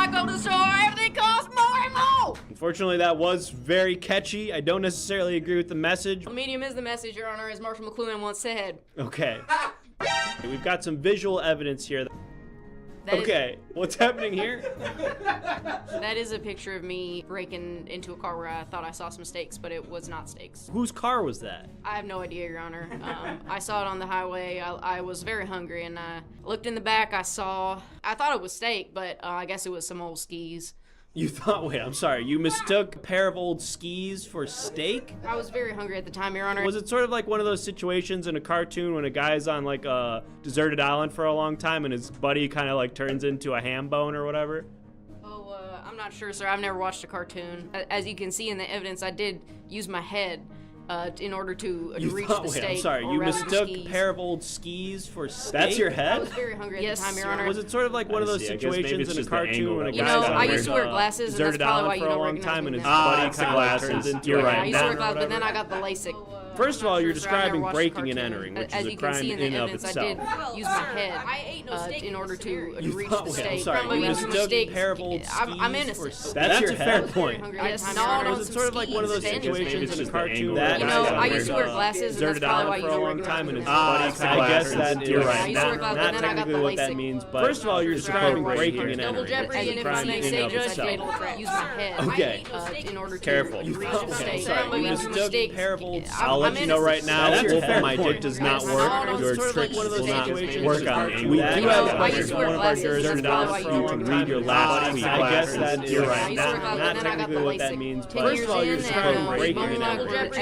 I go to the store, everything costs more and more. Unfortunately, that was very catchy. I don't necessarily agree with the message. The medium is the message, Your Honor, as Marshall McLuhan once said. Okay. We've got some visual evidence here. Okay, what's happening here? That is a picture of me breaking into a car where I thought I saw some steaks, but it was not steaks. Whose car was that? I have no idea, Your Honor. I saw it on the highway. I was very hungry, and I looked in the back. I thought it was steak, but I guess it was some old skis. You thought, wait, I'm sorry, you mistook a pair of old skis for steak? I was very hungry at the time, Your Honor. Was it sort of like one of those situations in a cartoon when a guy's on like a deserted island for a long time and his buddy kind of like turns into a ham bone or whatever? Oh, I'm not sure, sir. I've never watched a cartoon. As you can see in the evidence, I did use my head in order to reach the steak. I'm sorry, you mistook a pair of old skis for steak? That's your head? I was very hungry at the time, Your Honor. Was it sort of like one of those situations in a cartoon when a You guy's know, on I used to wear glasses, and that's probably why you don't recognize me. buddy kind of turns into You're right. I used to wear glasses, but then I got the LASIK. First of all, you're describing breaking and entering, which is a crime in and of itself. I did use my head in order to reach the steak. I'm sorry, you mistook a pair of old skis. I'm innocent. That's a fair point. Was it sort of like one of those situations in a cartoon that you know, I used to wear glasses, and that's probably why you don't recognize me. I guess that is right. Not technically what that means, but first of all, you're describing breaking and entering. Double jeopardy, and if they say judge, fatal trap. Use my head. Okay. In order to Careful. reach the steak. Sorry, you mistook a pair of old skis. I'll let you know right now. My dick does not work. Your tricks will not work on me. We do have a question from one of our jurors for you to read your last tweet. I guess that is right. Not technically what that means, but first of all, you're describing breaking and entering.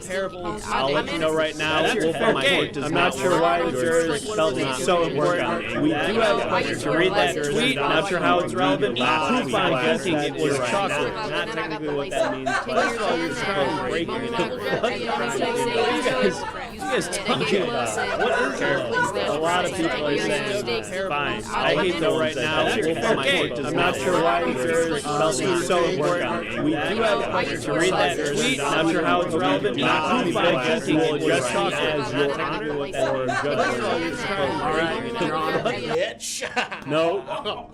Careful. I'll let you know right now. I'm not sure why the jurors felt it so important. We do have a question to read that tweet. Not sure how it's relevant. Proof on thinking it was chocolate. Not technically what that means, but first of all, you're describing breaking and entering. What are you guys talking about? What is it? A lot of people are saying, fine. I hate them right now. I'm not sure why the jurors felt it was so important. We do have a question to read that tweet. Not sure how it's relevant. Not proof on thinking it was chocolate. As you're technically what that word bitch. No.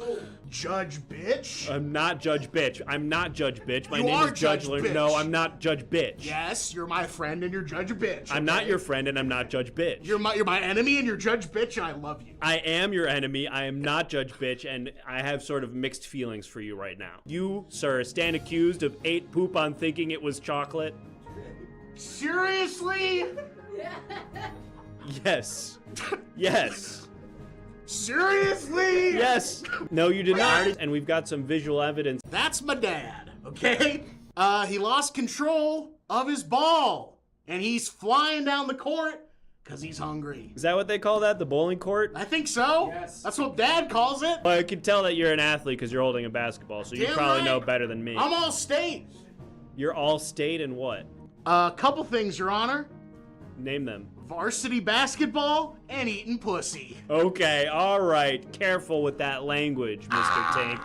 Judge bitch? I'm not Judge Bitch. I'm not Judge Bitch. My name is Judge Bitch. No, I'm not Judge Bitch. Yes, you're my friend and you're Judge Bitch. Okay? I'm not your friend and I'm not Judge Bitch. You're my enemy and you're Judge Bitch and I love you. I am your enemy. I am not Judge Bitch and I have sort of mixed feelings for you right now. You, sir, stand accused of ate poop on thinking it was chocolate. Seriously? Yes. Yes. Seriously? Yes. No, you did not. And we've got some visual evidence. That's my dad, okay? He lost control of his ball, and he's flying down the court because he's hungry. Is that what they call that, the bowling court? I think so. Yes. That's what Dad calls it. Well, I can tell that you're an athlete because you're holding a basketball, so you probably know better than me. I'm all state. You're all state in what? A couple things, Your Honor. Name them. Varsity basketball and eating pussy. Okay, all right. Careful with that language, Mr. Tank.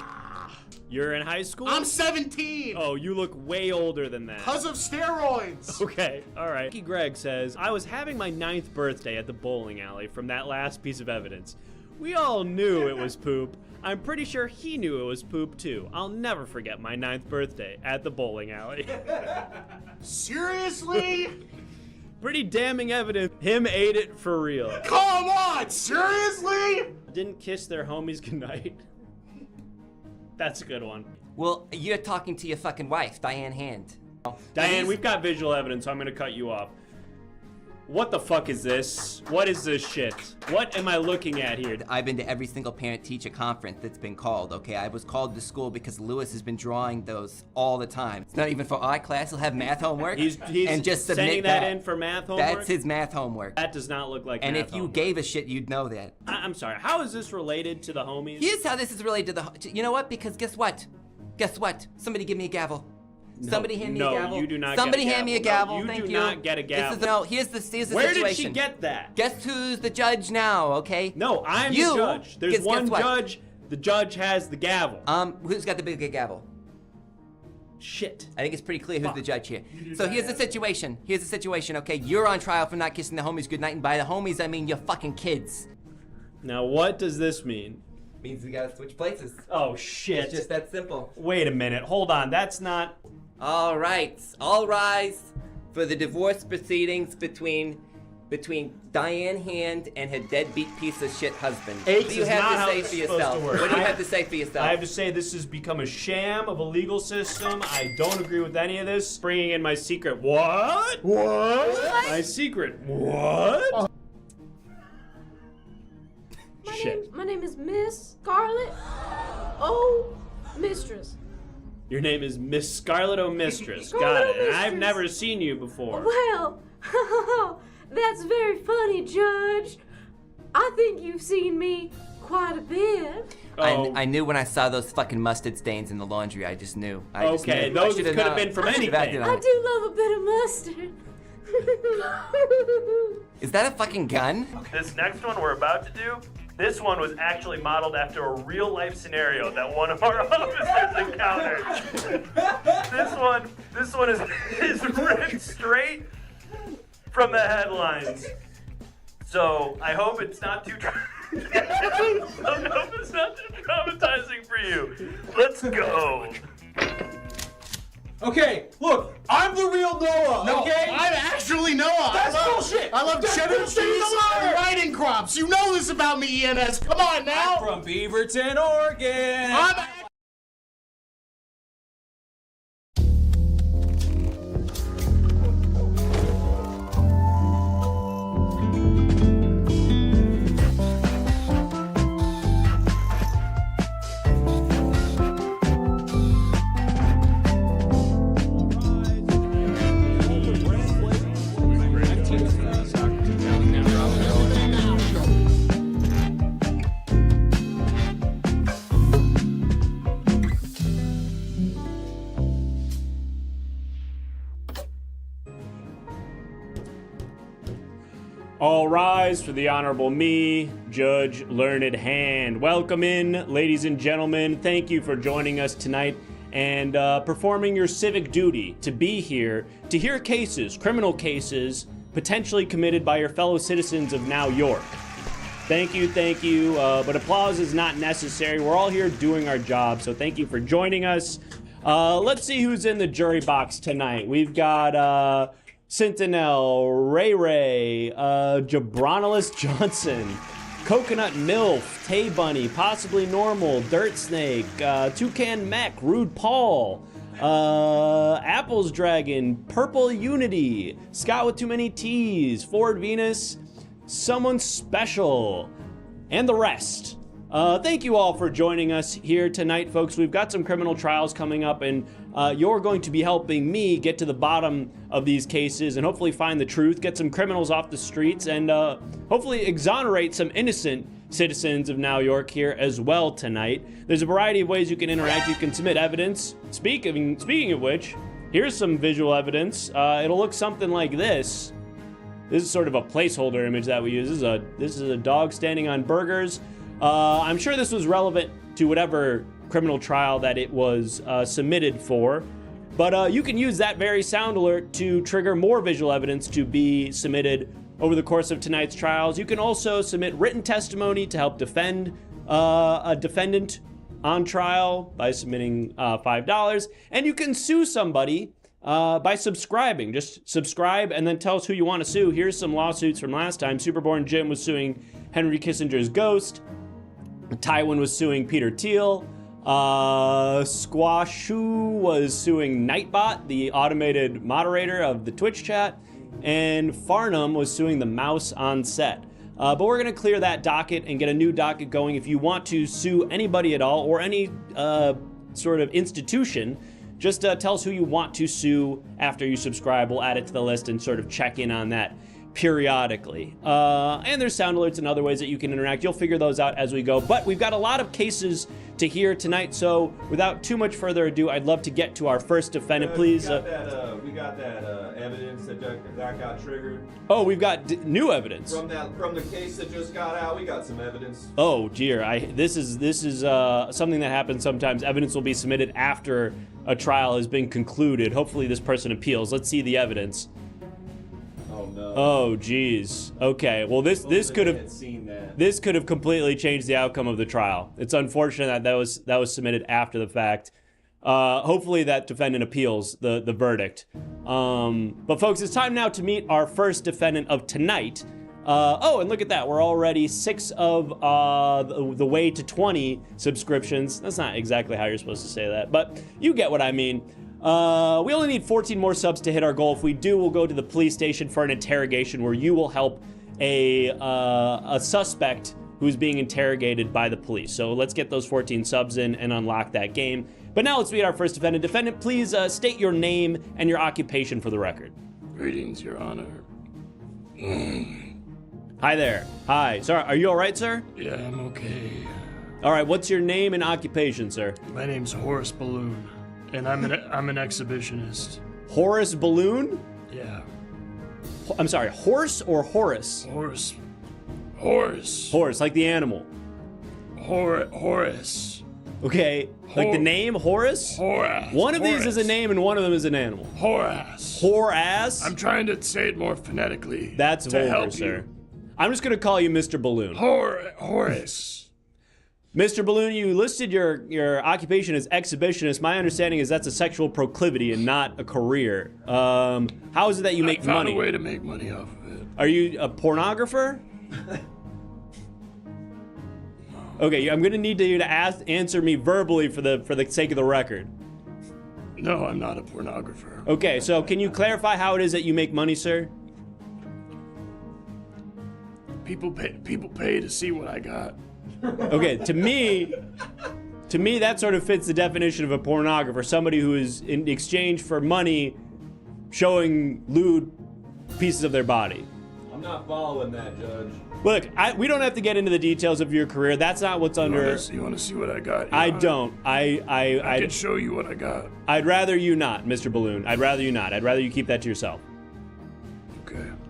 You're in high school? I'm 17. Oh, you look way older than that. Because of steroids. Okay, all right. Greg says, I was having my 9th birthday at the bowling alley from that last piece of evidence. We all knew it was poop. I'm pretty sure he knew it was poop too. I'll never forget my 9th birthday at the bowling alley. Seriously? Pretty damning evidence. Him ate it for real. Come on, seriously? Didn't kiss their homies goodnight. That's a good one. Well, you're talking to your fucking wife, Diane Hand. Diane, we've got visual evidence, so I'm gonna cut you off. What the fuck is this? What is this shit? What am I looking at here? I've been to every single parent-teacher conference that's been called, okay? I was called to school because Lewis has been drawing those all the time. It's not even for art class. He'll have math homework. He's and just submit sending that in for math homework? That's his math homework. That does not look like and math if you homework. gave a shit, you'd know that. I'm sorry. How is this related to the homies? Here's how this is related to the... You know what? Because guess what? Guess what? Somebody give me a gavel. Somebody hand me a gavel. No, you do not Somebody get a gavel. hand me a gavel. No, Thank you. do not get a gavel. Here's the situation. Where did she get that? Guess who's the judge now, okay? No, I'm the judge. There's one judge. The judge has the gavel. Who's got the bigger gavel? Shit. I think it's pretty clear who's the judge here. So here's the situation. Okay? You're on trial for not kissing the homies goodnight, and by the homies, I mean your fucking kids. Now, what does this mean? Means we gotta switch places. Oh, shit. It's just that simple. Wait a minute. Hold on. That's not... All right. All rise for the divorce proceedings between Diane Hand and her deadbeat piece of shit husband. What do you have to say for yourself? What do you have to say for yourself? I have to say this has become a sham of a legal system. I don't agree with any of this. Bringing in my secret. What? My secret. What? My name is Miss Scarlett. Oh, Mistress. Your name is Miss Scarlett O'Mistress. Scarlett Got it. And O'Mistress. I've never seen you before. Well, that's very funny, Judge. I think you've seen me quite a bit. I knew when I saw those fucking mustard stains in the laundry. I just knew. Those could have been from anything. I do love a bit of mustard. Is that a fucking gun? This next one we're about to do, this one was actually modeled after a real life scenario that one of our officers encountered. This one is ripped straight from the headlines. So I hope it's not too traumatizing for you. Let's go. Okay, look, I'm the real Noah, No, okay? I'm actually Noah. That's bullshit. I love That's cheddar bullshit. cheese and riding crops. You know this about me, ENS. Come on now. From Beaverton, Oregon. I'm All rise for the Honorable me, Judge Learned Hand. Welcome in, ladies and gentlemen. Thank you for joining us tonight and performing your civic duty to be here to hear cases, criminal cases, potentially committed by your fellow citizens of Now York. Thank you, but applause is not necessary. We're all here doing our job, so thank you for joining us. Let's see who's in the jury box tonight. We've got Sentinel, Ray, Jabronilus Johnson, Coconut Milf, Tay Bunny, Possibly Normal, Dirt Snake, Toucan Mech, Rude Paul, Apples Dragon, Purple Unity, Scott with Too Many T's, Ford Venus, Someone Special, and the rest. Thank you all for joining us here tonight, folks. We've got some criminal trials coming up, and you're going to be helping me get to the bottom of these cases and hopefully find the truth, get some criminals off the streets, and hopefully exonerate some innocent citizens of Now York here as well tonight. There's a variety of ways you can interact. You can submit evidence. Speaking of which, here's some visual evidence. It'll look something like this. This is sort of a placeholder image that we use. This is a dog standing on burgers. I'm sure this was relevant to whatever criminal trial that it was submitted for, but you can use that very sound alert to trigger more visual evidence to be submitted over the course of tonight's trials. You can also submit written testimony to help defend a defendant on trial by submitting $5, and you can sue somebody by subscribing. Just subscribe and then tell us who you want to sue. Here's some lawsuits from last time. Superborn Jim was suing Henry Kissinger's ghost. Tywin was suing Peter Thiel. Squashu was suing Nightbot, the automated moderator of the Twitch chat. And Farnham was suing the mouse on set. But we're going to clear that docket and get a new docket going. If you want to sue anybody at all or any sort of institution, just tell us who you want to sue after you subscribe. We'll add it to the list and sort of check in on that. periodically. And there's sound alerts and other ways that you can interact. You'll figure those out as we go. But we've got a lot of cases to hear tonight, so without too much further ado, I'd love to get to our first defendant, please. We got that evidence that got triggered. Oh, we've got new evidence. From the case that just got out, we got some evidence. Oh dear, this is something that happens sometimes. Evidence will be submitted after a trial has been concluded. Hopefully this person appeals. Let's see the evidence. Oh no. Oh geez. Okay. Well, this could have completely changed the outcome of the trial. It's unfortunate that was submitted after the fact. Hopefully that defendant appeals the verdict. But folks, it's time now to meet our first defendant of tonight. Oh, and look at that. We're already 6 of the way to 20 subscriptions. That's not exactly how you're supposed to say that, but you get what I mean. We only need 14 more subs to hit our goal. If we do, we'll go to the police station for an interrogation where you will help a suspect who's being interrogated by the police. So let's get those 14 subs in and unlock that game. But now let's meet our first defendant. Defendant, please state your name and your occupation for the record. Greetings, Your Honor. Hi there. Hi. Sorry, are you all right, sir? Yeah, I'm okay. All right, what's your name and occupation, sir? My name's Horace Balloon, and I'm an exhibitionist. Horace Balloon? Yeah. I'm sorry, horse or Horace? Horace, Horse, like the animal. Horace. Okay, like the name Horace? Horace. One of these is a name and one of them is an animal. Horace. Horace? I'm trying to say it more phonetically. That's vulgar, help sir. you. I'm just gonna call you Mr. Balloon. Horace. Mr. Balloon, you listed your occupation as exhibitionist. My understanding is that's a sexual proclivity and not a career. How is it that you make I found money? a way to make money off of it. Are you a pornographer? Okay, I'm gonna need you to answer me verbally for the sake of the record. No, I'm not a pornographer. Okay, so can you clarify how it is that you make money, sir? People pay to see what I got. Okay, to me, that sort of fits the definition of a pornographer. Somebody who is in exchange for money showing lewd pieces of their body. I'm not following that, Judge. Look, we don't have to get into the details of your career. That's not what's under. You want to see what I got? I don't. I can show you what I got. I'd rather you not, Mr. Balloon. I'd rather you not. I'd rather you keep that to yourself.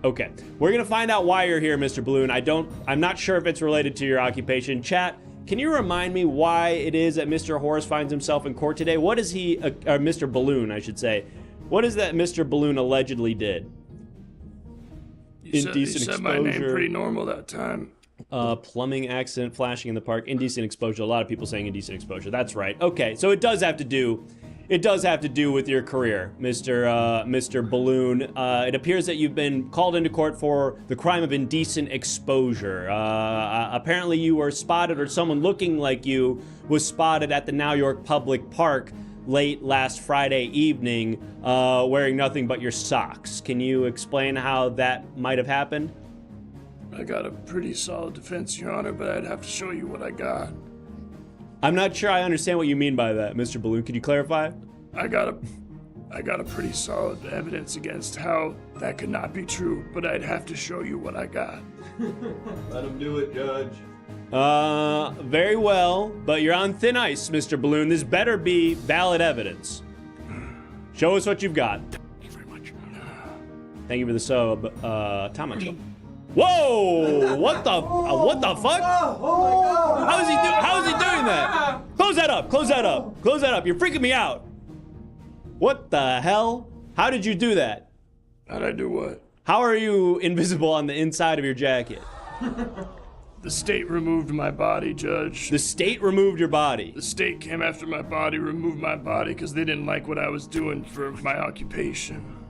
Okay. We're gonna find out why you're here, Mr. Balloon. I'm not sure if it's related to your occupation. Chat, can you remind me why it is that Mr. Horace finds himself in court today? What is he, or Mr. Balloon, I should say. What is that Mr. Balloon allegedly did? Indecent exposure. My name pretty normal that time. Plumbing accident, flashing in the park, indecent exposure. A lot of people saying indecent exposure. That's right. Okay, so it does have to do with your career, Mr. Balloon. It appears that you've been called into court for the crime of indecent exposure. Apparently you were spotted, or someone looking like you was spotted at the New York Public Park late last Friday evening, wearing nothing but your socks. Can you explain how that might have happened? I got a pretty solid defense, Your Honor, but I'd have to show you what I got. I'm not sure I understand what you mean by that, Mr. Balloon. Could you clarify? I got a pretty solid evidence against how that could not be true, but I'd have to show you what I got. Let him do it, Judge. Very well, but you're on thin ice, Mr. Balloon. This better be valid evidence. Show us what you've got. Thank you very much. Thank you for the sub, Tamacho. Whoa! What the fuck? Oh my God! How is he doing that? Close that up. You're freaking me out. What the hell? How did you do that? How'd I do what? How are you invisible on the inside of your jacket? The state removed my body, Judge. The state removed your body? The state came after my body, removed my body, because they didn't like what I was doing for my occupation.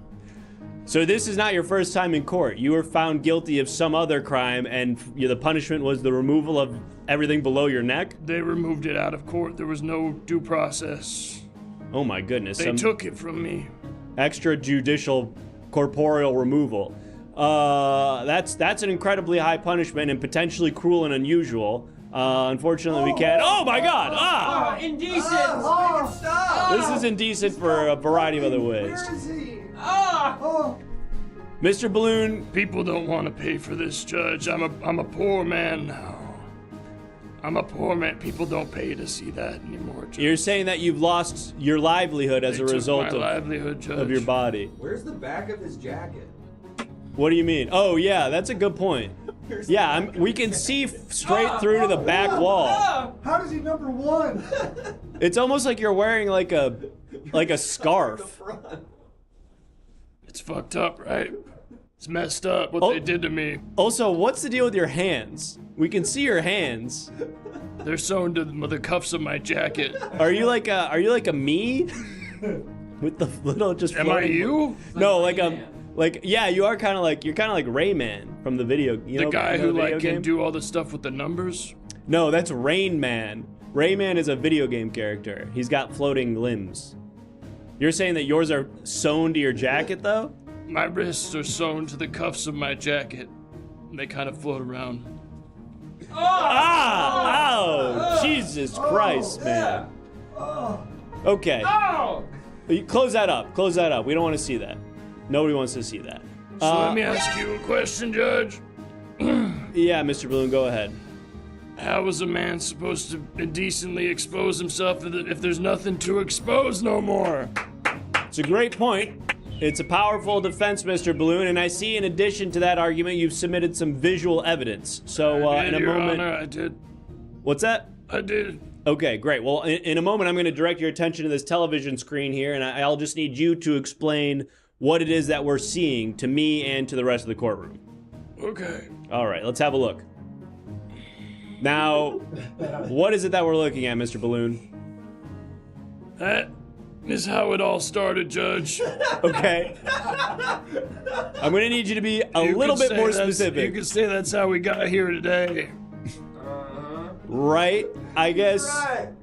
So this is not your first time in court. You were found guilty of some other crime, and the punishment was the removal of everything below your neck? They removed it out of court. There was no due process. Oh my goodness. They took it from me. Extrajudicial corporeal removal. That's an incredibly high punishment and potentially cruel and unusual. Unfortunately, we can't. Oh my God! Indecent! This is indecent for a variety of other ways. Where is he? Mr. Balloon. People don't want to pay for this, Judge. I'm a poor man now. I'm a poor man. People don't pay to see that anymore, Judge. You're saying that you've lost your livelihood as a result of your body. Where's the back of his jacket? What do you mean? Oh yeah, that's a good point. Yeah, we can see straight through to the back wall. How does he number 1? It's almost like you're wearing like a scarf. It's fucked up, right? It's messed up what they did to me. Also, what's the deal with your hands? We can see your hands. They're sewn to the cuffs of my jacket. Are you like a me? With the little just. Am I you? No, yeah, you're kind of like Rayman from the video. The guy who can do all the stuff with the numbers. No, that's Rain Man. Rayman is a video game character. He's got floating limbs. You're saying that yours are sewn to your jacket, though? My wrists are sewn to the cuffs of my jacket. And they kind of float around. Ow! Jesus Christ, man. Okay. Close that up. Close that up. We don't want to see that. Nobody wants to see that. So let me ask you a question, Judge. Yeah, Mr. Balloon, go ahead. How is a man supposed to indecently expose himself if there's nothing to expose no more? It's a great point. It's a powerful defense, Mr. Balloon, and I see in addition to that argument, you've submitted some visual evidence. So in a moment... Honor, I did. What's that? I did. Okay, great. Well, in a moment, I'm going to direct your attention to this television screen here, and I'll just need you to explain what it is that we're seeing to me and to the rest of the courtroom. Okay. All right, let's have a look. Now, what is it that we're looking at, Mr. Balloon? That is how it all started, Judge. Okay. I'm going to need you to be a little bit more specific. You could say that's how we got here today. Right? I guess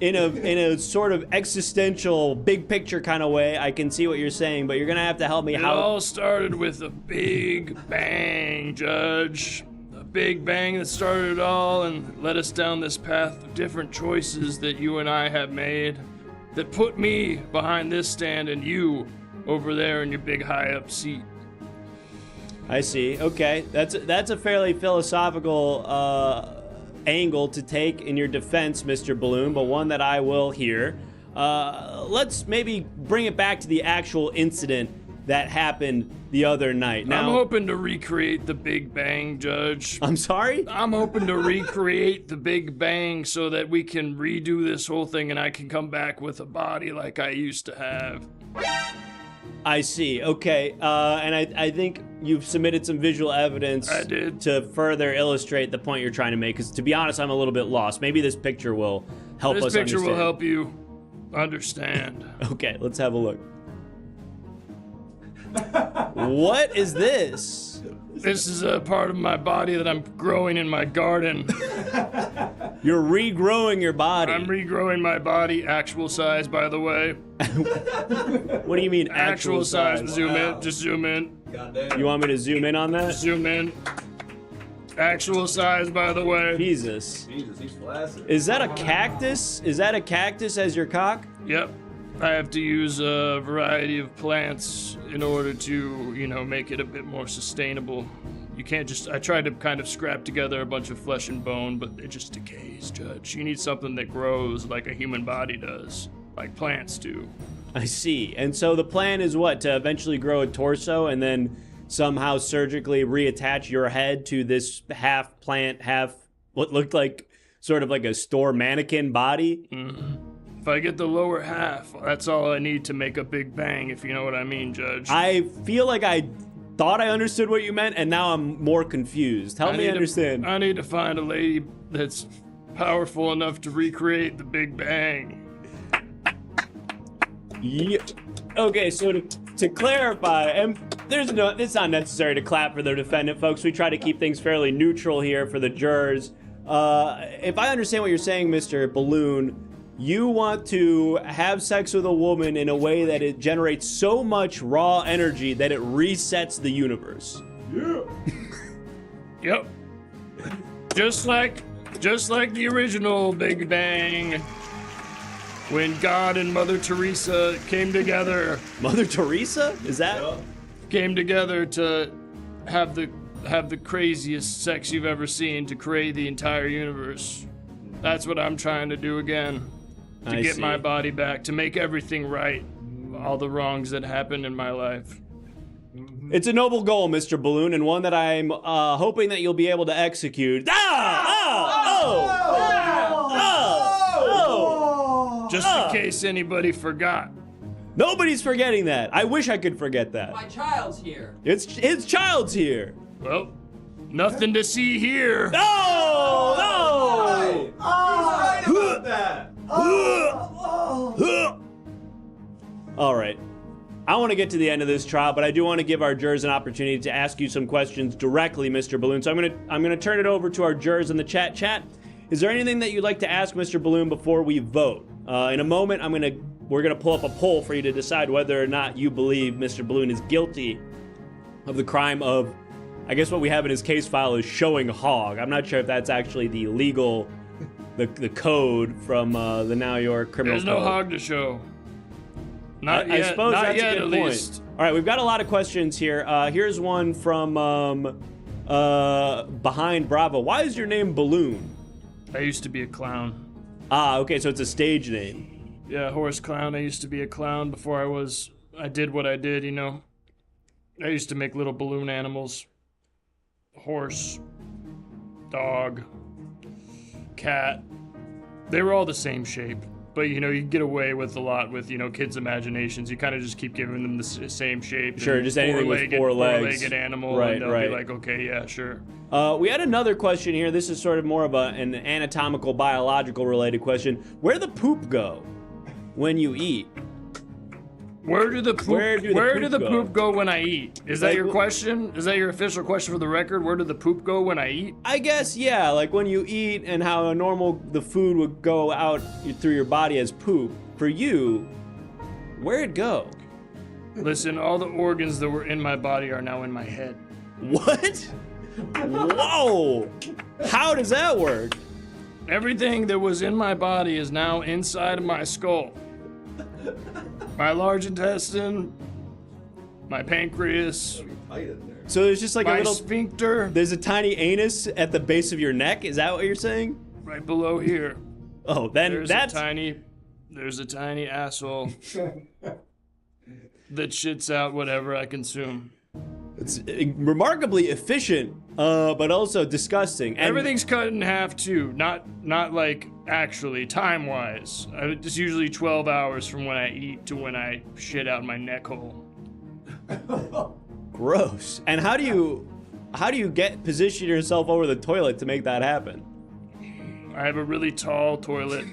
in a sort of existential, big picture kind of way, I can see what you're saying, but you're going to have to help me. It all started with a big bang, Judge. A big bang that started it all and led us down this path of different choices that you and I have made that put me behind this stand and you over there in your big high-up seat. I see. Okay. That's a fairly philosophical angle to take in your defense, Mr. Balloon, but one that I will hear. Let's maybe bring it back to the actual incident that happened the other night. Now, I'm hoping to recreate the Big Bang, Judge. I'm sorry? I'm hoping to recreate the Big Bang so that we can redo this whole thing and I can come back with a body like I used to have. I see. Okay. And I think you've submitted some visual evidence I did. To further illustrate the point you're trying to make, because to be honest, I'm a little bit lost. Maybe this picture will help us understand. This picture will help you understand. Okay, let's have a look. What is this? This is a part of my body that I'm growing in my garden. You're regrowing your body. I'm regrowing my body, actual size, by the way. What do you mean actual size? Zoom in, just zoom in. You want me to zoom in on that? Zoom in. Actual size, by the way. Jesus. Jesus, he's flaccid. Is that a cactus? Is that a cactus as your cock? Yep. I have to use a variety of plants in order to, make it a bit more sustainable. You can't just, I tried to kind of scrap together a bunch of flesh and bone, but it just decays, Judge. You need something that grows like a human body does, like plants do. I see. And so the plan is what? To eventually grow a torso and then somehow surgically reattach your head to this half plant, half what looked like sort of like a store mannequin body? Mm-hmm. If I get the lower half, that's all I need to make a big bang, if you know what I mean, Judge. I feel like I thought I understood what you meant, and now I'm more confused. Help me understand. I need to find a lady that's powerful enough to recreate the Big Bang. Yeah. Okay, so to clarify, and it's not necessary to clap for the defendant, folks. We try to keep things fairly neutral here for the jurors. If I understand what you're saying, Mr. Balloon, you want to have sex with a woman in a way that it generates so much raw energy that it resets the universe. Yeah. Yep. Just like the original Big Bang, when God and Mother Teresa came together. Mother Teresa? Is that? Came together to have the craziest sex you've ever seen to create the entire universe. That's what I'm trying to do again. To get my body back, to make everything right. All the wrongs that happened in my life. It's a noble goal, Mr. Balloon, and one that I'm hoping that you'll be able to execute. Just in case anybody forgot. Nobody's forgetting that. I wish I could forget that. My child's here. His child's here. Well, nothing to see here. No! He's right about that. All right. I want to get to the end of this trial, but I do want to give our jurors an opportunity to ask you some questions directly, Mr. Balloon. So I'm gonna turn it over to our jurors in the chat. Chat, is there anything that you'd like to ask Mr. Balloon before we vote? In a moment, we're gonna pull up a poll for you to decide whether or not you believe Mr. Balloon is guilty of the crime of, I guess what we have in his case file is showing hog. I'm not sure if that's actually the legal, the code from the Now York criminal There's no code. hog to show. Not yet. I suppose Not that's yet, a good at point. least. All right, we've got a lot of questions here. Here's one from Behind Bravo. Why is your name Balloon? I used to be a clown. Ah, okay, so it's a stage name. Yeah, horse clown. I used to be a clown before I did what I did, you know. I used to make little balloon animals. Horse, dog, cat. They were all the same shape. But, you know, you get away with a lot with, you know, kids' imaginations. You kind of just keep giving them the same shape. Sure, just anything with 4 legs. Four-legged animal, Right, and they'll right. be like, okay, yeah, sure. We had another question here. This is sort of more of an anatomical, biological related question. Where the poop go when you eat? Where do the poop go when I eat? Is that Like, your question? Is that your official question for the record? Where did the poop go when I eat? I guess, yeah, like when you eat and how the food would go out through your body as poop. For you, where'd it go? Listen, all the organs that were in my body are now in my head. What? Whoa! How does that work? Everything that was in my body is now inside of my skull. My large intestine, my pancreas, So there's just like my a little sphincter, There's a tiny anus at the base of your neck. Is that what you're saying? right below here. Oh, then There's that's a tiny asshole that shits out whatever I consume. it's remarkably efficient, but also disgusting. And Everything's cut in half too. Not like actually time-wise. It's usually 12 hours from when I eat to when I shit out my neck hole. gross. And how do you position yourself over the toilet to make that happen? I have a really tall toilet.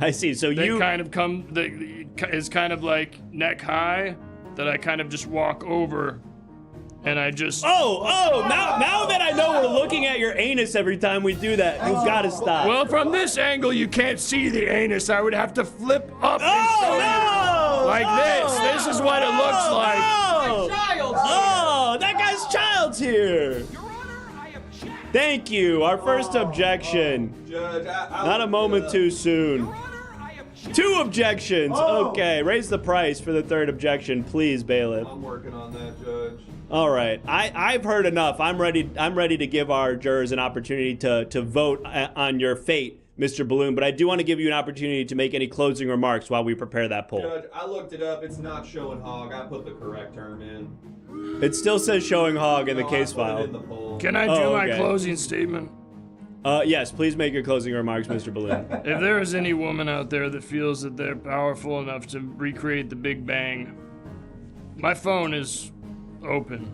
I see. So That you is kind of like neck high that I kind of just walk over. And I just... Now that I know we're looking at your anus every time we do that, you've got to stop. Well, from this angle, you can't see the anus. I would have to flip up and show you. Like this. This is what it looks like. That guy's child's here. Your Honor, I object. Thank you. Our first objection. Judge, I Not a moment too soon. 2 objections. Okay, raise the price for the 3rd objection, please, bailiff. I'm working on that, Judge. All right, I've heard enough. I'm ready to give our jurors an opportunity to vote on your fate, Mr. Balloon. But I do want to give you an opportunity to make any closing remarks while we prepare that poll. Judge, I looked it up. It's not showing hog. I put the correct term in. It still says showing hog in the No, case I put it file. in the poll. Can I do Oh, my okay. closing statement? Yes, please make your closing remarks, Mr. Balloon. If there is any woman out there that feels that they're powerful enough to recreate the Big Bang, my phone is open.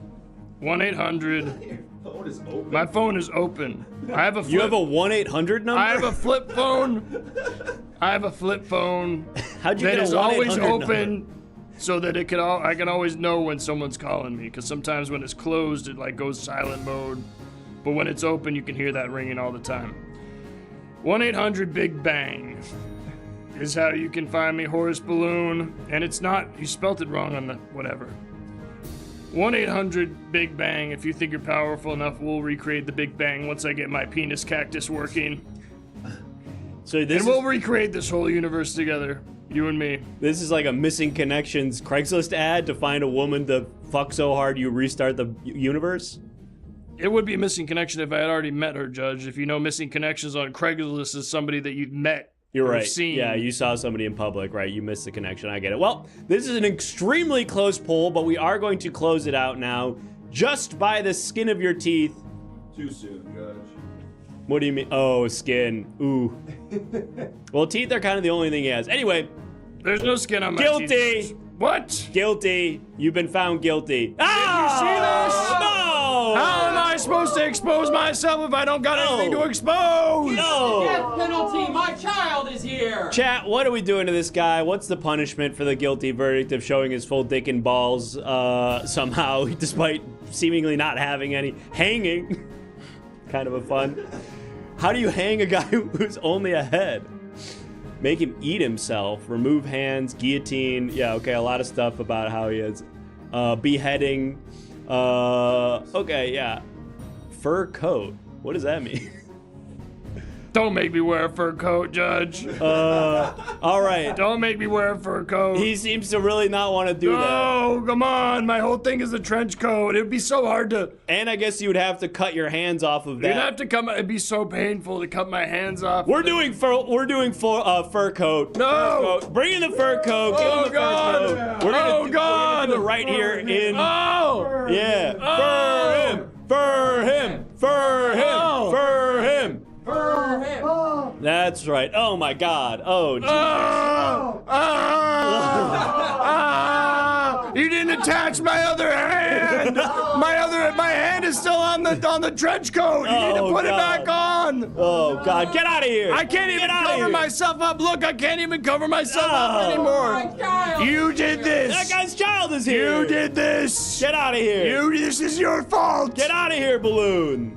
1-800. Your phone is open. My phone is open. I have a flip. You have a 1-800 number? I have a flip phone. I have a flip phone How'd you that get a is always 1-800 open, number? so that I can always know when someone's calling me. Because sometimes when it's closed, it like goes silent mode. But when it's open, you can hear that ringing all the time. 1-800 Big Bang is how you can find me, Horace Balloon. And it's not, you spelt it wrong on the whatever. 1-800 Big Bang. If you think you're powerful enough, we'll recreate the Big Bang once I get my penis cactus working. So this And we'll recreate this whole universe together. You and me. This is like a missing connections Craigslist ad to find a woman to fuck so hard you restart the universe. It would be a missing connection if I had already met her, Judge. If you know missing connections on Craigslist is somebody that you've met. You're right. Seen. Yeah, you saw somebody in public, right? You missed the connection. I get it. Well, this is an extremely close poll, but we are going to close it out now just by the skin of your teeth. Too soon, Judge. What do you mean? Oh, skin. Ooh. Well, teeth are kind of the only thing he has. Anyway. There's no skin on my teeth. Guilty. What? Guilty. You've been found guilty. Did you see this? No! How am I supposed to expose myself if I don't got anything to expose? No! Death penalty! My child is here! Chat, what are we doing to this guy? What's the punishment for the guilty verdict of showing his full dick and balls somehow, despite seemingly not having any? Hanging. Kind of a fun. How do you hang a guy who's only a head? Make him eat himself, remove hands, guillotine. Yeah, okay, a lot of stuff about how he is. Beheading. Okay, yeah. Fur coat. What does that mean? Don't make me wear a fur coat, Judge. All right. Don't make me wear a fur coat. He seems to really not want to do that. No, come on. My whole thing is a trench coat. It'd be so hard to... And I guess you would have to cut your hands off of that. You'd have to cut it'd be so painful to cut my hands off. We're doing fur coat. No! Bring in the fur coat. Give him the God! fur coat. We're gonna do it right here in... Oh! Yeah. Oh! Fur him. Fur him. Fur him. Oh! Fur him. For him! That's right. Oh my God. Oh, Jesus. You didn't attach my other hand. My hand is still on the trench coat. You need to put it back on. Oh God, get out of here. I can't even cover myself up. Look, I can't even cover myself up anymore. You did this. That guy's child is here. You did this. Get out of here. This is your fault. Get out of here, Balloon.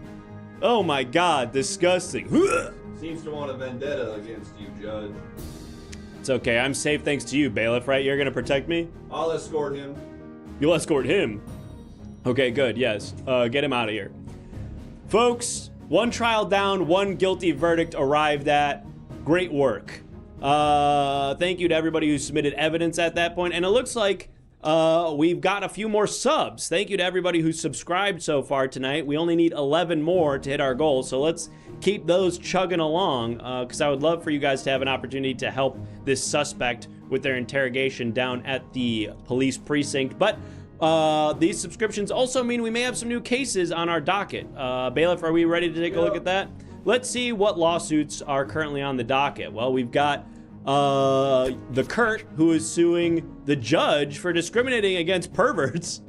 Oh my God, disgusting. Seems to want a vendetta against you, Judge. It's okay, I'm safe thanks to you, Bailiff, right? You're gonna protect me? I'll escort him. You'll escort him? Okay, good, yes. Get him out of here. Folks, one trial down, one guilty verdict arrived at. Great work. Thank you to everybody who submitted evidence at that point, and it looks like we've got a few more subs. Thank you to everybody who subscribed so far tonight. We only need 11 more to hit our goal, so let's keep those chugging along, because I would love for you guys to have an opportunity to help this suspect with their interrogation down at the police precinct. But these subscriptions also mean we may have some new cases on our docket. Bailiff, are we ready to take a look at that? Let's see what lawsuits are currently on the docket. Well, we've got the Kurt, who is suing the judge for discriminating against perverts.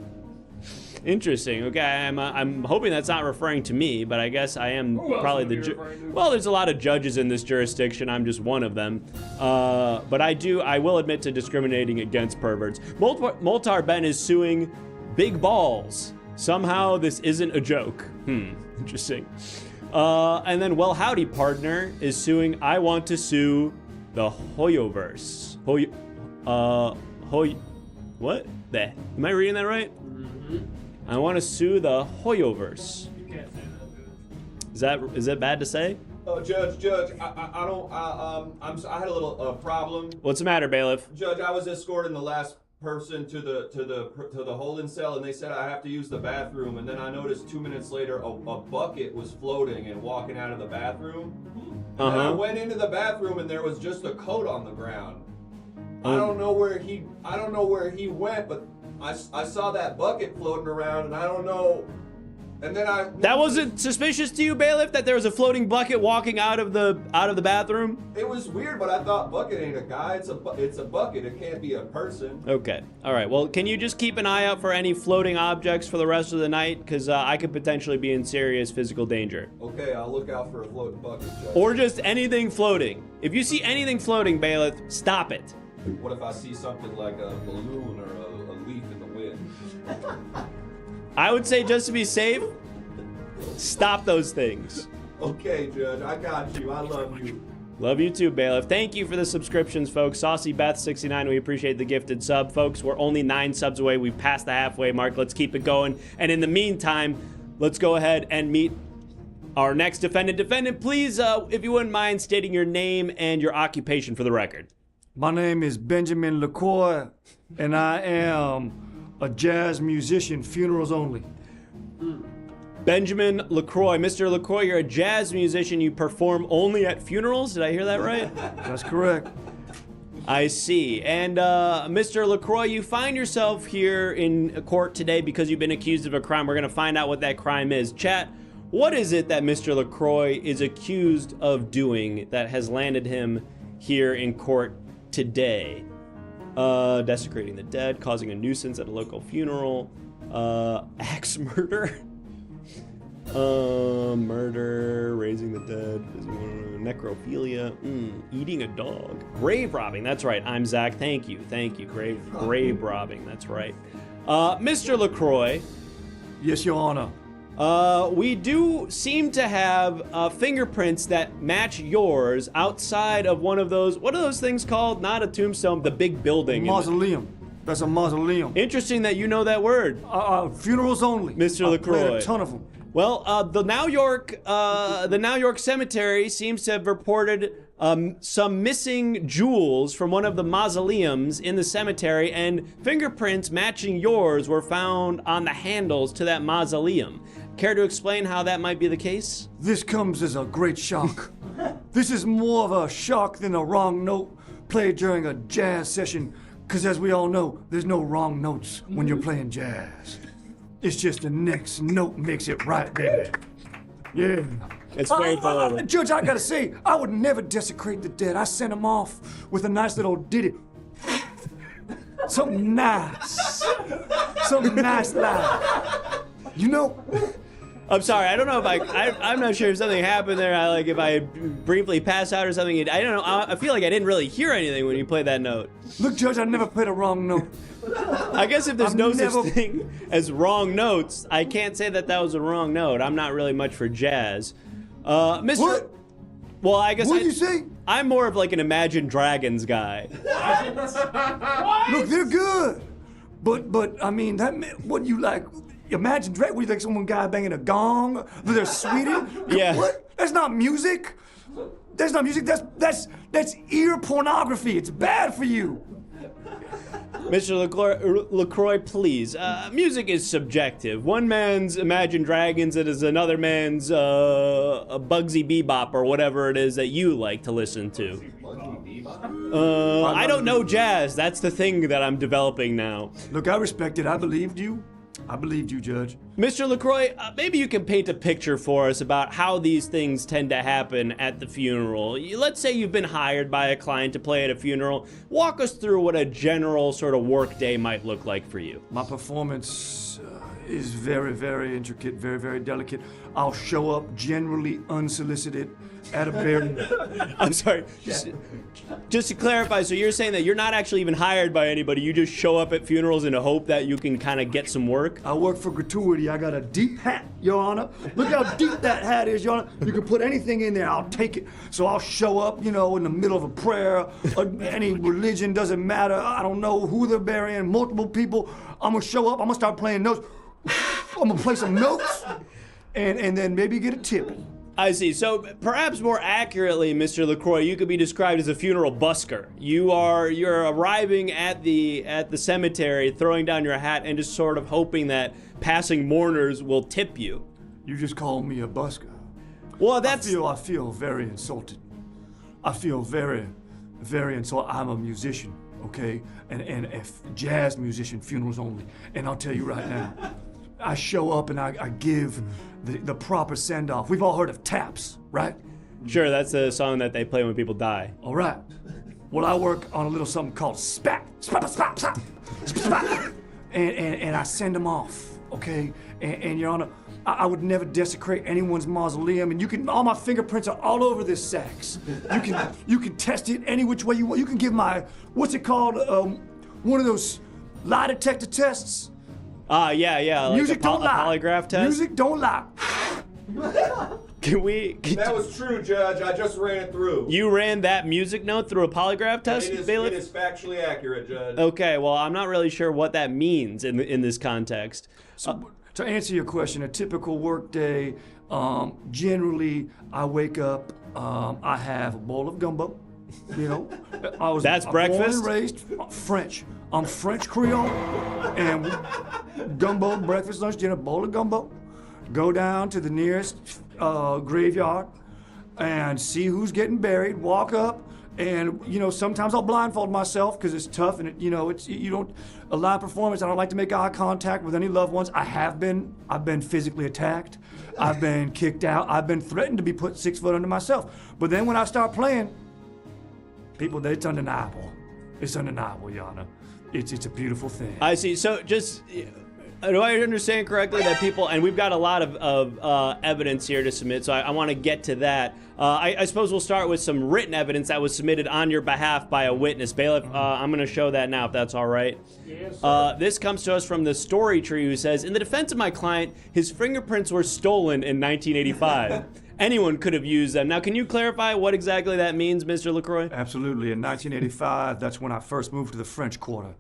Interesting. Okay, I'm hoping that's not referring to me, but I guess I am probably the well, there's a lot of judges in this jurisdiction. I'm just one of them. But I will admit to discriminating against perverts. Moltar Ben is suing Big Balls. Somehow this isn't a joke. Interesting. And then Well Howdy Partner is suing I Want to Sue the Hoyoverse. What? Am I reading that right? I want to sue the Hoyoverse. You can't say that. Is that bad to say? Oh, Judge, I had a little problem. What's the matter, Bailiff? Judge, I was escorting the last person to the holding cell, and they said I have to use the bathroom, and then I noticed 2 minutes later a bucket was floating and walking out of the bathroom. And I went into the bathroom, and there was just a coat on the ground. I don't know where he went, but I saw that bucket floating around, and I don't know. And then That wasn't suspicious to you, Bailiff, that there was a floating bucket walking out of the bathroom? It was weird, but I thought bucket ain't a guy. It's a bucket. It can't be a person. Okay. All right. Well, can you just keep an eye out for any floating objects for the rest of the night? Because I could potentially be in serious physical danger. Okay, I'll look out for a floating bucket, Judge. Or just anything floating. If you see anything floating, Bailiff, stop it. What if I see something like a balloon or a leaf in the wind? I would say, just to be safe, stop those things. Okay, Judge, I got you. I love you. Love you too, Bailiff. Thank you for the subscriptions, folks. Saucy Beth 69, we appreciate the gifted sub, folks. We're only 9 subs away. We've passed the halfway mark. Let's keep it going. And in the meantime, let's go ahead and meet our next defendant. Defendant, please, if you wouldn't mind stating your name and your occupation for the record. My name is Benjamin LaCroix, and I am a jazz musician, funerals only. Benjamin LaCroix. Mr. LaCroix, you're a jazz musician. You perform only at funerals? Did I hear that right? That's correct. I see. And Mr. LaCroix, you find yourself here in court today because you've been accused of a crime. We're going to find out what that crime is. Chat, what is it that Mr. LaCroix is accused of doing that has landed him here in court today? Desecrating the dead, causing a nuisance at a local funeral, axe murder, murder, raising the dead, necrophilia, eating a dog, grave robbing. That's right. I'm Zach. Thank you. Grave robbing. That's right. Mr. LaCroix. Yes, Your Honor. We do seem to have fingerprints that match yours outside of one of those. What are those things called? Not a tombstone, the big building. Mausoleum. That's a mausoleum. Interesting that you know that word. Funerals only. Mr. LaCroix. Played a ton of them. Well, the Now York Cemetery seems to have reported some missing jewels from one of the mausoleums in the cemetery, and fingerprints matching yours were found on the handles to that mausoleum. Care to explain how that might be the case? This comes as a great shock. This is more of a shock than a wrong note played during a jazz session, because as we all know, there's no wrong notes when you're playing jazz. It's just the next note makes it right, baby. Yeah. It's very powerful. Judge, I gotta say, I would never desecrate the dead. I sent them off with a nice little ditty. Something nice. Something nice like. You know? I'm sorry. I don't know if I'm not sure if something happened there. If I briefly passed out or something. I don't know. I feel like I didn't really hear anything when you played that note. Look, Judge, I never played a wrong note. I guess if there's no such thing as wrong notes, I can't say that was a wrong note. I'm not really much for jazz. Mr. What? Well, I guess. What did you say? I'm more of like an Imagine Dragons guy. What? Look, they're good. But I mean, what you like? Imagine Dragons? What, you like some guy banging a gong? They're Sweden? Yeah. What? That's not music. That's not music. That's ear pornography. It's bad for you. Mr. LaCroix, please. Music is subjective. One man's Imagine Dragons is another man's a Bugsy Bebop or whatever it is that you like to listen to. I don't know jazz. That's the thing that I'm developing now. Look, I respect it. I believed you. I believed you, Judge. Mr. LaCroix, maybe you can paint a picture for us about how these things tend to happen at the funeral. Let's say you've been hired by a client to play at a funeral. Walk us through what a general sort of work day might look like for you. My performance is very, very intricate, very, very delicate. I'll show up generally unsolicited at a burial. I'm sorry. Just to clarify, so you're saying that you're not actually even hired by anybody. You just show up at funerals in a hope that you can kind of get some work? I work for gratuity. I got a deep hat, Your Honor. Look how deep that hat is, Your Honor. You can put anything in there, I'll take it. So I'll show up, in the middle of a prayer. Any religion, doesn't matter. I don't know who they're burying, multiple people. I'm gonna show up, I'm gonna start playing notes. I'm gonna play some notes, and then maybe get a tip. I see. So perhaps more accurately, Mr. LaCroix, you could be described as a funeral busker. You're arriving at the cemetery, throwing down your hat, and just sort of hoping that passing mourners will tip you. You just called me a busker. Well, that's. I feel very insulted. I feel very, very insulted. I'm a musician, okay, and a jazz musician, funerals only. And I'll tell you right now, I show up and I give the proper send-off. We've all heard of taps, right? Sure, that's the song that they play when people die. All right. Well, I work on a little something called spat, spat, spat, spat, spat, and I send them off, okay? And Your Honor, I would never desecrate anyone's mausoleum, and all my fingerprints are all over this sax. You can test it any which way you want. You can give what's it called? One of those lie detector tests. Yeah. Like Music don't lie. Polygraph test? Music don't lie. That was true, Judge. I just ran it through. You ran that music note through a polygraph test, Bailiff? It is factually accurate, Judge. Okay, well, I'm not really sure what that means in this context. So, to answer your question, a typical work day, generally, I wake up, I have a bowl of gumbo, You know, I was That's breakfast? born and raised French. I'm French Creole, and gumbo, breakfast, lunch, dinner, bowl of gumbo. Go down to the nearest graveyard and see who's getting buried. Walk up, and you know, sometimes I'll blindfold myself because it's tough, and a live performance. I don't like to make eye contact with any loved ones. I've been physically attacked. I've been kicked out. I've been threatened to be put 6 foot under myself. But then when I start playing, people, it's undeniable. It's undeniable, Your Honor. It's a beautiful thing. I see. So just, do I understand correctly that people, and we've got a lot of evidence here to submit, so I want to get to that. I suppose we'll start with some written evidence that was submitted on your behalf by a witness. Bailiff, I'm going to show that now, if that's all right. Yes, sir. This comes to us from the story tree, who says, in the defense of my client, his fingerprints were stolen in 1985. Anyone could have used them. Now, can you clarify what exactly that means, Mr. LaCroix? Absolutely. In 1985, that's when I first moved to the French Quarter.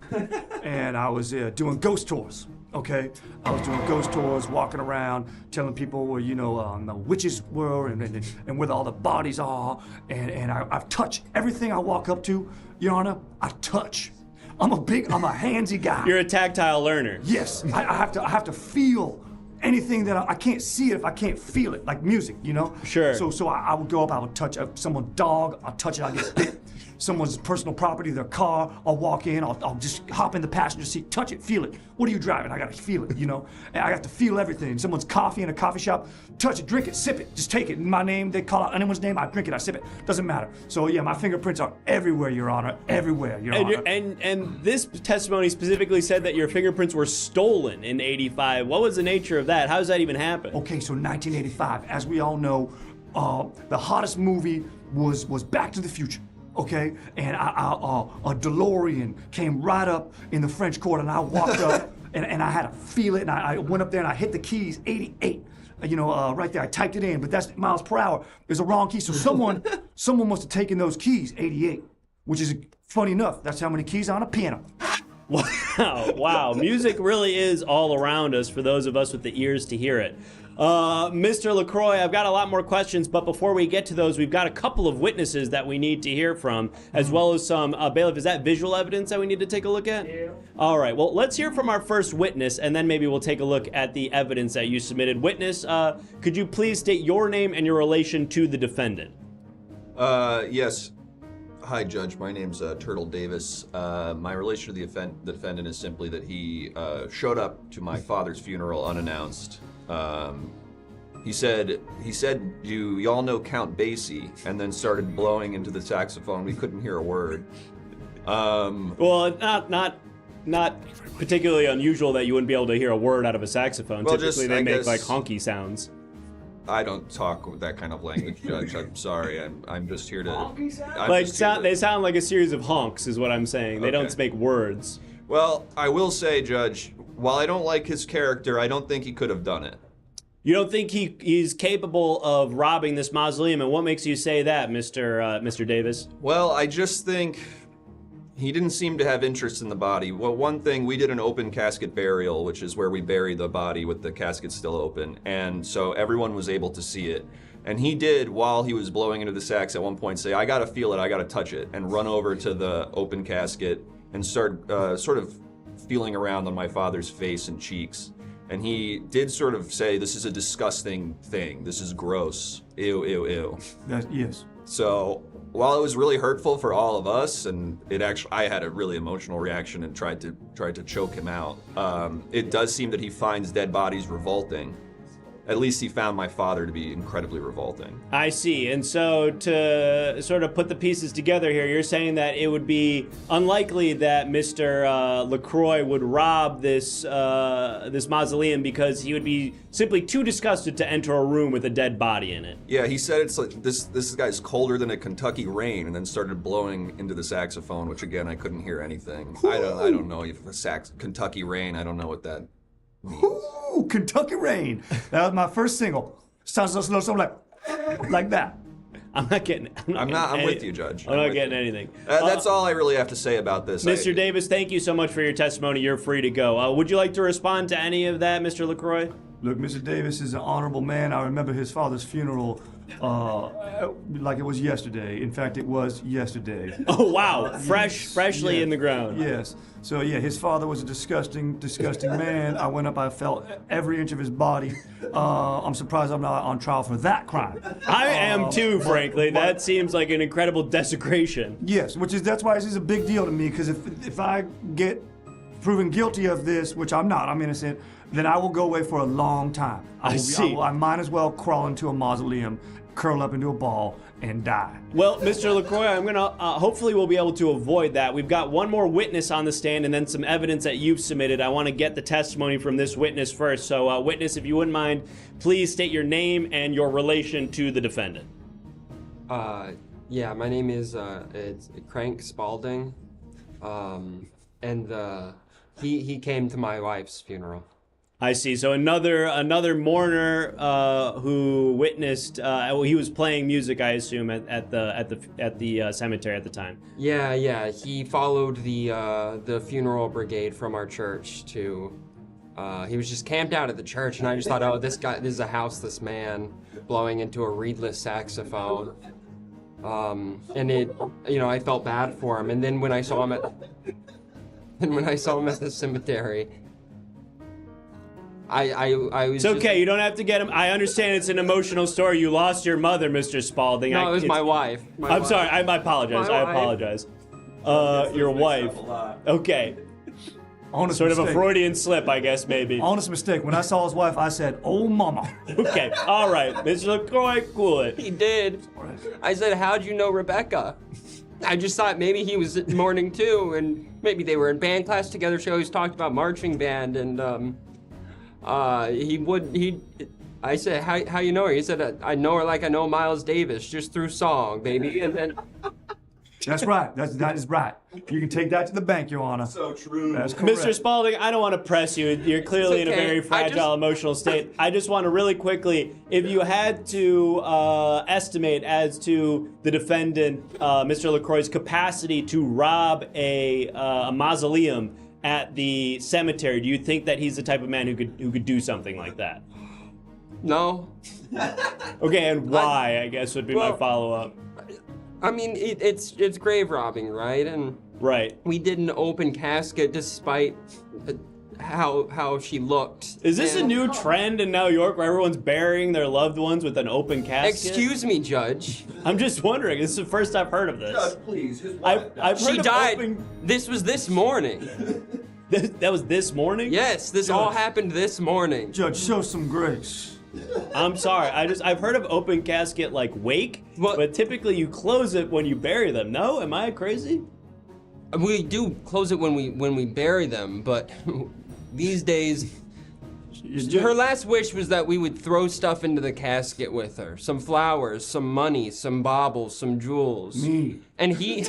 And I was doing ghost tours, okay? I was doing ghost tours, walking around, telling people where, the witches were and where all the bodies are. And I've touched everything I walk up to, Your Honor, I touch. I'm a handsy guy. You're a tactile learner. Yes, I have to feel anything that I can't see it if I can't feel it, like music, Sure. So I would go up, I would touch someone's dog, I'll touch it, I'll get bit. Someone's personal property, their car, I'll walk in, I'll just hop in the passenger seat, touch it, feel it. What are you driving? I gotta feel it, And I have to feel everything. Someone's coffee in a coffee shop, touch it, drink it, sip it, just take it. My name, they call out anyone's name, I drink it, I sip it. Doesn't matter. So yeah, my fingerprints are everywhere, Your Honor, everywhere, Your Honor. And this testimony specifically said that your fingerprints were stolen in 85. What was the nature of that? How does that even happen? Okay, so 1985, as we all know, the hottest movie was Back to the Future. Okay, and a DeLorean came right up in the French Quarter, and I walked up, and I had to feel it, and I went up there and I hit the keys, 88. Right there, I typed it in, but that's miles per hour. There's a wrong key, so someone must have taken those keys, 88, which is funny enough. That's how many keys are on a piano. Wow. Music really is all around us for those of us with the ears to hear it. Mr. LaCroix, I've got a lot more questions, but before we get to those, we've got a couple of witnesses that we need to hear from, as well as some, bailiff, is that visual evidence that we need to take a look at? Yeah. All right, well, let's hear from our first witness, and then maybe we'll take a look at the evidence that you submitted. Witness, could you please state your name and your relation to the defendant? Yes. Hi, Judge. My name's Turtle Davis. My relation to the defendant is simply that he showed up to my father's funeral unannounced. He said you all know Count Basie, and then started blowing into the saxophone. We couldn't hear a word. Well, not particularly unusual that you wouldn't be able to hear a word out of a saxophone. Well, typically, they make like honky sounds. I don't talk with that kind of language, Judge. I'm sorry. I'm just here to. They sound like a series of honks, is what I'm saying. They don't make words. Well, I will say, Judge, while I don't like his character, I don't think he could have done it. You don't think he's capable of robbing this mausoleum, and what makes you say that, Mr. Davis? Well, I just think he didn't seem to have interest in the body. Well, one thing, we did an open casket burial, which is where we bury the body with the casket still open, and so everyone was able to see it. And he did, while he was blowing into the sax, at one point say, I gotta feel it, I gotta touch it, and run over to the open casket and start sort of feeling around on my father's face and cheeks. And he did sort of say, this is a disgusting thing. This is gross. Ew, ew, ew. Yes. So while it was really hurtful for all of us, and I had a really emotional reaction and tried to choke him out. It does seem that he finds dead bodies revolting. At least he found my father to be incredibly revolting. I see. And so to sort of put the pieces together here, you're saying that it would be unlikely that Mr. LaCroix would rob this mausoleum because he would be simply too disgusted to enter a room with a dead body in it. Yeah, he said it's like this guy's colder than a Kentucky rain, and then started blowing into the saxophone, which again I couldn't hear anything. I don't know if Kentucky rain. I don't know what that means. Ooh, Kentucky Rain. That was my first single. Sounds a little something like that. I'm with you, Judge. I'm not getting anything. That's all I really have to say about this. Mr. Davis, thank you so much for your testimony. You're free to go. Would you like to respond to any of that, Mr. LaCroix? Look, Mr. Davis is an honorable man. I remember his father's funeral like it was yesterday. In fact, it was yesterday. Oh wow, freshly in the ground. Yes. So yeah, his father was a disgusting man. I went up, I felt every inch of his body. I'm surprised I'm not on trial for that crime. I am too, frankly. That seems like an incredible desecration. Yes, that's why this is a big deal to me, because if I get proven guilty of this, which I'm not, I'm innocent, then I will go away for a long time. I might as well crawl into a mausoleum, curl up into a ball, and die. Well, Mr. LaCroix, I'm gonna hopefully we'll be able to avoid that. We've got one more witness on the stand and then some evidence that you've submitted. I want to get the testimony from this witness first. So, witness, if you wouldn't mind, please state your name and your relation to the defendant. Yeah, my name is it's Crank Spalding, and he came to my wife's funeral. I see. So another mourner who witnessed. He was playing music, I assume, at the cemetery at the time. Yeah. He followed the funeral brigade from our church to. He was just camped out at the church, and I just thought, oh, this is a houseless man blowing into a reedless saxophone. And it, I felt bad for him. And then when I saw him at the cemetery. I was. It's okay. You don't have to get him. I understand it's an emotional story. You lost your mother, Mr. Spalding. No, it was my wife. I'm sorry. I apologize. I apologize. Your wife. Okay. Honest sort mistake. of a Freudian slip, I guess, maybe. Honest mistake. When I saw his wife, I said, "Oh, mama." Okay. All right, Mr. LaCroix, cool it. He did. I said, "How'd you know Rebecca?" I just thought maybe he was mourning too, and maybe they were in band class together. She always talked about marching band, and I said, how you know her? He said, I know her like I know Miles Davis, just through song, baby. And then. That's right. That is right. You can take that to the bank, Your Honor. So true. That's correct. Mr. Spalding, I don't want to press you. You're clearly in a very fragile emotional state. I just want to really quickly, if you had to estimate as to the defendant, Mr. LaCroix's capacity to rob a mausoleum at the cemetery, do you think that he's the type of man who could do something like that? No. Okay, and why, I guess, would be my follow-up. I mean, it's grave robbing, right? And right. We did an open casket despite how she looked. Is this a new trend in New York where everyone's burying their loved ones with an open casket? Excuse me, Judge. I'm just wondering. This is the first I've heard of this. Judge, please. I've heard she of died. This was this morning. That was this morning? Yes, this all happened this morning. Judge, show some grace. I'm sorry. I've heard of open casket like wake, but typically you close it when you bury them. No, am I crazy? We do close it when we bury them, but these days, her last wish was that we would throw stuff into the casket with her. Some flowers, some money, some baubles, some jewels. Me. And he,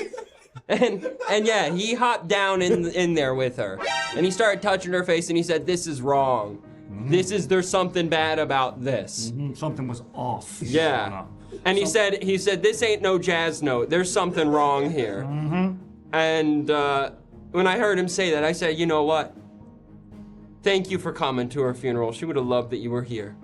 and yeah, he hopped down in there with her. And he started touching her face and he said, "This is wrong. There's something bad about this." Something was off. Yeah. And he said, "This ain't no jazz note. There's something wrong here." And when I heard him say that, I said, "You know what? Thank you for coming to her funeral. She would have loved that you were here."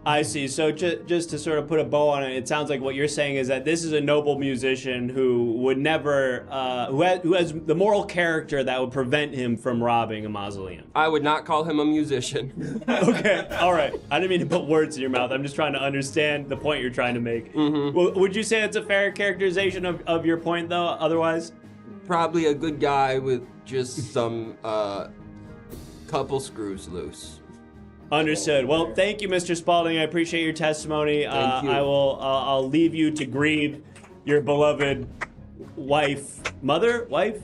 I see. So just to sort of put a bow on it, it sounds like what you're saying is that this is a noble musician who would never, who has the moral character that would prevent him from robbing a mausoleum. I would not call him a musician. Okay, all right. I didn't mean to put words in your mouth. I'm just trying to understand the point you're trying to make. Well, would you say it's a fair characterization of your point, though, otherwise? Probably a good guy with just some couple screws loose. Understood. Well, thank you, Mr. Spalding. I appreciate your testimony. Thank you. I'll leave you to grieve your beloved wife. Wife.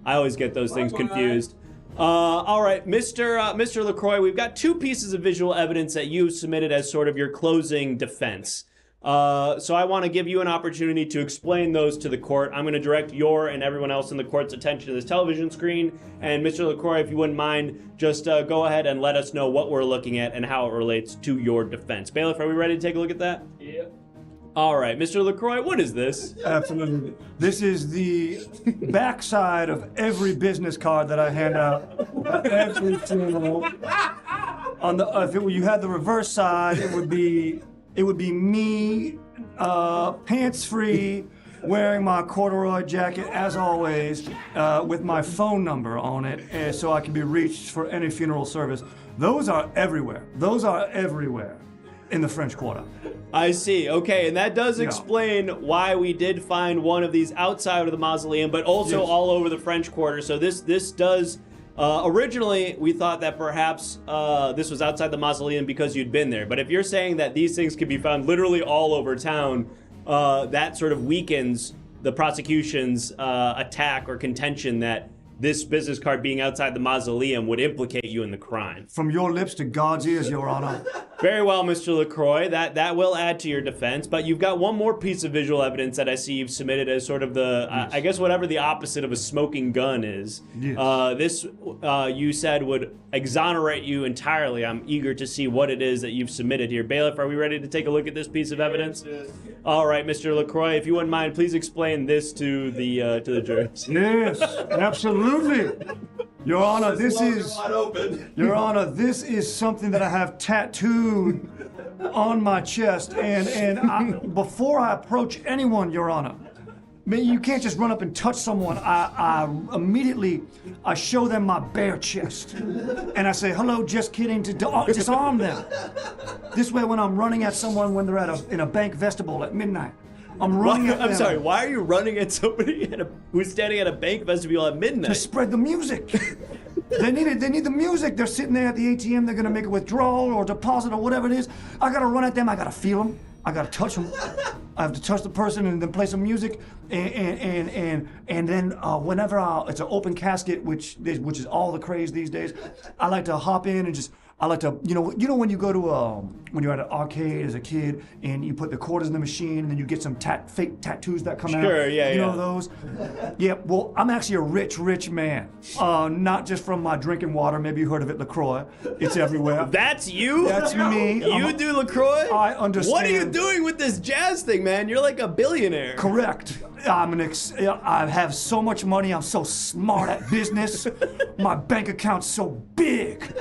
I always get those things confused. All right, Mr. LaCroix, we've got two pieces of visual evidence that you submitted as sort of your closing defense. So I want to give you an opportunity to explain those to the court. I'm going to direct your and everyone else in the court's attention to this television screen. And Mr. LaCroix, if you wouldn't mind, just go ahead and let us know what we're looking at and how it relates to your defense. Bailiff, are we ready to take a look at that? Yeah. All right, Mr. LaCroix, what is this? Absolutely. This is the backside of every business card that I hand out at every funeral. If you had the reverse side, it would be it would be me, pants free, wearing my corduroy jacket as always, with my phone number on it, and so I can be reached for any funeral service. Those are everywhere. Those are everywhere in the French Quarter. I see. Okay, and that does explain why we did find one of these outside of the mausoleum, but also all over the French Quarter. So this does. Originally, we thought that perhaps this was outside the mausoleum because you'd been there. But if you're saying that these things can be found literally all over town, that sort of weakens the prosecution's attack or contention that this business card being outside the mausoleum would implicate you in the crime. From your lips to God's ears, Your Honor. Very well, Mr. LaCroix. That will add to your defense, but you've got one more piece of visual evidence that I see you've submitted as sort of the, I guess whatever the opposite of a smoking gun is. Yes. This, you said, would exonerate you entirely. I'm eager to see what it is that you've submitted here. Bailiff, are we ready to take a look at this piece of evidence? Yes. All right, Mr. LaCroix, if you wouldn't mind, please explain this to the jurors. Yes, absolutely. Your Honor, this is Your Honor, this is something that I have tattooed on my chest, and before I approach anyone, Your Honor, I mean, you can't just run up and touch someone. I immediately show them my bare chest, and I say, "Hello, just kidding," to disarm them. This way, when I'm running at someone when they're in a bank vestibule at midnight, I'm running at them. I'm sorry, why are you running at somebody who's standing at a bank vestibule at midnight? To spread the music. They need the music. They're sitting there at the ATM. They're gonna make a withdrawal or deposit or whatever it is. I gotta run at them. I gotta feel them. I gotta touch them. I have to touch the person and then play some music. And then whenever it's an open casket, which is all the craze these days, I like to hop in and just. I like to, you know when you go to when you're at an arcade as a kid and you put the quarters in the machine and then you get some fake tattoos that come out. Sure, yeah, You know those? Yeah, well, I'm actually a rich man. Not just from my drinking water. Maybe you heard of it, LaCroix. It's everywhere. That's you? That's me. You do LaCroix? I understand. What are you doing with this jazz thing, man? You're like a billionaire. Correct. I have so much money. I'm so smart at business. My bank account's so big.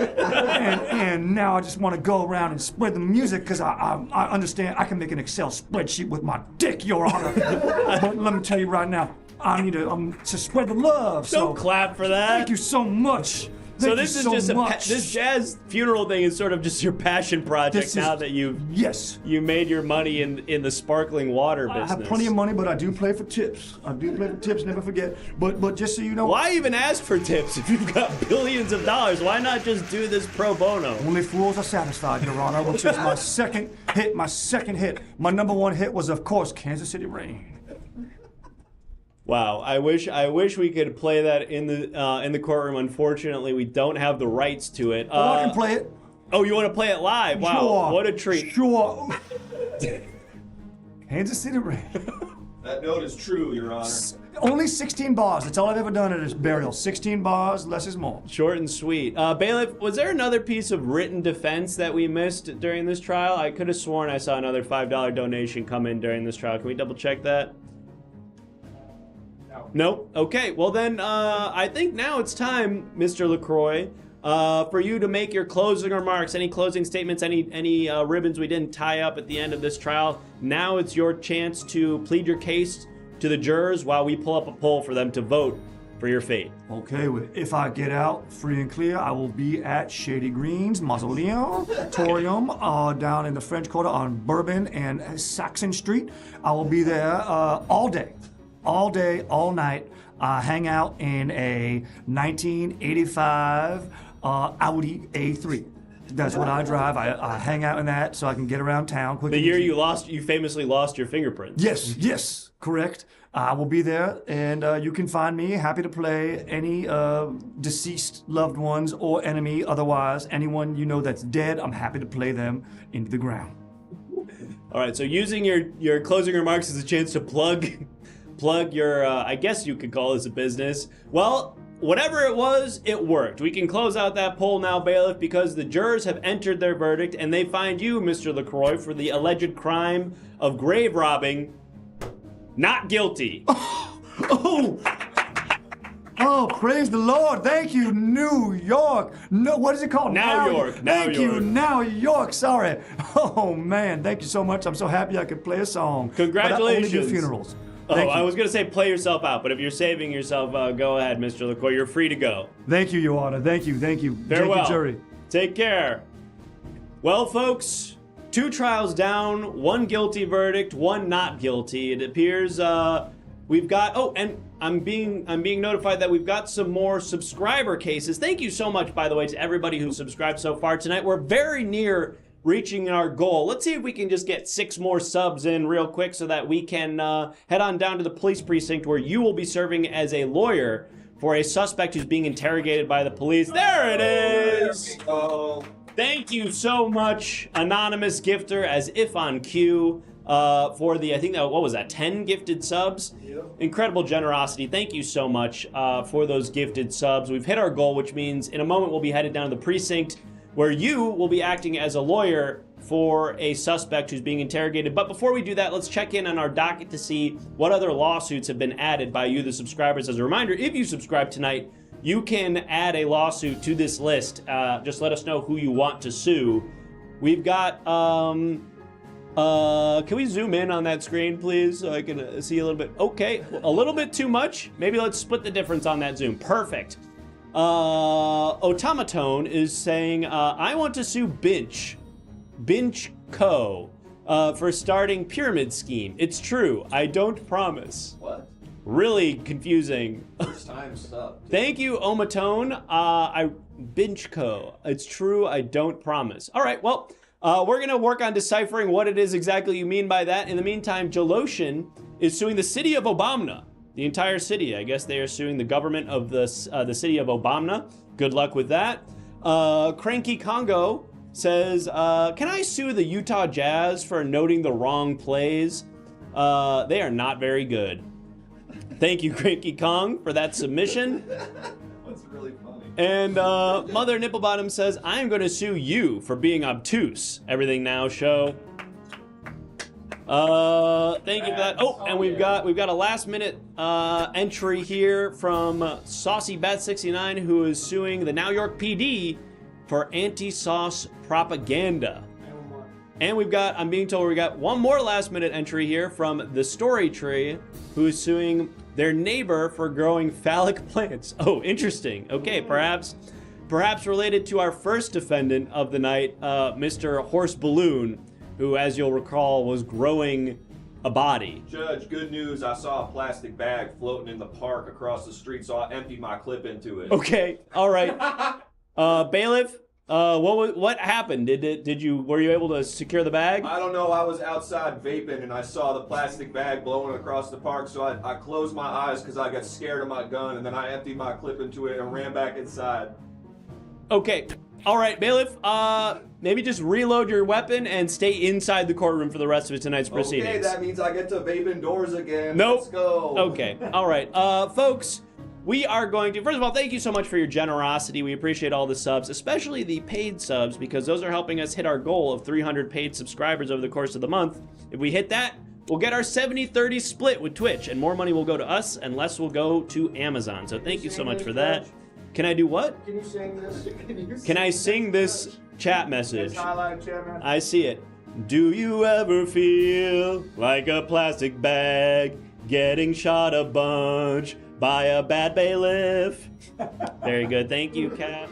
And now I just want to go around and spread the music because I understand I can make an Excel spreadsheet with my dick, Your Honor. But let me tell you right now, I need to spread the love. Don't clap for that. Thank you so much. So this is just this jazz funeral thing is sort of just your passion project now that you made your money in the sparkling water business. I have plenty of money, but I do play for tips. Never forget. But just so you know, why even ask for tips if you've got billions of dollars? Why not just do this pro bono? Only fools are satisfied, Your Honor, which is my second hit. My number one hit was, of course, Kansas City Rain. Wow, I wish we could play that in the courtroom. Unfortunately, we don't have the rights to it. I can play it. Oh, you want to play it live? Wow, sure. What a treat. Sure. Kansas City Rain. That note is true, Your Honor. Only 16 bars. That's all I've ever done at a burial. 16 bars, less is more. Short and sweet. Bailiff, was there another piece of written defense that we missed during this trial? I could have sworn I saw another $5 donation come in during this trial. Can we double check that? Nope. Okay, well then, I think now it's time, Mr. LaCroix, for you to make your closing remarks, any closing statements, any ribbons we didn't tie up at the end of this trial. Now it's your chance to plead your case to the jurors while we pull up a poll for them to vote for your fate. Okay, well, if I get out free and clear, I will be at Shady Greens Mausoleum, down in the French Quarter on Bourbon and Saxon Street. I will be there all day, all night. Hang out in a 1985 Audi A3. That's what I drive. I hang out in that so I can get around town quickly. The year you famously lost your fingerprints. Yes, correct. I will be there, and you can find me. Happy to play any deceased loved ones or enemy. Otherwise, anyone you know that's dead, I'm happy to play them into the ground. All right. So using your closing remarks as a chance to plug your, I guess you could call this a business. Well, whatever it was, it worked. We can close out that poll now, Bailiff, because the jurors have entered their verdict and they find you, Mr. LaCroix, for the alleged crime of grave robbing, not guilty. Oh, praise the Lord. Thank you, New York. No, what is it called? Now York. Now Thank York. you, Now York. Sorry. Oh, man. Thank you so much. I'm so happy I could play a song. Congratulations. But I only do funerals. Oh, Thank you. I was going to say play yourself out, but if you're saving yourself, go ahead, Mr. LaCour. You're free to go. Thank you, Your Honor. Thank you. Thank you. Farewell. Thank you, jury. Take care. Well, folks, 2 trials down, 1 guilty verdict, 1 not guilty. It appears we've got. Oh, and I'm being notified that we've got some more subscriber cases. Thank you so much, by the way, to everybody who subscribed so far tonight. We're very near reaching our goal. Let's see if we can just get 6 more subs in real quick so that we can head on down to the police precinct where you will be serving as a lawyer for a suspect who's being interrogated by the police. There it is! Thank you so much, anonymous gifter, as if on cue, for the, I think that, what was that, 10 gifted subs? Yep. Incredible generosity. Thank you so much for those gifted subs. We've hit our goal, which means in a moment we'll be headed down to the precinct where you will be acting as a lawyer for a suspect who's being interrogated. But before we do that, let's check in on our docket to see what other lawsuits have been added by you, the subscribers. As a reminder, if you subscribe tonight, you can add a lawsuit to this list. Just let us know who you want to sue. We've got, can we zoom in on that screen, please, so I can see a little bit? Okay, a little bit too much. Maybe let's split the difference on that zoom. Perfect. Automaton is saying, I want to sue Binch Co. For starting pyramid scheme. It's true. I don't promise. What? Really confusing. First time sucked. Thank you, Omatone. Binch Co. It's true. I don't promise. All right. Well, we're gonna work on deciphering what it is exactly you mean by that. In the meantime, Jaloshin is suing the city of Obamna. The entire city. I guess they are suing the government of the city of Obamna. Good luck with that. Cranky Congo says, can I sue the Utah Jazz for noting the wrong plays? They are not very good. Thank you, Cranky Kong, for that submission. That's really funny. And Mother Nipplebottom says, I'm going to sue you for being obtuse. Everything Now Show. Thank you for that. Oh, and we've got a last minute entry here from Saucy Bat 69, who is suing the Now York PD for anti-sauce propaganda. And we've got, I'm being told we got one more last minute entry here from the Story Tree, who's suing their neighbor for growing phallic plants. Oh, interesting. Okay, perhaps related to our first defendant of the night, Mr. Horse Balloon, who, as you'll recall, was growing a body. Judge, good news. I saw a plastic bag floating in the park across the street, so I emptied my clip into it. Okay, all right. Bailiff, what happened? Were you able to secure the bag? I don't know. I was outside vaping and I saw the plastic bag blowing across the park, so I closed my eyes because I got scared of my gun, and then I emptied my clip into it and ran back inside. Okay. All right, Bailiff, maybe just reload your weapon and stay inside the courtroom for the rest of tonight's proceedings. Okay, that means I get to vape indoors again. Nope. Let's go. Okay. All right. Folks, we are going to, first of all, thank you so much for your generosity. We appreciate all the subs, especially the paid subs, because those are helping us hit our goal of 300 paid subscribers over the course of the month. If we hit that, we'll get our 70-30 split with Twitch, and more money will go to us and less will go to Amazon. So thank you so much for that. Can I do what? Can you sing this? Can I sing this chat message? This highlight chat message? I see it. Do you ever feel like a plastic bag getting shot a bunch by a bad bailiff? Very good. Thank you, Kat.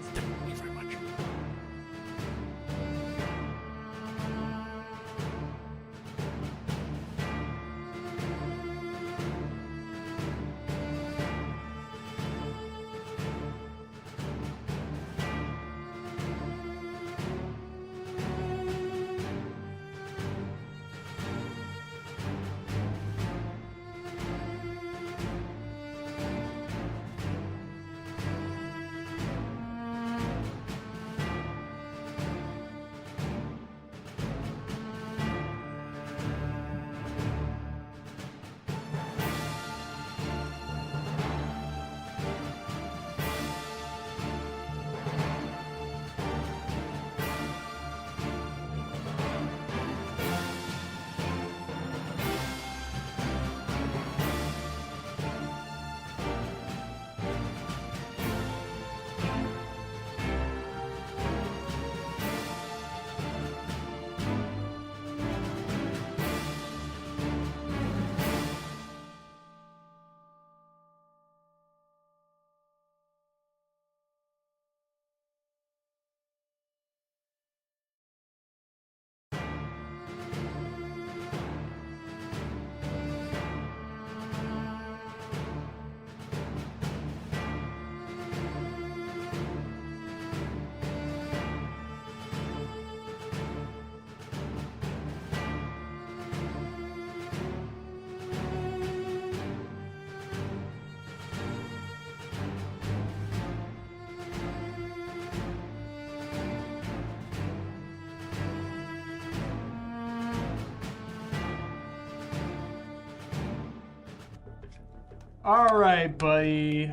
All right, buddy.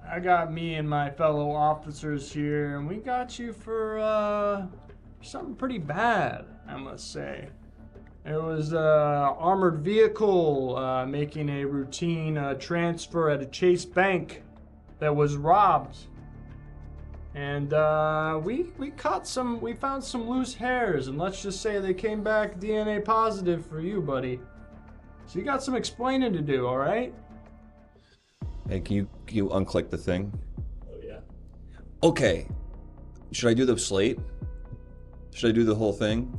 I got me and my fellow officers here, and we got you for something pretty bad, I must say. It was an armored vehicle making a routine transfer at a Chase Bank that was robbed. And we found some loose hairs, and let's just say they came back DNA positive for you, buddy. So you got some explaining to do, all right? Hey, can you unclick the thing? Oh yeah. Okay. Should I do the slate? Should I do the whole thing?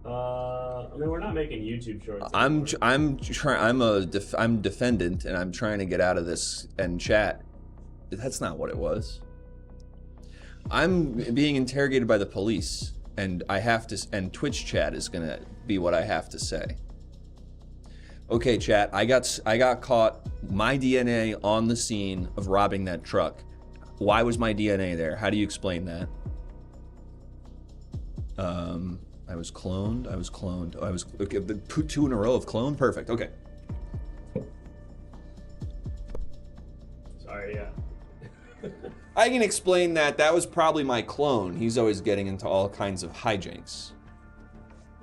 I mean, we're not making YouTube shorts. I'm defendant, and I'm trying to get out of this and chat. That's not what it was. I'm being interrogated by the police, and and Twitch chat is gonna be what I have to say. Okay, chat. I got caught. My DNA on the scene of robbing that truck. Why was my DNA there? How do you explain that? I was cloned. Oh, I was okay. 2 in a row of clone. Perfect. Okay. Sorry, yeah. I can explain that. That was probably my clone. He's always getting into all kinds of hijinks.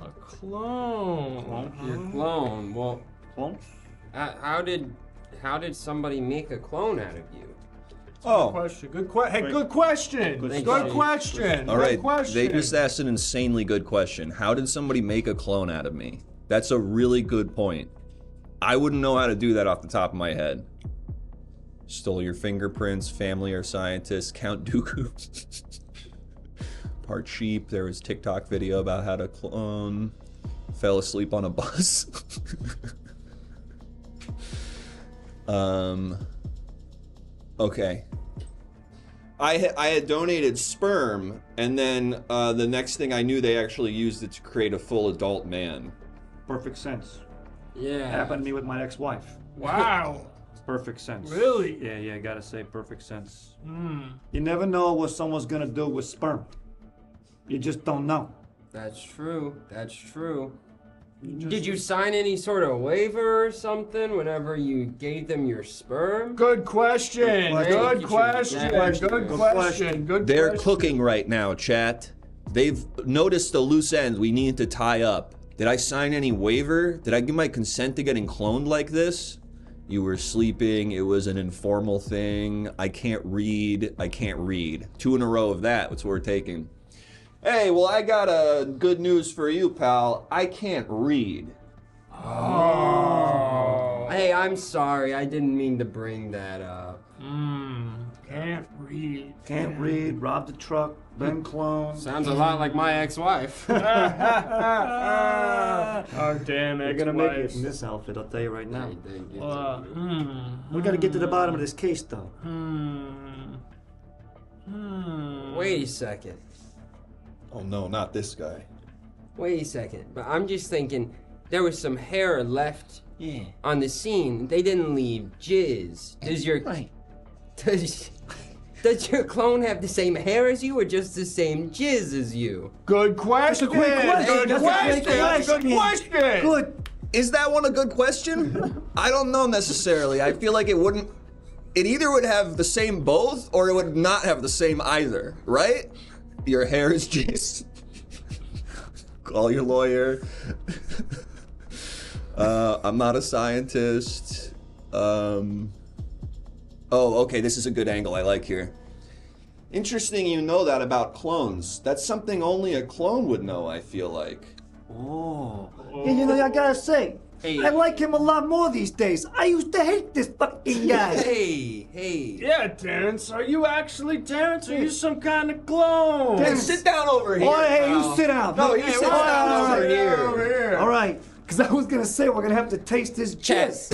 A clone. Your clone. Well, how did somebody make a clone out of you? Oh. Good question. Good question. Good question. All right. Good question. They just asked an insanely good question. How did somebody make a clone out of me? That's a really good point. I wouldn't know how to do that off the top of my head. Stole your fingerprints, family or scientists, Count Dooku. Part sheep, there was TikTok video about how to clone. Fell asleep on a bus. Okay. I had donated sperm, and then the next thing I knew, they actually used it to create a full adult man. Perfect sense. Yeah. Happened to me with my ex-wife. Wow. Perfect sense. Really? Yeah, gotta say perfect sense. Hmm. You never know what someone's gonna do with sperm. You just don't know. That's true. That's true. Did you sign any sort of waiver or something whenever you gave them your sperm? Good question. Good question. Good question. They're cooking right now, chat. They've noticed the loose ends we need to tie up. Did I sign any waiver? Did I give my consent to getting cloned like this? You were sleeping, it was an informal thing. I can't read. 2 in a row of that, that's what we're taking. Hey, well, I got good news for you, pal. I can't read. Oh. Hey, I'm sorry. I didn't mean to bring that up. Can't read. Can't read, robbed a truck, been cloned. Sounds a lot like my ex-wife. Oh, damn, They're gonna make it in this outfit, I'll tell you right now. We gotta get to the bottom of this case, though. Wait a second. Oh no, not this guy. Wait a second. But I'm just thinking, there was some hair left on the scene. They didn't leave jizz. Does your clone have the same hair as you, or just the same jizz as you? Good question. Good question. Good. Is that one a good question? I don't know necessarily. I feel like it wouldn't. It either would have the same both, or it would not have the same either, right? Your hair is jizz. Call your lawyer. I'm not a scientist. Oh, okay, this is a good angle I like here. Interesting you know that about clones. That's something only a clone would know, I feel like. Oh. And you know, I gotta say, I like him a lot more these days. I used to hate this fucking guy. Hey. Yeah, Terrence. Are you actually Terrence? Or are you some kind of clone? Terrence, sit down over here. Oh, hey, you sit down. No, you sit down over here. All right. Because I was going to say we're going to have to taste his jizz.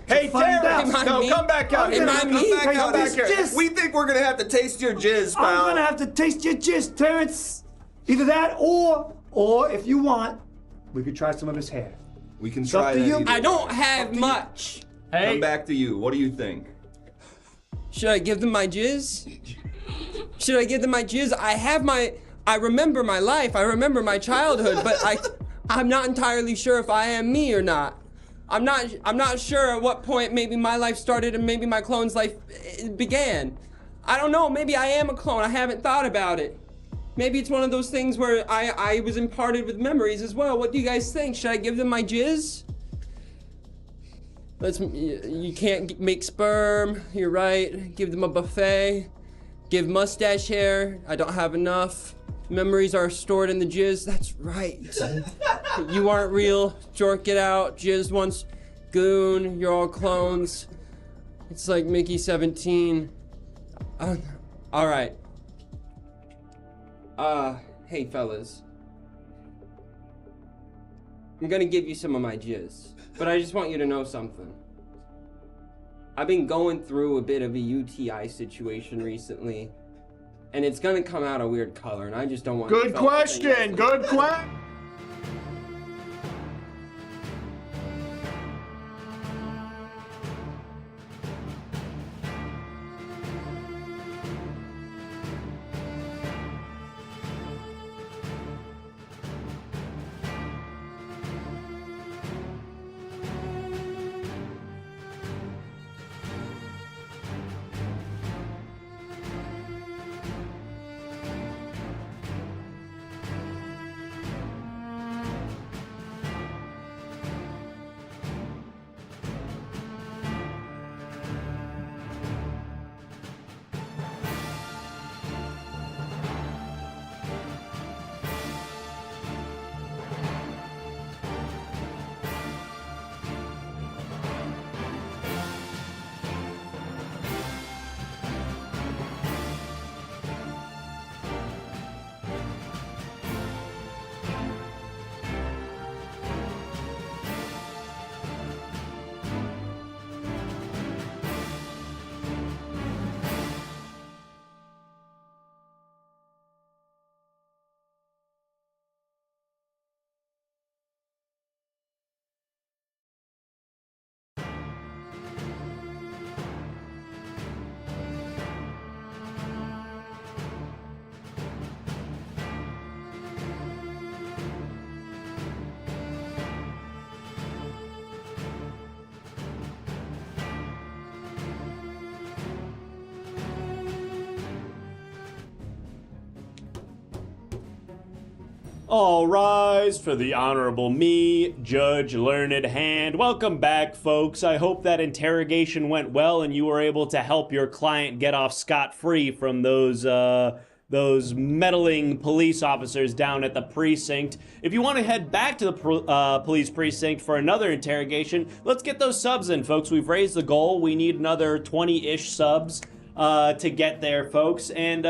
Hey, Terrence! No, come back out here. Come back out here. Jizz. We think we're going to have to taste your jizz, pal. I'm going to have to taste your jizz, Terrence. Either that or if you want, we could try some of his hair. We can try that. I don't have much. Hey. Come back to you. What do you think? Should I give them my jizz? Should I give them my jizz? I remember my life. I remember my childhood, but I'm not entirely sure if I am me or not. I'm not sure at what point maybe my life started and maybe my clone's life began. I don't know, maybe I am a clone, I haven't thought about it. Maybe it's one of those things where I was imparted with memories as well. What do you guys think? Should I give them my jizz? You can't make sperm, you're right. Give them a buffet. Give mustache hair, I don't have enough. Memories are stored in the jizz, that's right. You aren't real, Jork, get out. Jizz once, goon, you're all clones. It's like Mickey 17. All right. Hey fellas. I'm gonna give you some of my jizz, but I just want you to know something. I've been going through a bit of a UTI situation recently, and it's gonna come out a weird color, and I just don't want to. Good question. Good question. All rise for the Honorable me, Judge Learned Hand. Welcome back, folks. I hope that interrogation went well and you were able to help your client get off scot-free from those meddling police officers down at the precinct. If you want to head back to the police precinct for another interrogation, let's get those subs in, folks. We've raised the goal. We need another 20-ish subs to get there, folks. And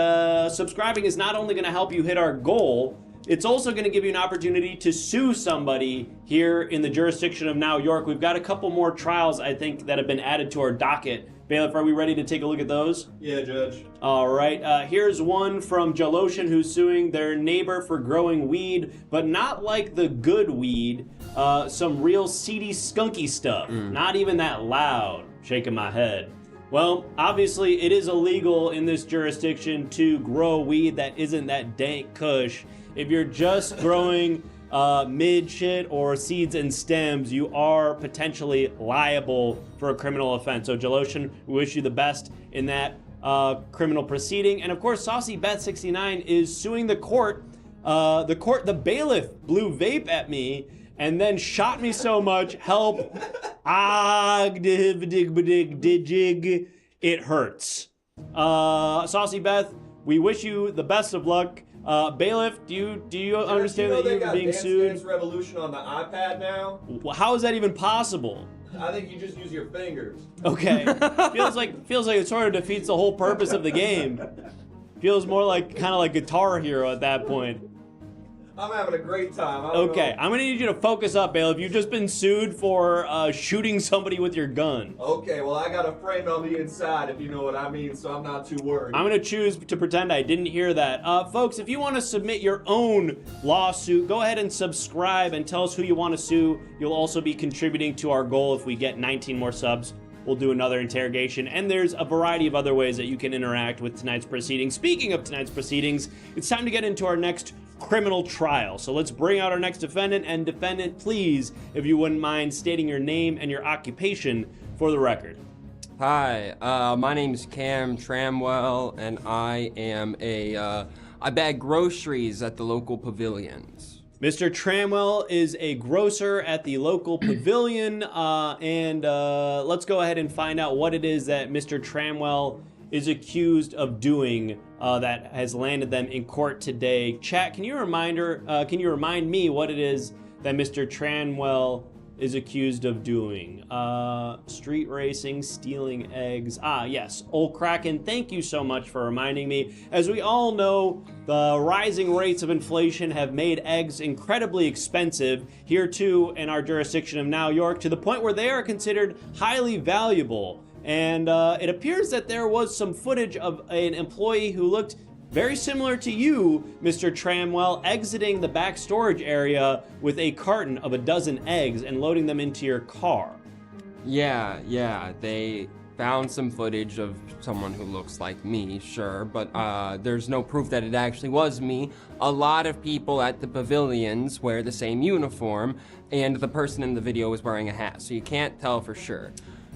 subscribing is not only going to help you hit our goal, it's also going to give you an opportunity to sue somebody here in the jurisdiction of Now York. We've got a couple more trials, I think, that have been added to our docket. Bailiff, are we ready to take a look at those? Yeah, Judge. All right. Here's one from Jaloshin who's suing their neighbor for growing weed, but not like the good weed. Some real seedy, skunky stuff. Not even that loud. Shaking my head. Well, obviously, it is illegal in this jurisdiction to grow weed that isn't that dank kush. If you're just growing mid shit or seeds and stems, you are potentially liable for a criminal offense. So Jaloshin, we wish you the best in that criminal proceeding. And of course, Saucy Beth 69 is suing the court. The bailiff blew vape at me and then shot me so much. Help! It hurts. Saucy Beth, we wish you the best of luck. Bailiff, do you understand that you're being sued? Dance Revolution on the iPad now. How is that even possible? I think you just use your fingers. Okay, feels like it sort of defeats the whole purpose of the game. Feels more like kind of like Guitar Hero at that point. I'm having a great time. Okay, I'm gonna need you to focus up, Bailiff. You've just been sued for shooting somebody with your gun. Okay, well I got a friend on the inside, if you know what I mean, so I'm not too worried. I'm gonna choose to pretend I didn't hear that. Folks, if you want to submit your own lawsuit, go ahead and subscribe and tell us who you want to sue. You'll also be contributing to our goal. If we get 19 more subs, we'll do another interrogation, and there's a variety of other ways that you can interact with tonight's proceedings. Speaking of tonight's proceedings, it's time to get into our next criminal trial. So let's bring out our next defendant. And defendant, please, if you wouldn't mind stating your name and your occupation for the record. Hi, my name's Cam Tramwell, and I am I bag groceries at the local pavilions. Mr. Tramwell is a grocer at the local pavilion, and let's go ahead and find out what it is that Mr. Tramwell is accused of doing that has landed them in court today. Chat, can you remind me what it is that Mr. Tramwell is accused of doing? Street racing, stealing eggs. Yes, Old Kraken, thank you so much for reminding me. As we all know, the rising rates of inflation have made eggs incredibly expensive here too in our jurisdiction of New York, to the point where they are considered highly valuable. And it appears that there was some footage of an employee who looked very similar to you, Mr. Tramwell, exiting the back storage area with a carton of a dozen eggs and loading them into your car. Yeah, they found some footage of someone who looks like me, sure, but there's no proof that it actually was me. A lot of people at the pavilions wear the same uniform, and the person in the video was wearing a hat, so you can't tell for sure.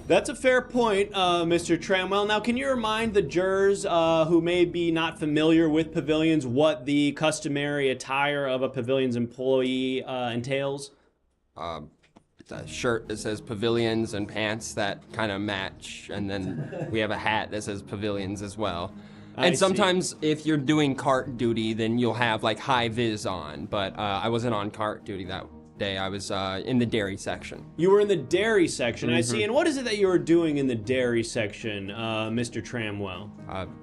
That's a fair point, Mr. Tramwell. Now, can you remind the jurors who may be not familiar with pavilions what the customary attire of a pavilion's employee entails? A shirt that says pavilions and pants that kind of match, and then we have a hat that says pavilions as well. And sometimes if you're doing cart duty, then you'll have like high vis on, but I wasn't on cart duty that day. I was in the dairy section. You were in the dairy section, I see. And what is it that you were doing in the dairy section, Mr. Tramwell?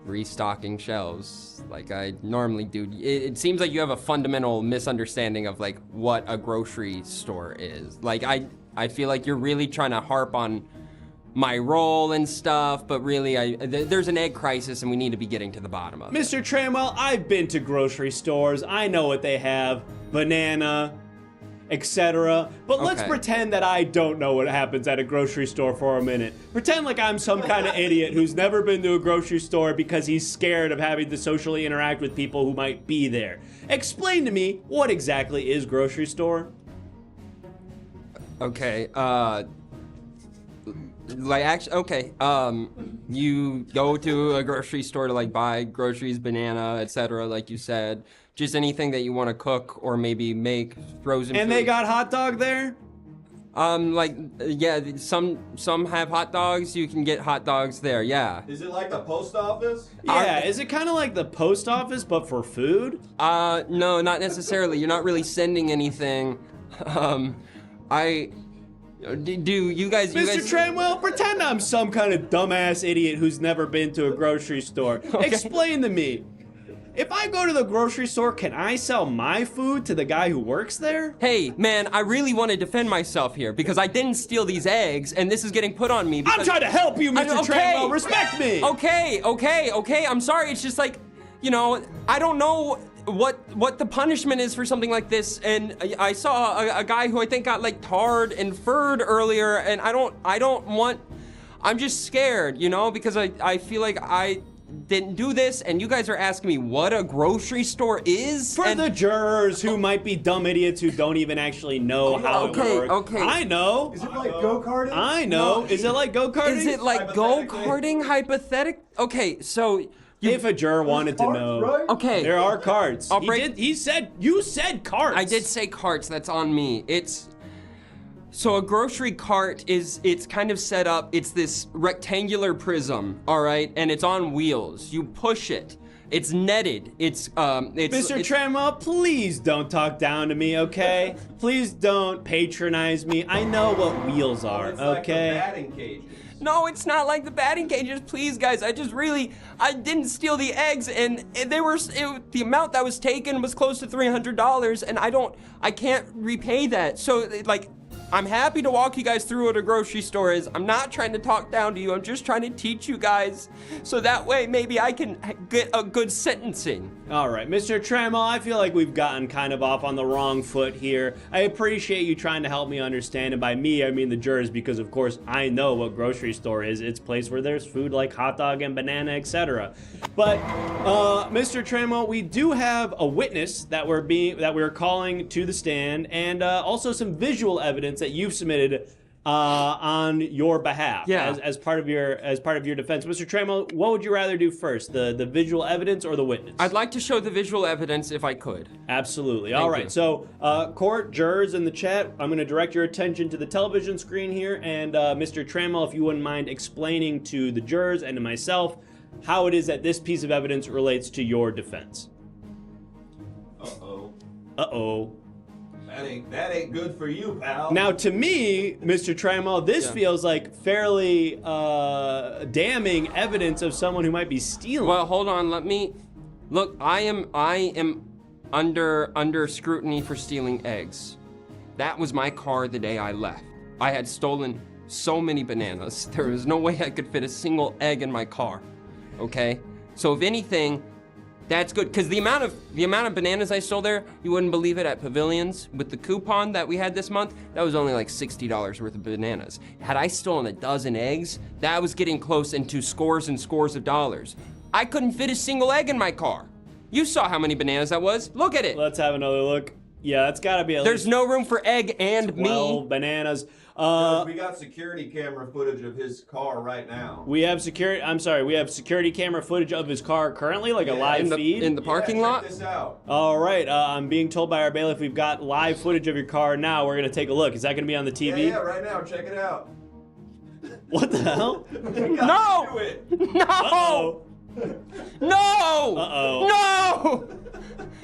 Restocking shelves, like I normally do. It seems like you have a fundamental misunderstanding of like what a grocery store is. Like I feel like you're really trying to harp on my role and stuff, but really there's an egg crisis and we need to be getting to the bottom of it. Mr. Tramwell, I've been to grocery stores. I know what they have. Banana, etc. But let's pretend that I don't know what happens at a grocery store for a minute. Pretend like I'm some kind of idiot who's never been to a grocery store because he's scared of having to socially interact with people who might be there. Explain to me, what exactly is grocery store? Okay, you go to a grocery store to like buy groceries, banana, etc., like you said. Just anything that you want to cook or maybe make frozen And food. they got hot dog there? Some have hot dogs. You can get hot dogs there, yeah. Is it like the post office? Yeah, is it kind of like the post office, but for food? No, not necessarily. You're not really sending anything. Do you guys... Mr. Tramwell, pretend I'm some kind of dumbass idiot who's never been to a grocery store. Okay. Explain to me. If I go to the grocery store, can I sell my food to the guy who works there? Hey, man, I really want to defend myself here because I didn't steal these eggs and this is getting put on me because... I'm trying to help you, Mr. Tramwell. Respect me. Okay. I'm sorry. It's just like, I don't know what the punishment is for something like this, and I saw a guy who I think got like tarred and furred earlier, and I'm just scared, because I feel like I didn't do this, and you guys are asking me what a grocery store is? For the jurors who might be dumb idiots who don't even actually know how it works. Okay. I know. Is it like go-karting? I know. No. Is it like go-karting? Is it like go-karting hypothetic? Okay, so... If a juror wanted to know. Right? Okay. There are carts. You said carts. I did say carts, that's on me. So a grocery cart it's kind of set up, it's this rectangular prism, all right? And it's on wheels. You push it. It's netted. Mr. Tramwell, please don't talk down to me, okay? Please don't patronize me. I know what wheels are, it's okay? Like the batting cages. No, it's not like the batting cages. Please, guys, I didn't steal the eggs, and the amount that was taken was close to $300, and I can't repay that. So, I'm happy to walk you guys through what a grocery store is. I'm not trying to talk down to you. I'm just trying to teach you guys so that way maybe I can get a good sentencing. All right, Mr. Trammell, I feel like we've gotten kind of off on the wrong foot here. I appreciate you trying to help me understand, and by me, I mean the jurors, because of course I know what grocery store is. It's a place where there's food like hot dog and banana, etc. But, Mr. Trammell, we do have a witness that we're calling to the stand, and also some visual evidence that you've submitted on your behalf as part of your defense. Mr. Trammell, what would you rather do first, the visual evidence or the witness? I'd like to show the visual evidence if I could. Absolutely. All right. So, court, jurors in the chat, I'm going to direct your attention to the television screen here, and Mr. Trammell, if you wouldn't mind explaining to the jurors and to myself how it is that this piece of evidence relates to your defense. Uh-oh. That ain't good for you, pal. Now, to me, Mr. Trammell, this feels like fairly damning evidence of someone who might be stealing. Well, hold on. Look. I am under scrutiny for stealing eggs. That was my car the day I left. I had stolen so many bananas. There was no way I could fit a single egg in my car. Okay. So if anything, that's good, because the amount of bananas I stole there, you wouldn't believe it, at Pavilions with the coupon that we had this month, that was only like $60 worth of bananas. Had I stolen a dozen eggs, that was getting close into scores and scores of dollars. I couldn't fit a single egg in my car. You saw how many bananas that was. Look at it. Let's have another look. Yeah, that's got to be at There's least no room for egg and 12 me. bananas. We got security camera footage of his car right now. We have security camera footage of his car currently, like a live feed? In the parking lot? Check this out. All right, I'm being told by our bailiff we've got live footage of your car now. We're going to take a look. Is that going to be on the TV? Yeah, right now. Check it out. What the hell? No! No! Uh-oh. No! Uh-oh. No!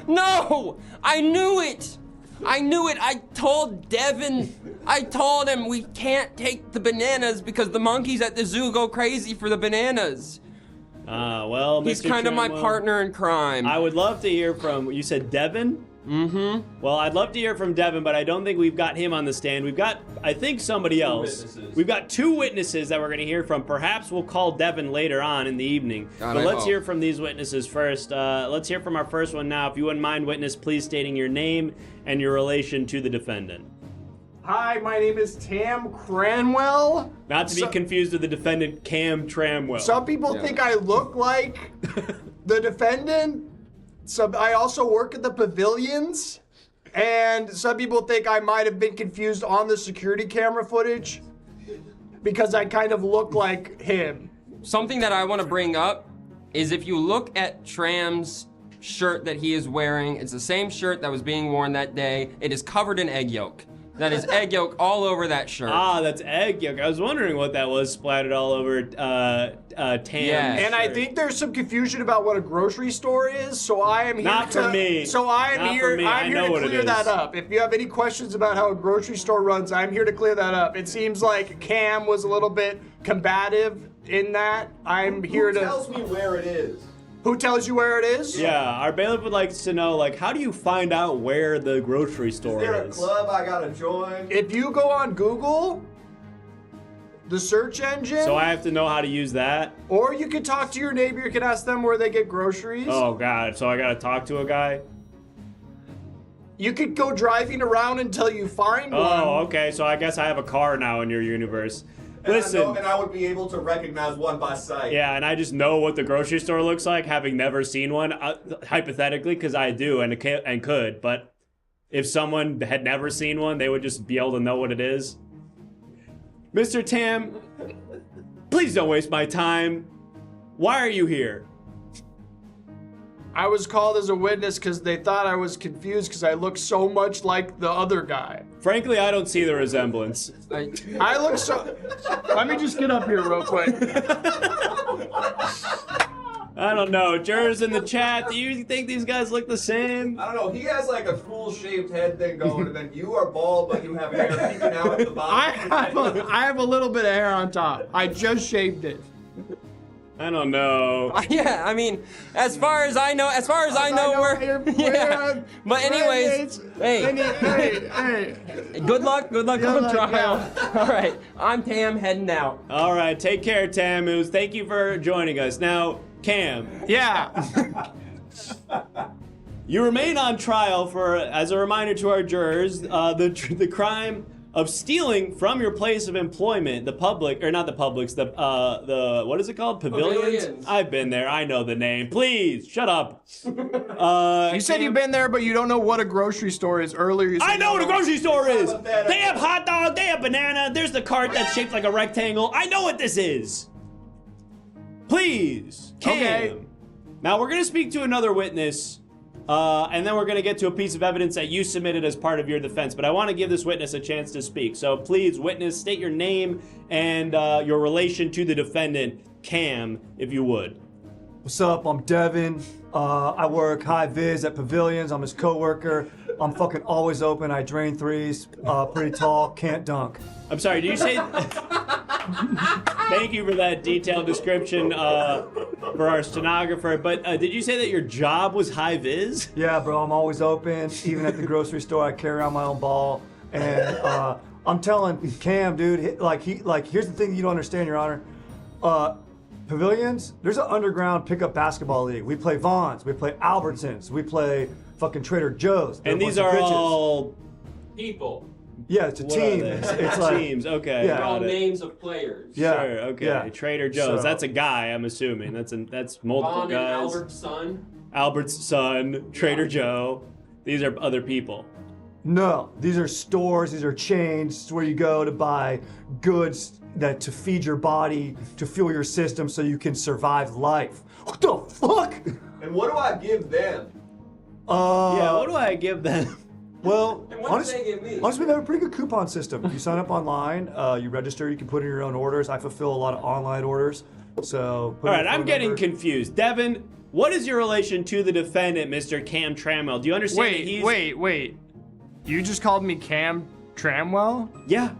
No! I knew it! I told Devin, I told him we can't take the bananas because the monkeys at the zoo go crazy for the bananas. Well, He's Mr. kind of my Trammell, partner in crime. I would love to hear from, you said Devin? Mm-hmm. Well, I'd love to hear from Devin, but I don't think we've got him on the stand. We've got, I think, somebody else. We've got two witnesses that we're going to hear from. Perhaps we'll call Devin later on in the evening. But let's hear from these witnesses first. Let's hear from our first one now. If you wouldn't mind, witness, please stating your name and your relation to the defendant. Hi, my name is Tam Cranwell. Not to be confused with the defendant, Cam Tramwell. Some people think I look like the defendant. I also work at the Pavilions, and some people think I might have been confused on the security camera footage because I kind of look like him. Something that I want to bring up is if you look at Tram's shirt that he is wearing, it's the same shirt that was being worn that day. It is covered in egg yolk. That is egg yolk all over that shirt. Ah, that's egg yolk. I was wondering what that was splattered all over Tam's And I think there's some confusion about what a grocery store is, so I am here Not to... for me. So I'm Not here, for me. I'm I here know to what it clear that is. up. If you have any questions about how a grocery store runs, I'm here to clear that up. It seems like Cam was a little bit combative in that. I'm here to... Who tells me where it is? Who tells you where it is? Yeah, our bailiff would like to know, like, how do you find out where the grocery store Is there a is? club I gotta join? If you go on Google, the search engine... So I have to know how to use that? Or you could talk to your neighbor, you can ask them where they get groceries. Oh, God, so I gotta talk to a guy? You could go driving around until you find one. Oh, okay, so I guess I have a car now in your universe. Listen. And I would be able to recognize one by sight. Yeah, and I just know what the grocery store looks like, having never seen one, hypothetically, because I do and could. But if someone had never seen one, they would just be able to know what it is. Mr. Tam, please don't waste my time. Why are you here? I was called as a witness because they thought I was confused because I look so much like the other guy. Frankly, I don't see the resemblance. I look so... Let me just get up here real quick. I don't know. Jurors in the chat, do you think these guys look the same? I don't know. He has like a full-shaped head thing going, and then you are bald, but you have hair peeking out at the bottom. I have a little bit of hair on top. I just shaved it. I don't know. Yeah, I mean, as far as I know, we're yeah. But anyways, hey, good luck on the trial. All right, I'm Tam, heading out. All right, take care, Tammuz. Thank you for joining us. Now, Cam. Yeah. You remain on trial for, as a reminder to our jurors, the crime of stealing from your place of employment, the public, or not the Publix, the what is it called? Pavilions? I've been there. I know the name. Please, shut up. You said you've been there, but you don't know what a grocery store is. Earlier you said I know what a grocery store is. They have hot dog, they have banana, there's the cart that's shaped like a rectangle. I know what this is. Please, Cam. Okay. Now we're gonna speak to another witness. And then we're going to get to a piece of evidence that you submitted as part of your defense. But I want to give this witness a chance to speak. So please, witness, state your name and your relation to the defendant, Cam, if you would. What's up? I'm Devin. I work high vis at Pavilions. I'm his coworker. I'm fucking always open. I drain threes. Pretty tall. Can't dunk. I'm sorry, did you say... Thank you for that detailed description for our stenographer. But did you say that your job was high vis? Yeah, bro. I'm always open. Even at the grocery store, I carry around my own ball. And I'm telling Cam, dude, here's the thing you don't understand, Your Honor. Pavilions, there's an underground pickup basketball league. We play Vaughn's, we play Albertsons, we play fucking Trader Joe's. And these are all people. Yeah, it's a team. It's like teams. Okay, yeah. They're all got it. names of players. Yeah. Sure. Okay. Yeah. Trader Joe's. So- That's a guy. I'm assuming. That's multiple Vaughn and guys. Albert's son. Albert's son. Trader Joe. These are other people. No, these are stores, these are chains. It's where you go to buy goods that to feed your body, to fuel your system so you can survive life. What the fuck? And what do I give them? Yeah, what do I give them? Well, And what do they give me? honestly, we have a pretty good coupon system. You sign up online, you register, you can put in your own orders. I fulfill a lot of online orders. So, All right, I'm getting confused. Devin, what is your relation to the defendant, Mr. Cam Tramwell? Do you understand that he's... Wait. You just called me Cam Tramwell? Yeah.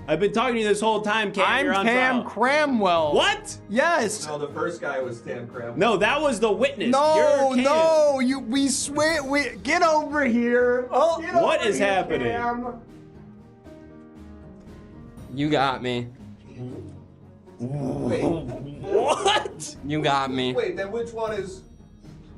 I've been talking to you this whole time, Cam. You're I'm on Cam trial. Cramwell. What? Yes. No, the first guy was Tam Cram. No, that was the witness. No, You're Cam. no, we swear, get over here. Oh, What is happening? Cam. You got me. Wait, What? You got me. wait, then which one is...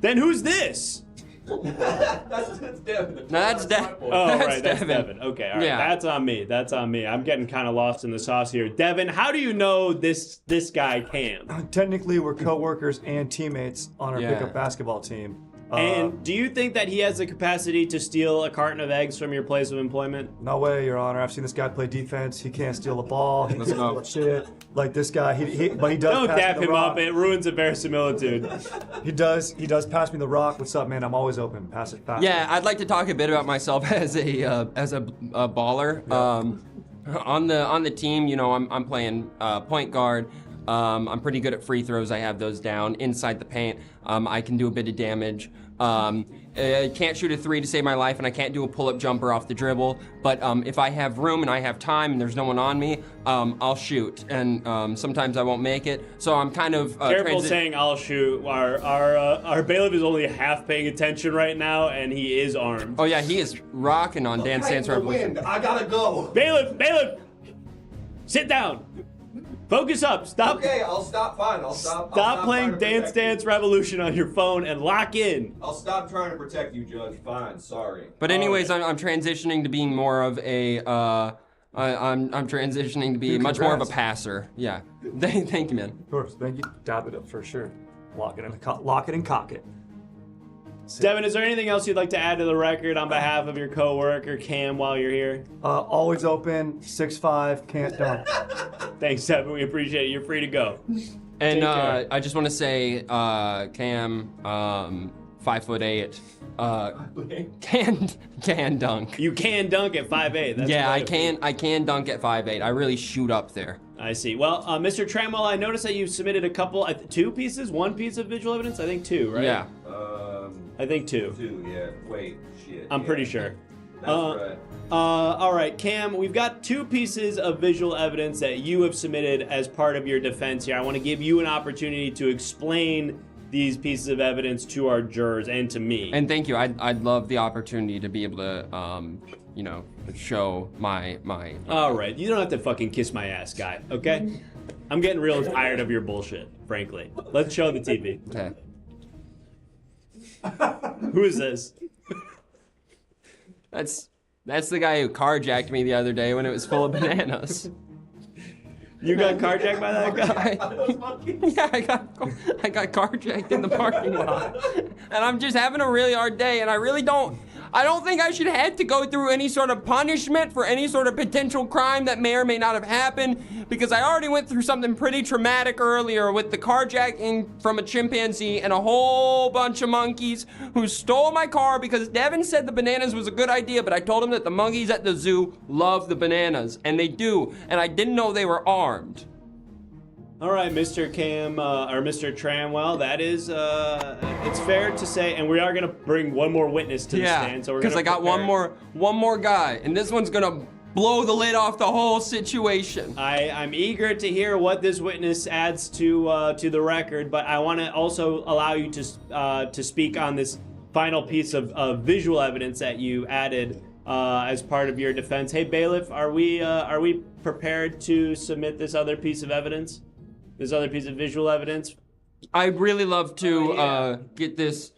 Then who's this? that's Devin. No, that's Devin. Oh, right, that's Devin. Okay, all right, Yeah. that's on me. That's on me. I'm getting kind of lost in the sauce here. Devin, how do you know this guy Cam? Technically, we're coworkers and teammates on our Yeah. pickup basketball team. And do you think that he has the capacity to steal a carton of eggs from your place of employment? No way, Your Honor. I've seen this guy play defense. He can't steal a ball. He Let's can't go. steal shit. Like this guy, but he does. Don't pass me dap the him rock. up. It ruins the verisimilitude. He does pass me the rock. What's up, man? I'm always open. Pass it. Yeah, I'd like to talk a bit about myself as a baller. On the team, you know, I'm playing point guard. I'm pretty good at free throws. I have those down inside the paint. I can do a bit of damage. I can't shoot a three to save my life, and I can't do a pull-up jumper off the dribble. But if I have room and I have time and there's no one on me, I'll shoot. And sometimes I won't make it. So I'm kind of Careful saying I'll shoot. Our bailiff is only half paying attention right now, and he is armed. Oh yeah, he is rocking on Dance Dance Revolution. I gotta go. Bailiff, sit down. Focus up. Stop. Okay, I'll stop. Fine, I'll stop. Stop playing Dance Dance Revolution on your phone and lock in. I'll stop trying to protect you, Judge. Fine, sorry. But anyways, I'm transitioning to being more of a I'm transitioning to be much more of a passer. Yeah. Thank you, man. Of course. Thank you. Dab it up for sure. Lock it and cock it. Devin, is there anything else you'd like to add to the record on behalf of your coworker Cam while you're here? Always open. 6'5". Can't dunk. Thanks, Devin. We appreciate it. You're free to go. And I just want to say, Cam, 5'8", can dunk. You can dunk at 5'8". That's yeah, wonderful. I can dunk at 5'8". I really shoot up there. I see. Well, Mr. Tramwell, I noticed that you submitted a couple, two pieces, one piece of visual evidence. I think two, right? Yeah. I think two. Two, yeah. Wait, shit. I'm pretty sure. Right. All right, Cam, we've got 2 pieces of visual evidence that you have submitted as part of your defense here. I want to give you an opportunity to explain these pieces of evidence to our jurors and to me. And thank you. I'd love the opportunity to be able to, show my. All right, you don't have to fucking kiss my ass, guy. Okay? I'm getting real tired of your bullshit, frankly. Let's show the TV. Okay. Who is this? That's the guy who carjacked me the other day when it was full of bananas. You got carjacked by that guy? Yeah, I got carjacked in the parking lot. And I'm just having a really hard day, and I don't think I should have to go through any sort of punishment for any sort of potential crime that may or may not have happened, because I already went through something pretty traumatic earlier with the carjacking from a chimpanzee and a whole bunch of monkeys who stole my car because Devin said the bananas was a good idea, but I told him that the monkeys at the zoo love the bananas, and they do, and I didn't know they were armed. All right, Mr. Cam, or Mr. Tramwell, that is, it's fair to say, and we are going to bring one more witness to the stand. So because I got one more guy, and this one's going to blow the lid off the whole situation. I'm eager to hear what this witness adds to the record, but I want to also allow you to speak on this final piece of visual evidence that you added as part of your defense. Hey, bailiff, are we prepared to submit this other piece of evidence? This other piece of visual evidence? I'd really love to get this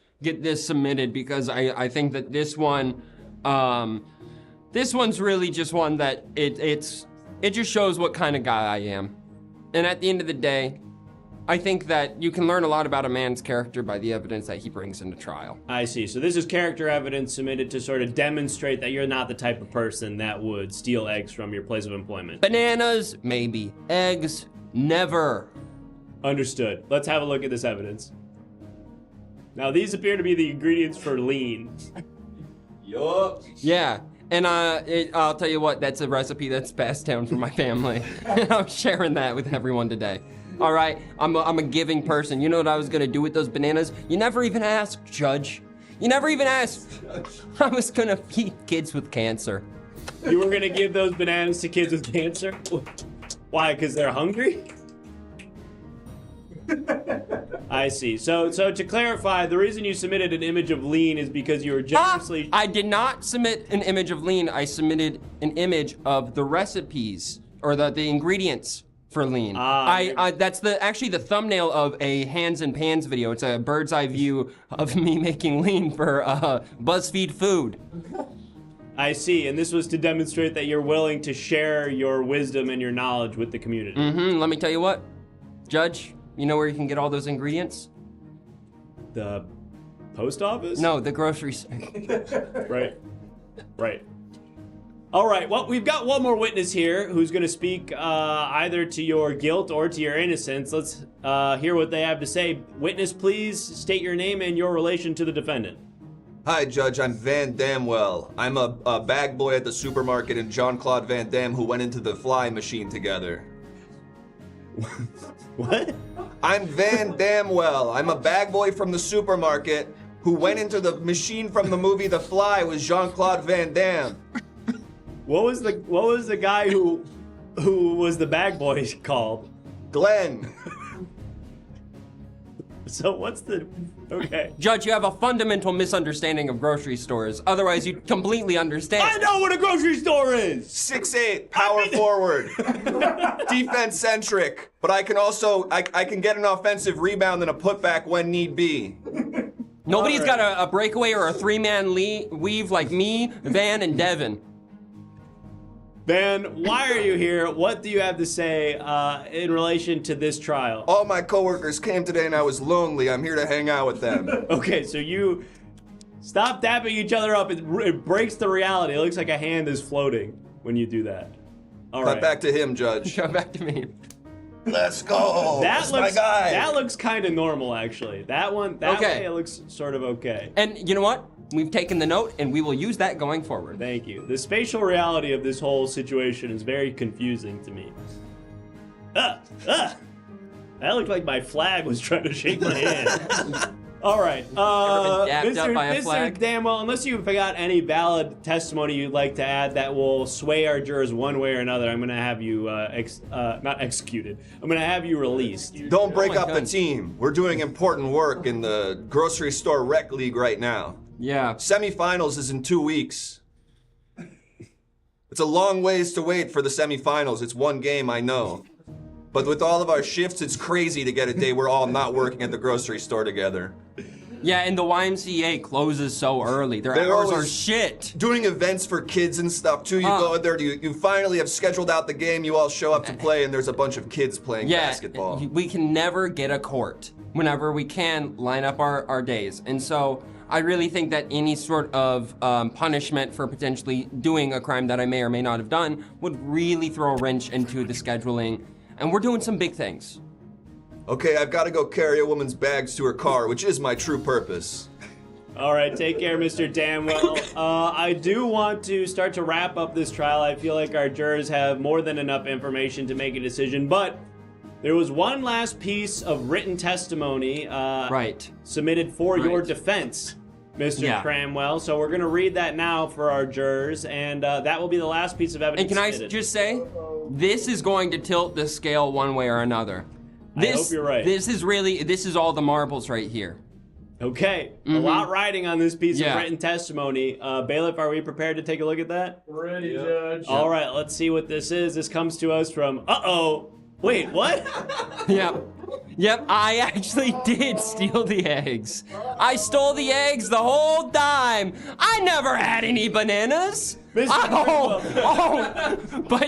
submitted, because I think that this one's really just one that it just shows what kind of guy I am. And at the end of the day, I think that you can learn a lot about a man's character by the evidence that he brings into trial. I see. So this is character evidence submitted to sort of demonstrate that you're not the type of person that would steal eggs from your place of employment. Bananas, maybe. Eggs, never. Understood. Let's have a look at this evidence. Now, these appear to be the ingredients for lean. Yup. Yeah. And I'll tell you what, that's a recipe that's passed down from my family. And I'm sharing that with everyone today. All right, I'm a giving person. You know what I was gonna do with those bananas? You never even asked, Judge. You never even asked. I was gonna feed kids with cancer. You were gonna give those bananas to kids with cancer? Why, because they're hungry? I see. So to clarify, the reason you submitted an image of lean is because you were generously... I did not submit an image of lean. I submitted an image of the recipes, or the ingredients for lean. That's actually the thumbnail of a Hands and Pans video. It's a bird's eye view of me making lean for BuzzFeed Food. I see, and this was to demonstrate that you're willing to share your wisdom and your knowledge with the community. Let me tell you what, Judge, you know where you can get all those ingredients? The post office? No, the grocery store. Right. All right, well, we've got one more witness here who's going to speak either to your guilt or to your innocence. Let's hear what they have to say. Witness, please state your name and your relation to the defendant. Hi, Judge. I'm Van Damwell. I'm a bag boy at the supermarket and Jean-Claude Van Damme who went into the fly machine together. What? I'm Van Damwell. I'm a bag boy from the supermarket who went into the machine from the movie The Fly with Jean-Claude Van Damme. What was the guy who was the bag boy called? Glenn. So what's the... Okay. Judge, you have a fundamental misunderstanding of grocery stores. Otherwise, you completely understand. I know what a grocery store is! 6'8", power forward. Defense-centric. But I can also, I can get an offensive rebound and a putback when need be. Nobody's got a breakaway or a three-man weave like me, Van, and Devin. Van, why are you here? What do you have to say in relation to this trial? All my coworkers came today and I was lonely. I'm here to hang out with them. Okay, so you stop dapping each other up. It breaks the reality. It looks like a hand is floating when you do that. All right. Cut back to him, Judge. Cut back to me. Let's go. That's my guy. That looks kind of normal, actually. That one, that way, it looks sort of okay. And you know what? We've taken the note, and we will use that going forward. Thank you. The spatial reality of this whole situation is very confusing to me. That looked like my flag was trying to shake my hand. All right. Ever been dapped up by a flag? Mr. Damwell, unless you've got any valid testimony you'd like to add that will sway our jurors one way or another, I'm going to have you, not executed. I'm going to have you released. Don't break up the team. We're doing important work in the grocery store rec league right now. Yeah. Semifinals is in 2 weeks. It's a long ways to wait for the semifinals. It's one game, I know. But with all of our shifts, it's crazy to get a day we're all not working at the grocery store together. Yeah, and the YMCA closes so early. Their hours are shit. Doing events for kids and stuff too. You go in there, you finally have scheduled out the game, you all show up to play, and there's a bunch of kids playing basketball. We can never get a court whenever we can line up our days. And so I really think that any sort of punishment for potentially doing a crime that I may or may not have done would really throw a wrench into the scheduling. And we're doing some big things. Okay, I've got to go carry a woman's bags to her car, which is my true purpose. All right, take care, Mr. Damwell. I do want to start to wrap up this trial. I feel like our jurors have more than enough information to make a decision, but there was one last piece of written testimony submitted for your defense, Mr. Cramwell. So we're going to read that now for our jurors, and that will be the last piece of evidence. And can I just say, this is going to tilt the scale one way or another. I hope you're right. This is all the marbles right here. Okay, a lot riding on this piece of written testimony. Bailiff, are we prepared to take a look at that? Ready, Judge. All right, let's see what this is. This comes to us from, wait, what? Yep, I actually did steal the eggs. I stole the eggs the whole time. I never had any bananas. But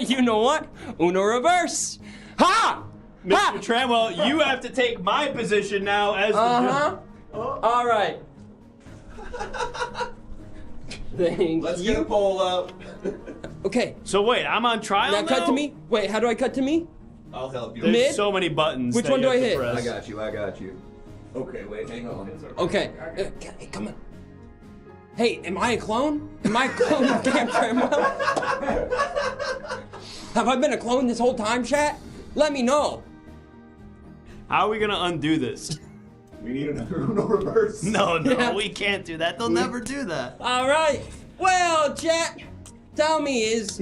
you know what? Uno reverse. Ha! Mr. Tramwell, you have to take my position now as the judge. All right. Let's get a poll up. Okay. So wait, I'm on trial now? Cut to me? Wait, how do I cut to me? I'll help you. There's so many buttons. Which one do I hit? Press. I got you. Okay, wait, hang on. Okay. Hey, come on. Hey, am I a clone? Am I a clone of Camp Tramwell? Have I been a clone this whole time, chat? Let me know. How are we gonna undo this? We need another Uno reverse. No, we can't do that. They'll never do that. All right. Well, chat, tell me, does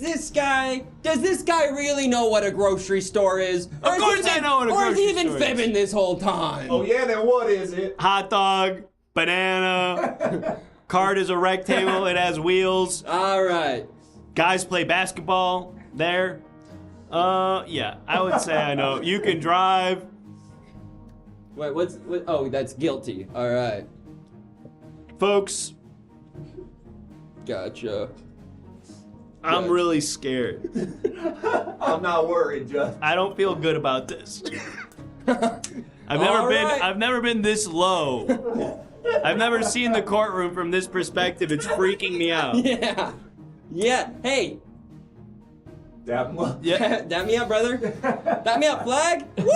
this guy really know what a grocery store is? Of course I know what a grocery store is. Or is he even fibbing this whole time? Oh yeah, then what is it? Hot dog, banana, cart is a rectangle, it has wheels. All right. Guys play basketball there. Yeah, I would say I know. You can drive. Wait, oh, that's guilty. All right. Folks. Gotcha. I'm really scared. I'm not worried, Judge. I don't feel good about this. I've never been this low. I've never seen the courtroom from this perspective. It's freaking me out. Yeah. Hey. Dap me up. Yeah. Dap me up, brother. Dap me up, flag. Woo!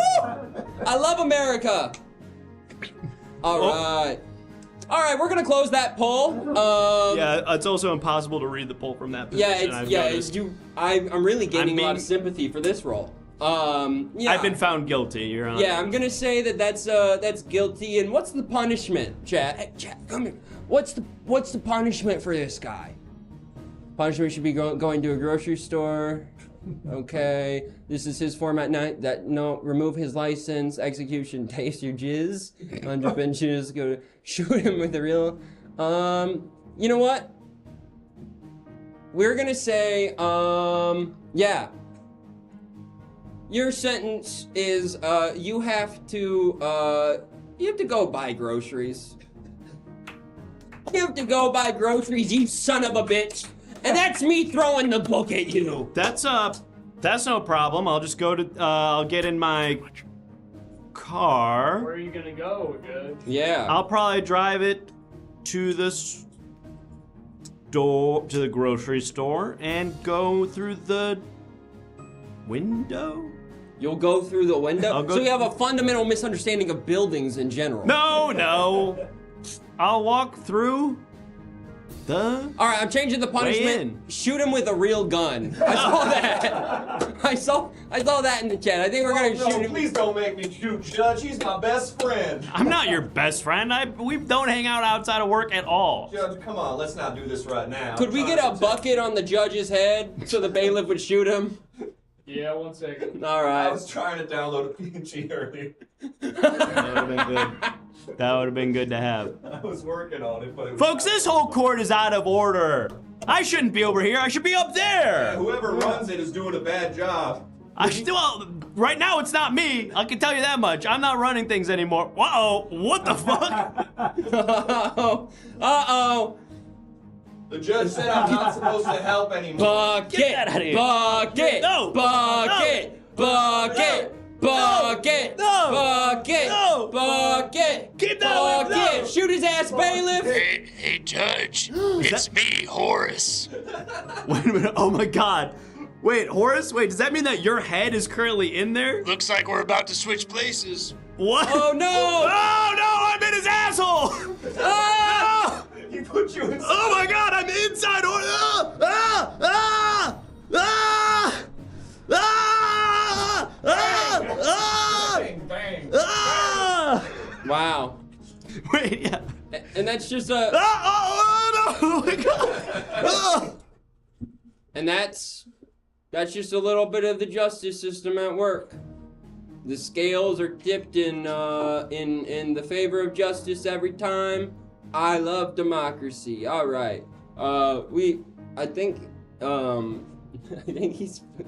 I love America. All right. All right, we're gonna close that poll. Yeah, it's also impossible to read the poll from that position. I'm really gaining a lot of sympathy for this role. I've been found guilty, Your Honor. Yeah, I'm gonna say that's guilty. And what's the punishment, chat? Hey, chat, come here. What's the punishment for this guy? Punishment should be going to a grocery store. Okay, this is his format. Remove his license. Execution. Taste your jizz. 100 benches. Go shoot him with a real. You know what? We're gonna say, yeah. Your sentence is, you have to go buy groceries. You have to go buy groceries, you son of a bitch. And that's me throwing the book at you. That's no problem. I'll just go to, I'll get in my car. Where are you gonna go, Judge? Yeah. I'll probably drive it to the grocery store, and go through the window. You'll go through the window? So you have a fundamental misunderstanding of buildings in general. No. I'll walk through Duh. All right, I'm changing the punishment. Shoot him with a real gun. I saw that. I saw that in the chat. I think we're gonna shoot him. Please don't make me shoot Judge. He's my best friend. I'm not your best friend. We don't hang out outside of work at all. Judge, come on. Let's not do this right now. Could we get a bucket on the judge's head so the bailiff would shoot him? Yeah, 1 second. All right. I was trying to download a PNG earlier. That would have been good. That would have been good to have. I was working on it, but it was Folks, this whole court is out of order. I shouldn't be over here. I should be up there. Yeah, whoever runs it is doing a bad job. Well, right now it's not me. I can tell you that much. I'm not running things anymore. Uh-oh. What the fuck? Uh-oh. The judge said I'm not supposed to help anymore. Bucket. Get that out of here. Bucket. No. Bucket. No. Bucket. Bucket. No. Bucket. No. Bucket. Keep that away. Bucket. No. Shoot his ass, bailiff. Hey, Judge. It's me, Horace. Wait a minute. Oh my God. Wait, Horace? Wait, does that mean that your head is currently in there? Looks like we're about to switch places. What? Oh no. Oh no, I'm in his asshole. Ah! He put you inside. Oh my God, I'm inside. Ah! Ah! Ah! Ah! Ah! Ah! Bang, bang. Ah! Wow. Wait, yeah. And that's just a. Ah! Oh, no! Oh my God! Ah! And that's just a little bit of the justice system at work. The scales are tipped in the favor of justice every time. I love democracy. All right. I think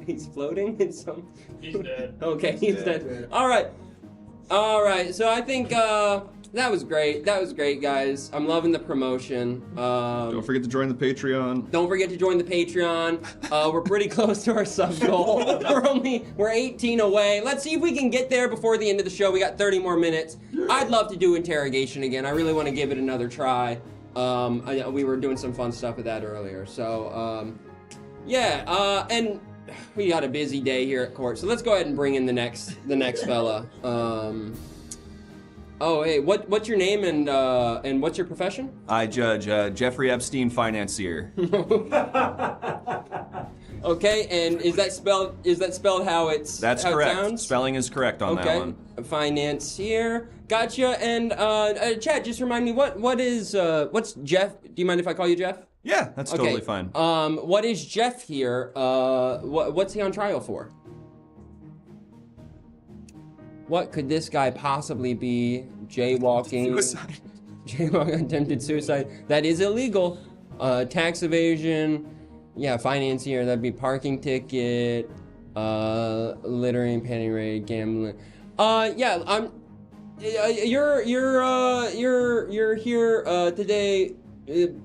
he's floating in some. He's dead. Okay, he's dead. All right. So I think that was great. That was great, guys. I'm loving the promotion. Don't forget to join the Patreon. Don't forget to join the Patreon. We're pretty close to our sub goal. We're 18 away. Let's see if we can get there before the end of the show. We got 30 more minutes. I'd love to do interrogation again. I really want to give it another try. We were doing some fun stuff with that earlier. So, and we got a busy day here at court. So let's go ahead and bring in the next fella. Oh, hey, what's your name and what's your profession? I judge Jeffrey Epstein, financier. Okay, and is that spelled how it's That's how correct. It sounds? Spelling is correct on that one. Financier. Gotcha. And Chad, just remind me what's Jeff? Do you mind if I call you Jeff? Yeah, that's totally fine. What is Jeff here? What's he on trial for? What could this guy possibly be? Jaywalking. Suicide. Jaywalking, attempted suicide. That is illegal. Tax evasion. Yeah, financier. That'd be parking ticket. Littering, panty raid, gambling. You're here today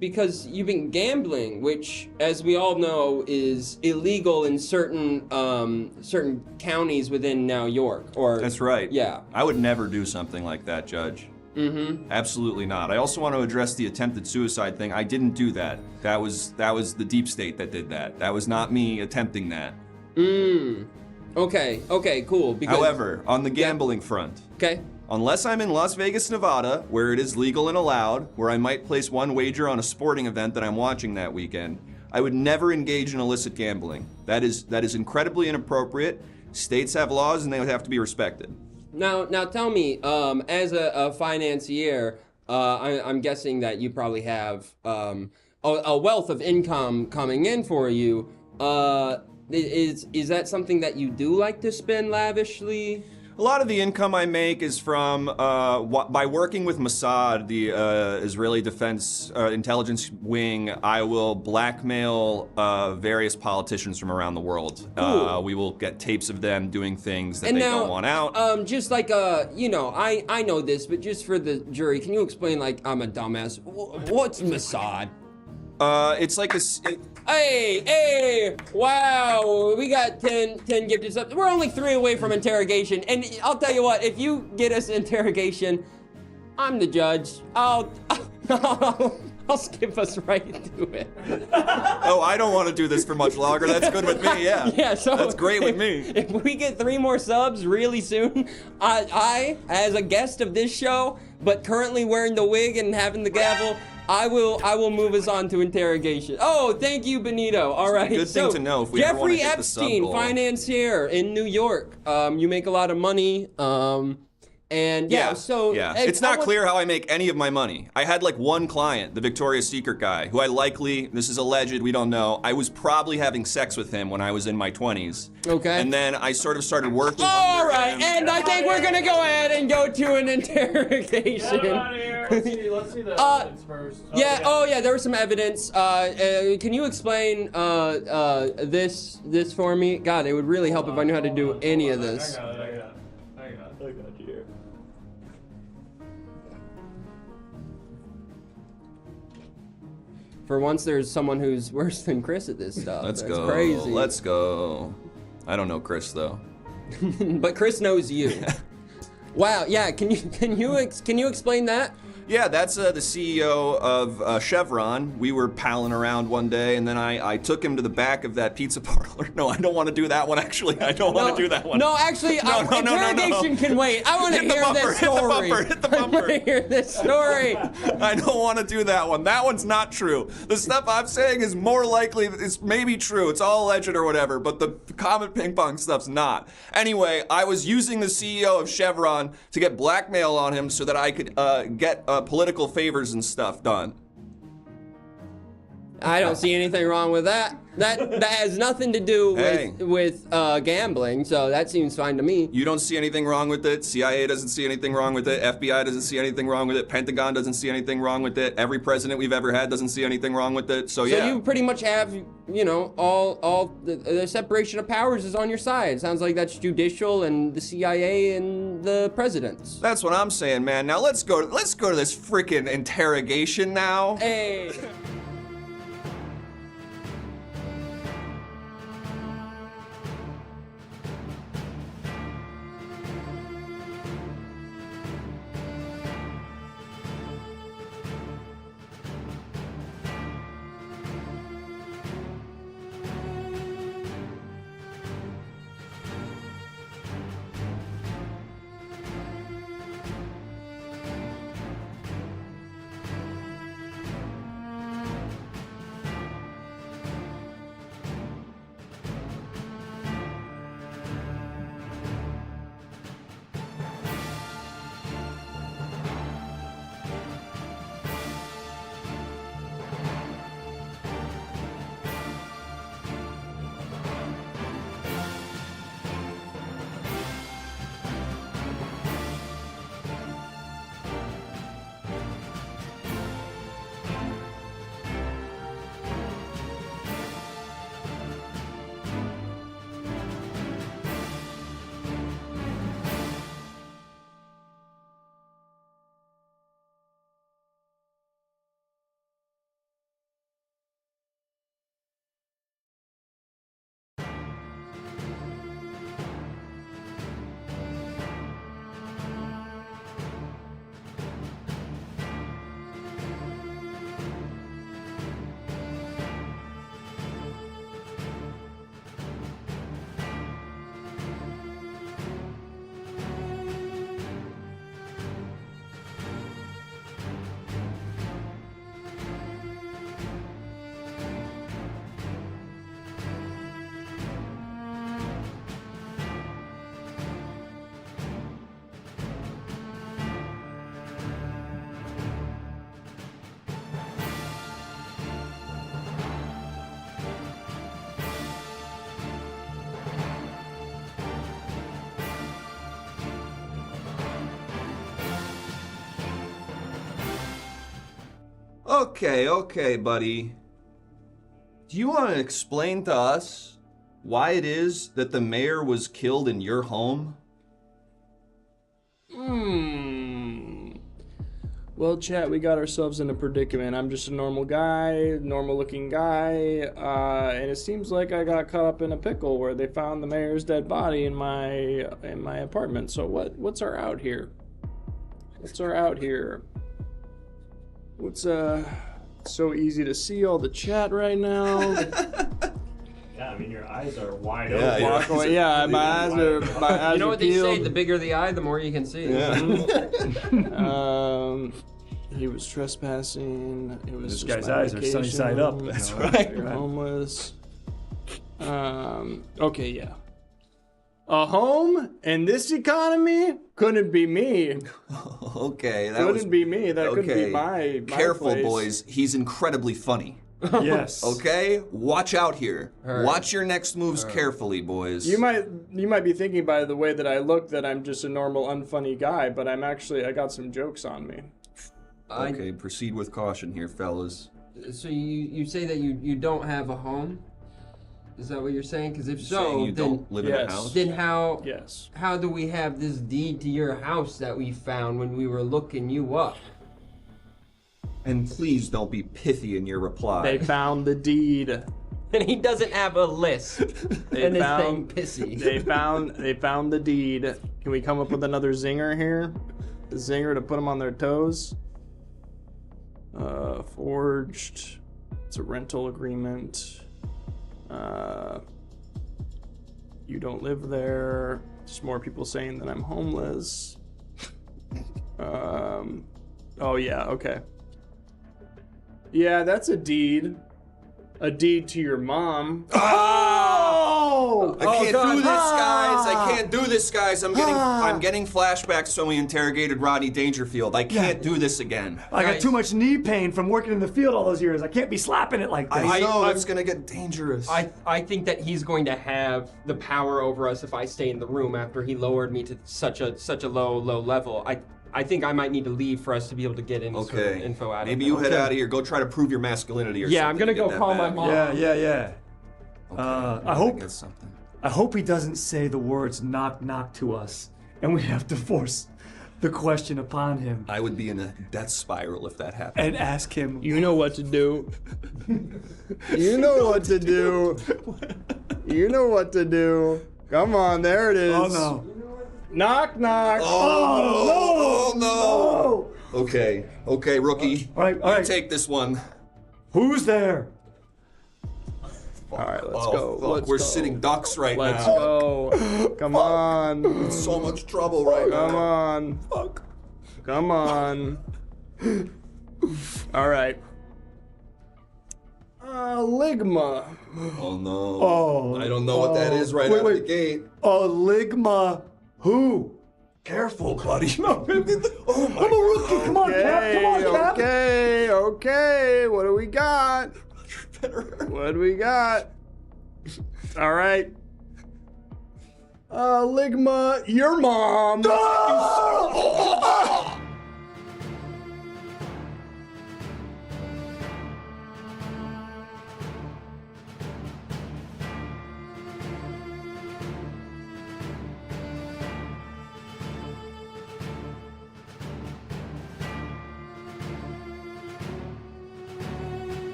because you've been gambling, which, as we all know, is illegal in certain counties within New York. That's right. Yeah. I would never do something like that, Judge. Mm-hmm. Absolutely not. I also want to address the attempted suicide thing. I didn't do that. That was the deep state that did that. That was not me attempting that. Okay, cool. However, on the gambling front. Okay. Unless I'm in Las Vegas, Nevada, where it is legal and allowed, where I might place one wager on a sporting event that I'm watching that weekend, I would never engage in illicit gambling. That is incredibly inappropriate. States have laws and they would have to be respected. Now tell me, as a financier, I'm guessing that you probably have a wealth of income coming in for you. Is that something that you do like to spend lavishly? A lot of the income I make is from by working with Mossad, the Israeli Defense Intelligence Wing. I will blackmail various politicians from around the world. Cool. We will get tapes of them doing things that don't want out. Just like I know this, but just for the jury, can you explain? Like, I'm a dumbass. What's Mossad? It's like a. Hey! Wow, we got 10 gifted subs. We're only 3 away from interrogation, and I'll tell you what, if you get us interrogation, I'm the judge. I'll skip us right into it. Oh, I don't want to do this for much longer. That's good with me, yeah. Yeah, so that's great with me. If we get 3 more subs really soon, I, as a guest of this show, but currently wearing the wig and having the gavel, I will move us on to interrogation. Oh, thank you, Benito. All right. Good thing to know if we ever wanna Jeffrey hit the sub Epstein, goal. financier in New York. You make a lot of money. And it's not clear how I make any of my money. I had like one client, the Victoria's Secret guy, who this is alleged, we don't know, I was probably having sex with him when I was in my 20s. Okay. And then I sort of started working All under right, him. and I think we're gonna go ahead and go to an interrogation. Let's see the evidence first. Yeah. Oh, yeah. There was some evidence. Can you explain this for me? God, it would really help if I knew how to do any of this. I got it. you here. For once, there's someone who's worse than Chris at this stuff. Let's That's go. crazy. Let's go. I don't know Chris though. But Chris knows you. Wow. Yeah. Can you explain that? Yeah, that's the CEO of Chevron. We were palling around one day, and then I took him to the back of that pizza parlor. No, I don't want to do that one, actually. I don't want to do that one. No, actually, interrogation can wait. I want to hear this story. Hit the bumper. I want to hear this story. I don't want to do that one. That one's not true. The stuff I'm saying is more likely, it's maybe true. It's all alleged or whatever, but the Comet Ping Pong stuff's not. Anyway, I was using the CEO of Chevron to get blackmail on him so that I could get political favors and stuff done. I don't see anything wrong with that. That has nothing to do with gambling, so that seems fine to me. You don't see anything wrong with it. CIA doesn't see anything wrong with it. FBI doesn't see anything wrong with it. Pentagon doesn't see anything wrong with it. Every president we've ever had doesn't see anything wrong with it. So yeah. So you pretty much have, all the separation of powers is on your side. Sounds like that's judicial and the CIA and the presidents. That's what I'm saying, man. Now let's go to this freaking interrogation now. Hey. Okay, buddy. Do you want to explain to us why it is that the mayor was killed in your home? Well, chat, we got ourselves in a predicament. I'm just a normal guy, normal-looking guy, and it seems like I got caught up in a pickle where they found the mayor's dead body in my apartment. So what's our out here? What's our out here? What's so easy to see all the chat right now. Yeah, I mean your eyes are wide open. Walk away. Yeah, my eyes are You know what they say? The bigger the eye, the more you can see. Yeah. He was trespassing. It was This just guy's my eyes are sunny side up. vacation. That's right. You're homeless. Okay, yeah. A home in this economy couldn't be me. Okay, that Couldn't be me. That could okay. be my Careful, place. boys. He's incredibly funny. Yes. Okay, watch out here. Alright. Watch your next moves carefully, boys. You might be thinking by the way that I look that I'm just a normal unfunny guy, but I got some jokes on me. Okay, proceed with caution here, fellas. So you say that you don't have a home? Is that what you're saying? Because if so, Saying you then don't live in a house? then how Yes. how do we have this deed to your house that we found when we were looking you up? And please don't be pithy in your reply. They found the deed. And he doesn't have a list. They and found his thing pissy. they found the deed. Can we come up with another zinger here? A zinger to put them on their toes. Forged. It's a rental agreement. You don't live there. Just more people saying that I'm homeless. Oh yeah, okay. Yeah, that's a deed. A deed to your mom. Oh! I can't do this, guys. I Ah! can't do this, guys. I'm getting flashbacks when we interrogated Rodney Dangerfield. I can't do this again. I got too much knee pain from working in the field all those years. I can't be slapping it like this. I know it's gonna get dangerous. I think that he's going to have the power over us if I stay in the room after he lowered me to such a low level. I think I might need to leave for us to be able to get any sort of info out of him. Maybe you head out of here. Go try to prove your masculinity or something. Yeah, I'm gonna go call my mom. Yeah. Okay, I hope he doesn't say the words knock knock to us, and we have to force the question upon him I would be in a death spiral if that happened. and ask him. You know what to do. You know what to do. You know what to do. Come on, there it is. Oh no. Knock, knock. Oh no! Okay, rookie. All right. You take this one. Who's there? All right, let's Oh, go. fuck, Let's we're go. sitting ducks right Let's now. go. Come on. In so much trouble right Come now. on. Fuck. Come on. All right. Ligma. Oh no. Oh. I don't know what that is right out of the gate. Ligma. Who? Careful, buddy. No. Oh my I'm a rookie. Come on, Cap. Come on, Cap. Okay. What do we got? What do we got? All right. Ligma, your mom.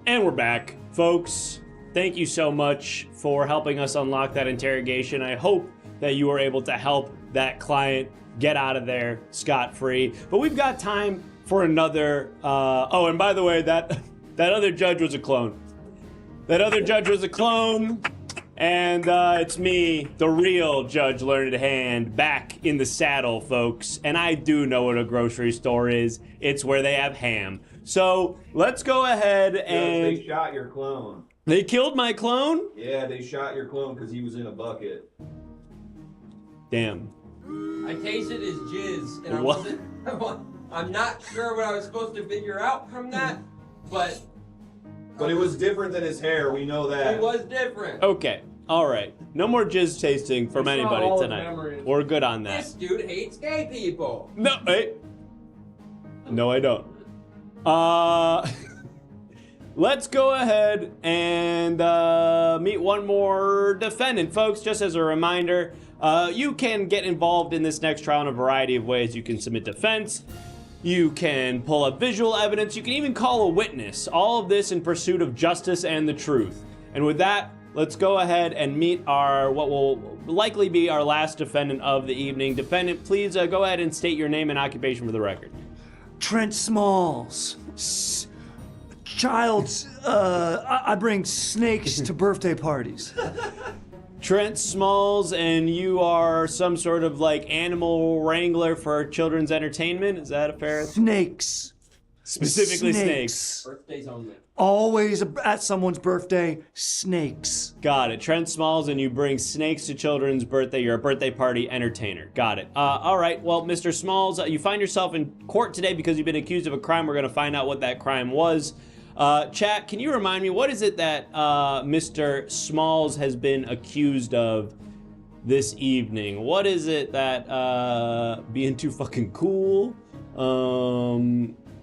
And we're back, folks. Thank you so much for helping us unlock that interrogation. I hope that you were able to help that client get out of there scot-free. But we've got time for another. Oh, and by the way, that other judge was a clone. That other judge was a clone, And it's me, the real Judge Learned Hand, back in the saddle, folks. And I do know what a grocery store is. It's where they have ham. So let's go ahead and... They shot your clone. They killed my clone? Yeah, they shot your clone because he was in a bucket. Damn. I tasted his jizz, and What? I'm not sure what I was supposed to figure out from that, but it was different than his hair. We know that. it was different. Okay. All right. No more jizz tasting from We saw anybody all the tonight. memories. We're good on that. This dude hates gay people. No, hey. No, I don't. Let's go ahead and meet one more defendant, folks. Just as a reminder, you can get involved in this next trial in a variety of ways. You can submit defense. You can pull up visual evidence. You can even call a witness. All of this in pursuit of justice and the truth. And with that, let's go ahead and meet what will likely be our last defendant of the evening. Defendant, please go ahead and state your name and occupation for the record. Trent Smalls. I bring snakes to birthday parties. Trent Smalls, and you are some sort of like animal wrangler for children's entertainment? Is that a fair? Snakes. Specifically snakes. Birthdays only. Always at someone's birthday, snakes. Got it. Trent Smalls, and you bring snakes to children's birthday. You're a birthday party entertainer. Got it. All right. Well, Mr. Smalls, you find yourself in court today because you've been accused of a crime. We're going to find out what that crime was. Chat, can you remind me, what is it that Mr. Smalls has been accused of this evening? What is it that being too fucking cool?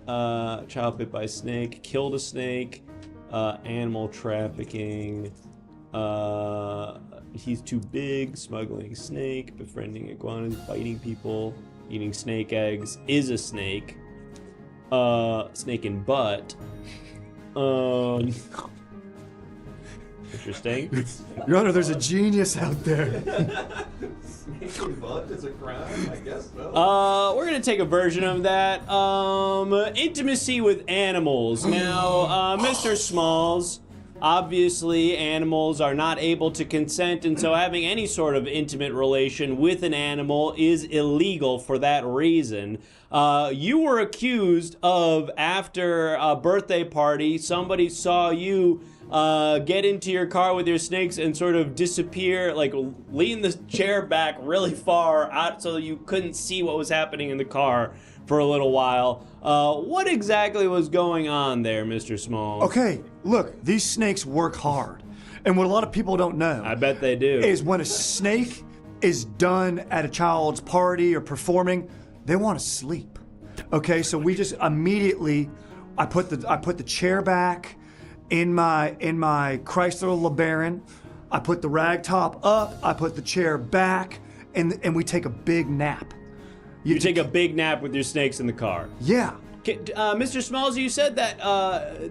Child bit by a snake, killed a snake, animal trafficking, he's too big, smuggling snake, befriending iguanas, biting people, eating snake eggs, is a snake, snake in butt, interesting. Your Honor, there's a genius out there. Snake in butt is a crime? I guess so. We're gonna take a version of that. Intimacy with animals. Now, Mr. Smalls, obviously animals are not able to consent, and so having any sort of intimate relation with an animal is illegal for that reason. You were accused of, after a birthday party, somebody saw you get into your car with your snakes and sort of disappear, like lean the chair back really far out so you couldn't see what was happening in the car for a little while. What exactly was going on there, Mr. Smalls? Okay, look, these snakes work hard. And what a lot of people don't know, I bet they do, is when a snake is done at a child's party or performing, they want to sleep. Okay, so we just immediately, I put the chair back in my Chrysler LeBaron. I put the rag top up. I put the chair back, and we take a big nap. You take a big nap with your snakes in the car. Yeah. Mr. Smalls, you said that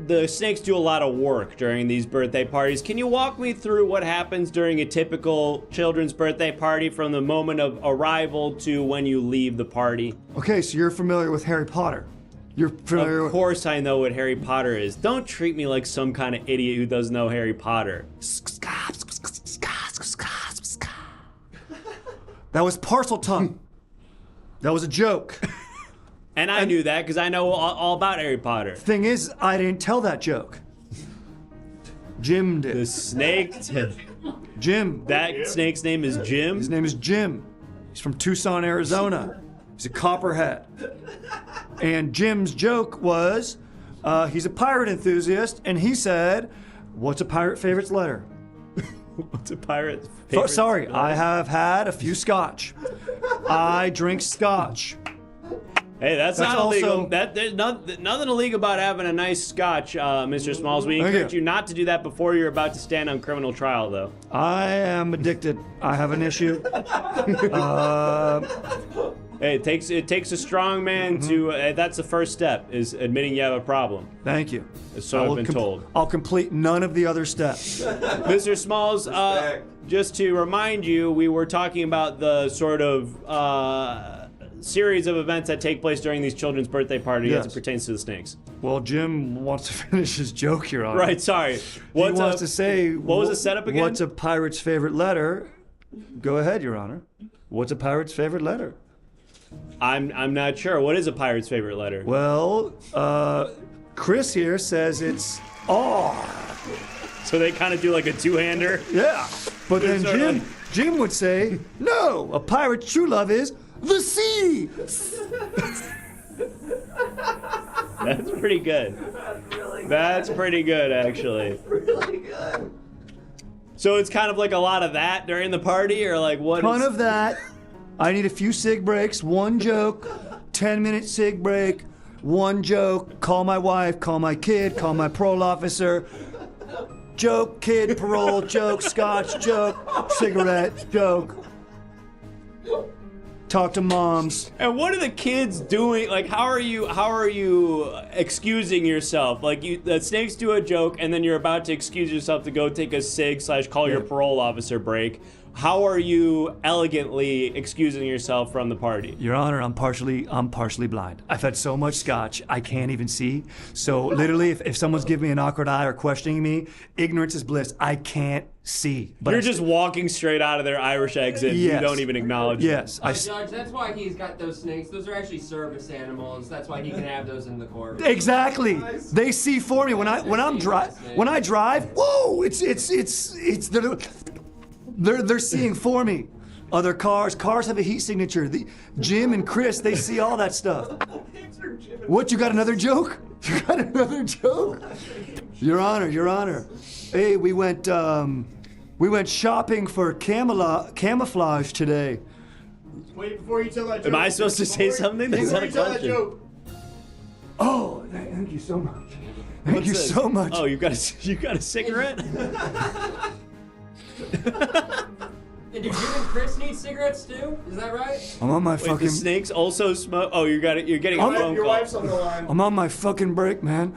the snakes do a lot of work during these birthday parties. Can you walk me through what happens during a typical children's birthday party from the moment of arrival to when you leave the party? Okay, so you're familiar with Harry Potter. You're familiar Of course I know what Harry Potter is. Don't treat me like some kind of idiot who doesn't know Harry Potter. That was parcel tongue. That was a joke. And I knew that because I know all about Harry Potter. Thing is, I didn't tell that joke. Jim did. The snake did. Jim. That snake's name is Jim? His name is Jim. He's from Tucson, Arizona. He's a copperhead. And Jim's joke was, he's a pirate enthusiast, and he said, "What's a pirate favorite's letter?" What's a pirate's favorite? Sorry, I have had a few scotch. I drink scotch. Hey, that's not illegal. There's nothing illegal about having a nice scotch, Mr. Smalls. We encourage you not to do that before you're about to stand on criminal trial, though. I am addicted. I have an issue. Hey, it takes a strong man to. That's the first step, is admitting you have a problem. Thank you. So I've been told. I'll complete none of the other steps. Mr. Smalls, just to remind you, we were talking about the sort of series of events that take place during these children's birthday parties as Yes. it pertains to the snakes. Well, Jim wants to finish his joke, Your Honor. Right, sorry. He wants to say... What was the setup again? What's a pirate's favorite letter? Go ahead, Your Honor. What's a pirate's favorite letter? I'm not sure. What is a pirate's favorite letter? Well, Chris here says it's R. So they kind of do like a two-hander? Yeah. But then Sort of Jim would say, no, a pirate's true love is the sea. That's pretty good. That's pretty good, actually. Really good. So it's kind of like a lot of that during the party, or like what? Ton of that. I need a few cig breaks, one joke, 10-minute cig break, one joke, call my wife, call my kid, call my parole officer. Joke, kid, parole, joke, scotch, joke, cigarette, joke. Talk to moms. And what are the kids doing? Like, how are you excusing yourself? Like, the snakes do a joke, and then you're about to excuse yourself to go take a cig / call your parole officer break. How are you elegantly excusing yourself from the party? Your Honor, I'm partially blind. I've had so much scotch, I can't even see. So literally, if someone's giving me an awkward eye or questioning me, ignorance is bliss. I can't see. But you're just walking straight out of their Irish exit. Yes. You don't even acknowledge it. Yes. Judge, that's why he's got those snakes. Those are actually service animals. That's why he can have those in the court. Exactly. They see for me when I drive. Whoa! They're seeing for me. Other cars have a heat signature. Jim and Chris, they see all that stuff. What? You got another joke? You got another joke? Your Honor. Hey, we went shopping for camouflage today. Wait before you tell that joke. Am I supposed to say something? That's not a question. Oh, thank you so much. Thank you so much. Oh, you got a cigarette? And do Jim and Chris need cigarettes too? Is that right? I'm on my Wait, fucking. the snakes also smoke. Oh, you're getting a phone call. Your wife's on the line. I'm on my fucking break, man.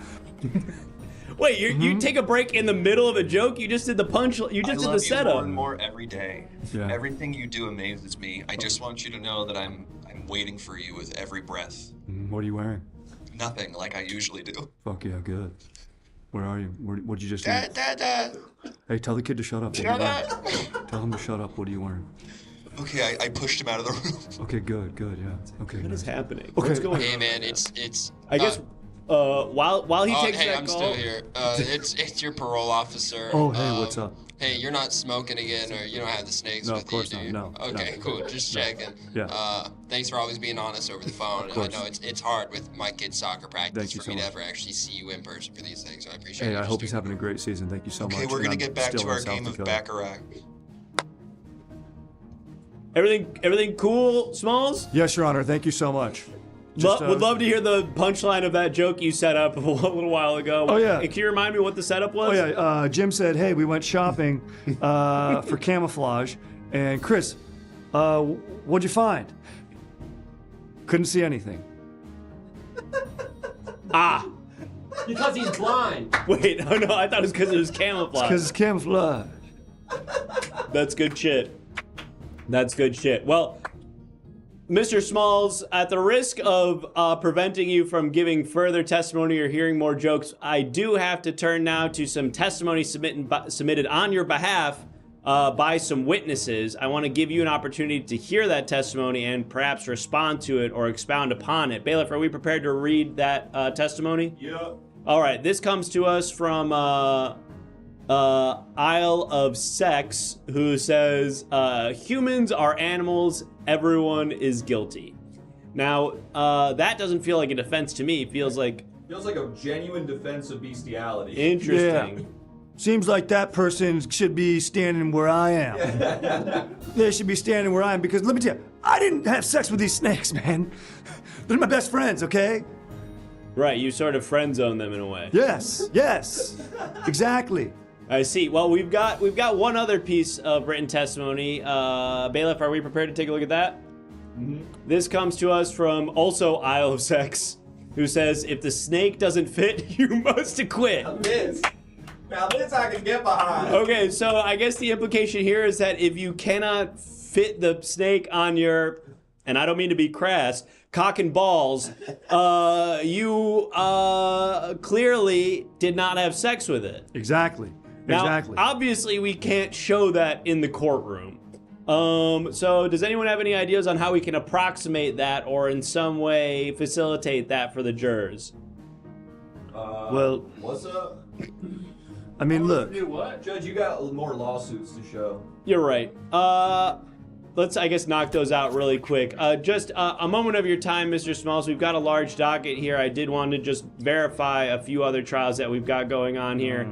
Wait, you take a break in the middle of a joke? You just did the punch. You just did the setup. I love you more and more every day. Yeah. Everything you do amazes me. I just want you to know that I'm waiting for you with every breath. What are you wearing? Nothing, like I usually do. Fuck yeah, good. Where are you? What'd you just do? Dad. Hey, tell the kid to shut up. Shut up. Tell him to shut up. What are you wearing? Okay, I pushed him out of the room. Okay, good, yeah. Okay. What is happening? Okay. What's going Hey on? man, it's. I guess while he takes hey, that I'm call. still here. It's your parole officer. Oh, hey, what's up? Hey, you're not smoking again, or you don't have the snakes No, with of course you, do not. you? No. Okay, no. cool. Just checking. Yeah. Thanks for always being honest over the phone. I course. know it's hard with my kid's soccer practice Thank you for me so to much. ever actually see you in person for these things. So I appreciate Hey, you I just hope he's doing having a great season. Thank you so much. Okay, we're And gonna I'm get back still to in our South game of Dakota. Baccarat. Everything cool, Smalls? Yes, Your Honor. Thank you so much. Just, Would love to hear the punchline of that joke you set up a little while ago. Oh, yeah. Can you remind me what the setup was? Oh yeah, Jim said, "Hey, we went shopping for camouflage." And Chris, what'd you find? Couldn't see anything. Because he's blind. Wait, oh no, I thought it was because it was camouflage. Because it's camouflage. That's good shit. That's good shit. Well, Mr. Smalls, at the risk of preventing you from giving further testimony or hearing more jokes, I do have to turn now to some testimony submitted on your behalf by some witnesses. I want to give you an opportunity to hear that testimony and perhaps respond to it or expound upon it. Bailiff, are we prepared to read that testimony? Yeah. All right, this comes to us from Isle of Sex, who says, humans are animals, everyone is guilty. Now, that doesn't feel like a defense to me. It feels like a genuine defense of bestiality. interesting. Yeah. Seems like that person should be standing where I am. They should be standing where I am because let me tell you, I didn't have sex with these snakes, man. They're my best friends, okay? Right, you sort of friend zone them in a way. Yes, exactly. I see. Well, we've got one other piece of written testimony. Bailiff, are we prepared to take a look at that? Mm-hmm. This comes to us from also Isle of Sex, who says, if the snake doesn't fit, you must acquit. Now this I can get behind. Okay, so I guess the implication here is that if you cannot fit the snake on your and I don't mean to be crass, cock and balls, you clearly did not have sex with it. Exactly. Now, Exactly. obviously, we can't show that in the courtroom. So does anyone have any ideas on how we can approximate that or in some way facilitate that for the jurors? Well, what's up? I mean, look. Do what? Judge, you got more lawsuits to show. You're right. Let's, I guess, knock those out really quick. Just a moment of your time, Mr. Smalls. We've got a large docket here. I did want to just verify a few other trials that we've got going on here.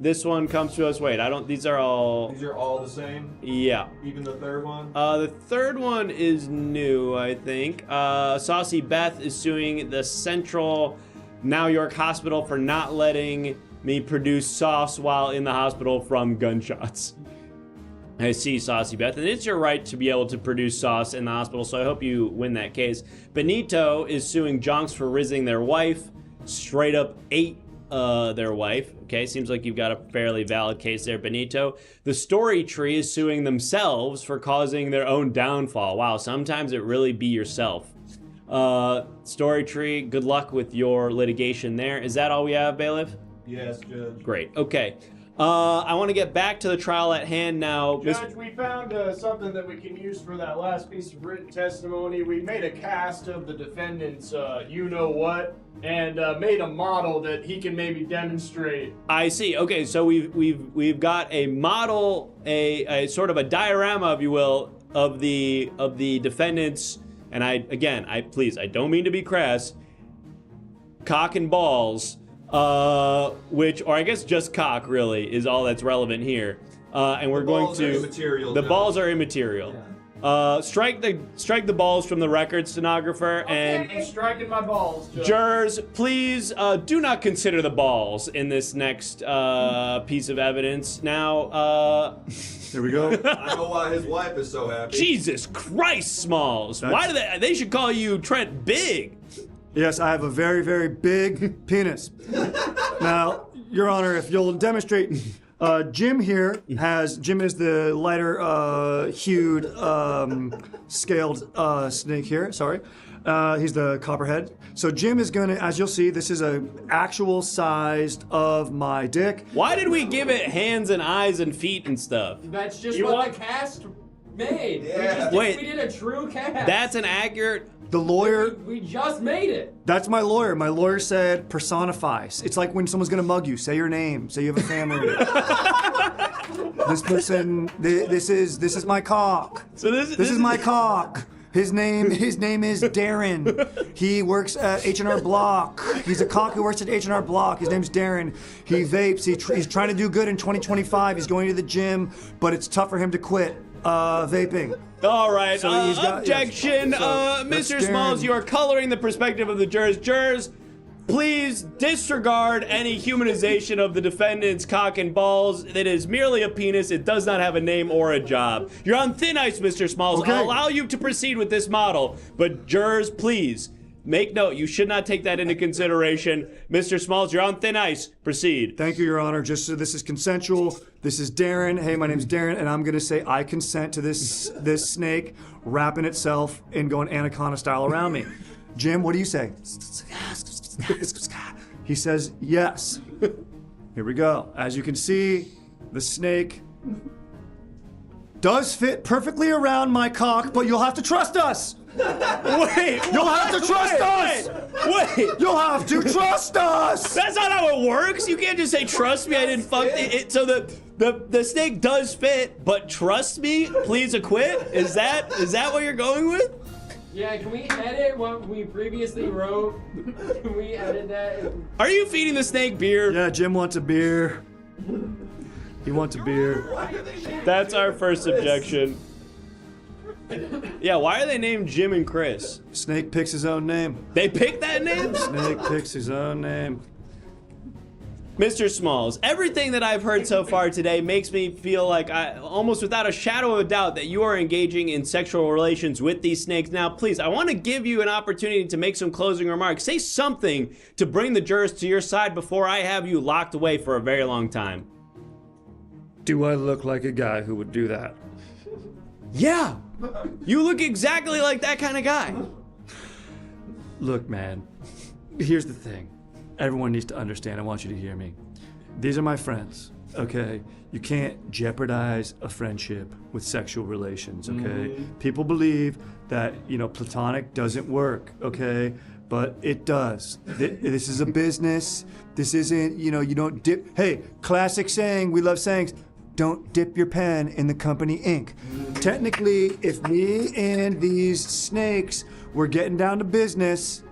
This one comes to us. Wait, these are all the same? Yeah. Even the third one? The third one is new, I think. Saucy Beth is suing the Central Now York Hospital for not letting me produce sauce while in the hospital from gunshots. I see, Saucy Beth, and it's your right to be able to produce sauce in the hospital, so I hope you win that case. Benito is suing Jonks for rizzing their wife, straight up ate their wife. Okay, seems like you've got a fairly valid case there, Benito. The Story Tree is suing themselves for causing their own downfall. Wow, sometimes it really be yourself. Story Tree, good luck with your litigation there. Is that all we have, Bailiff? Yes, Judge. Great, okay. I want to get back to the trial at hand now. Judge, we found something that we can use for that last piece of written testimony. We made a cast of the defendant's you-know-what, and made a model that he can maybe demonstrate. I see. Okay, so we've got a model, a sort of a diorama, if you will, of the defendant's, and I don't mean to be crass, cock and balls. Which, or I guess just cock really is all that's relevant here. And we're going to, the balls are immaterial. Strike the balls from the record, stenographer, and I'm striking my balls, Judge. Jurors, please do not consider the balls in this next piece of evidence. Now, here we go. I know why his wife is so happy. Jesus Christ, Smalls! Why do they should call you Trent Big? Yes, I have a very, very big penis. Now, Your Honor, if you'll demonstrate, Jim here Jim is the lighter hued scaled snake here, sorry. He's the copperhead. So Jim is gonna, as you'll see, this is a actual sized of my dick. Why did we give it hands and eyes and feet and stuff? That's just what the cast made. Yeah. We did a true cast. That's an accurate... The lawyer... We just made it. That's my lawyer. My lawyer said personifies. It's like when someone's gonna mug you. Say your name. Say you have a family. This person, this is my cock. So this is my cock. His name is Darren. He works at H&R Block. He's a cock who works at H&R Block. His name's Darren. He vapes. He's trying to do good in 2025. He's going to the gym, but it's tough for him to quit vaping. All right, So he's got- objection. yes. So, that's Mr. Smalls, Darren. you are coloring the perspective of the jurors. Jurors, please disregard any humanization of the defendant's cock and balls. It is merely a penis. It does not have a name or a job. You're on thin ice, Mr. Smalls. Okay. I'll allow you to proceed with this model, but jurors, please, make note. You should not take that into consideration. Mr. Smalls, you're on thin ice. Proceed. Thank you, Your Honor. Just so this is consensual. This is Darren. Hey, my name's Darren, and I'm gonna say I consent to this snake wrapping itself and going anaconda style around me. Jim, what do you say? He says yes. Here we go. As you can see, the snake does fit perfectly around my cock, but you'll have to trust us. Wait, You'll have to trust us. Wait. You'll have to trust us. That's not how it works. You can't just say, trust me, I didn't fuck it. So the snake does fit, but trust me, please acquit? Is that what you're going with? Yeah, can we edit what we previously wrote? Can we edit that? Are you feeding the snake beer? Yeah, Jim wants a beer. He wants a beer. That's our first objection. Yeah, why are they named Jim and Chris? Snake picks his own name. They picked that name? Snake picks his own name. Mr. Smalls, everything that I've heard so far today makes me feel like almost without a shadow of a doubt that you are engaging in sexual relations with these snakes. Now, please, I want to give you an opportunity to make some closing remarks. Say something to bring the jurors to your side before I have you locked away for a very long time. Do I look like a guy who would do that? Yeah, you look exactly like that kind of guy. Look, man, here's the thing. Everyone needs to understand. I want you to hear me. These are my friends, okay? You can't jeopardize a friendship with sexual relations, okay? People believe that, platonic doesn't work, okay? But it does. This is a business. This isn't, you don't dip. Hey, classic saying, we love sayings. Don't dip your pen in the company ink. Technically, if me and these snakes were getting down to business,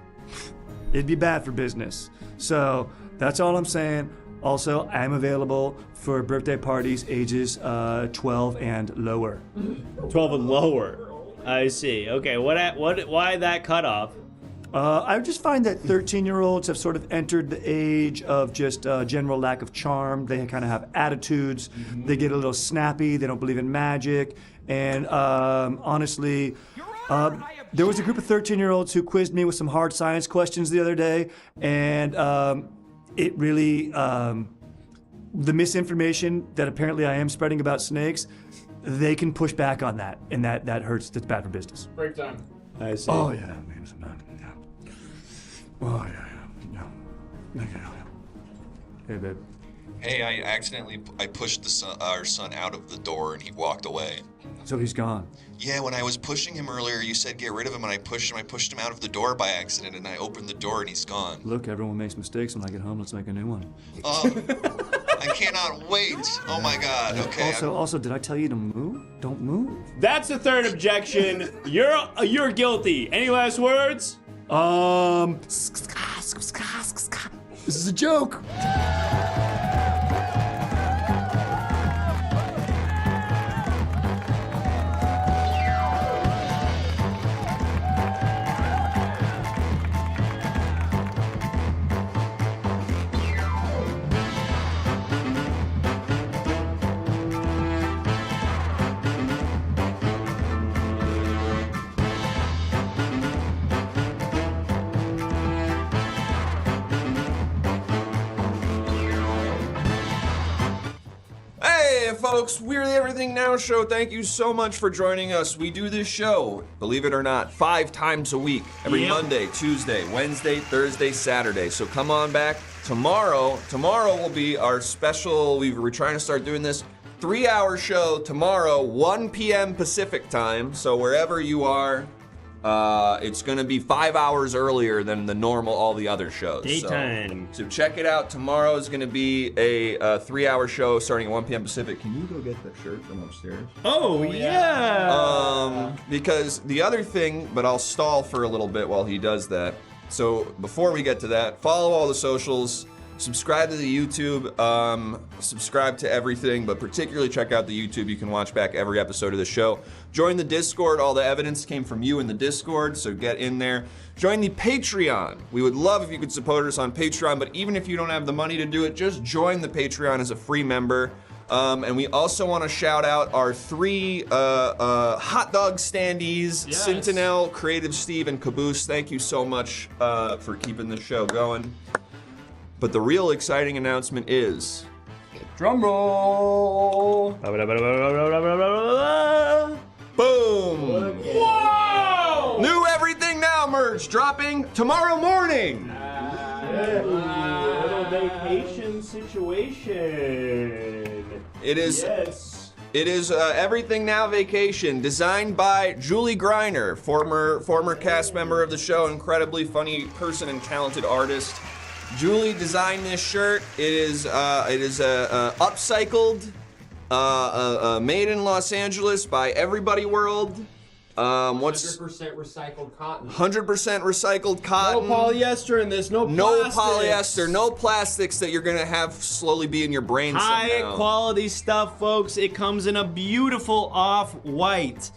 it'd be bad for business. So that's all I'm saying. Also, I'm available for birthday parties ages 12 and lower. 12 and lower. I see. Okay, why that cutoff? I just find that 13-year-olds have sort of entered the age of just general lack of charm. They kind of have attitudes. They get a little snappy. They don't believe in magic. And honestly, there was a group of 13-year-olds who quizzed me with some hard science questions the other day. And it really, the misinformation that apparently I am spreading about snakes, they can push back on that. And that hurts. That's bad for business. Break time. I see. Oh, yeah. Oh, yeah. Hey, babe. Hey, I pushed our son out of the door and he walked away. So he's gone. Yeah, when I was pushing him earlier, you said get rid of him, and I pushed him out of the door by accident, and I opened the door and he's gone. Look, everyone makes mistakes. When I get home, let's make a new one. I cannot wait. Oh my God. Okay. Also, did I tell you to move? Don't move. That's the third objection. You're guilty. Any last words? This is a joke. Hey folks, we're the Everything Now Show. Thank you so much for joining us. We do this show, believe it or not, 5 times a week. Every Monday, Tuesday, Wednesday, Thursday, Saturday. So come on back tomorrow. Tomorrow will be our special, we're trying to start doing this 3-hour show tomorrow, 1 p.m. Pacific time. So wherever you are, it's going to be 5 hours earlier than the normal all the other shows. Daytime. So check it out. Tomorrow is going to be a 3-hour show starting at 1 p.m. Pacific. Can you go get that shirt from upstairs? Oh, yeah. Because the other thing, but I'll stall for a little bit while he does that. So before we get to that, follow all the socials. Subscribe to the YouTube, subscribe to everything, but particularly check out the YouTube. You can watch back every episode of the show. Join the Discord. All the evidence came from you in the Discord, so get in there. Join the Patreon. We would love if you could support us on Patreon, but even if you don't have the money to do it, just join the Patreon as a free member. And we also want to shout out our 3 hot dog standees, yes. Sentinel, Creative Steve, and Caboose. Thank you so much for keeping the show going. But the real exciting announcement is... Drum roll! Boom! Whoa! New Everything Now merch dropping tomorrow morning! Little vacation situation. It is... Yes. It is Everything Now Vacation, designed by Julie Griner, former cast member of the show, incredibly funny person and talented artist. Julie designed this shirt. It is upcycled, made in Los Angeles by Everybody World. 100% recycled cotton. 100% recycled cotton. No polyester in this. No plastics. No polyester. No plastics that you're gonna have slowly be in your brain High somehow. quality stuff, folks. It comes in a beautiful off-white.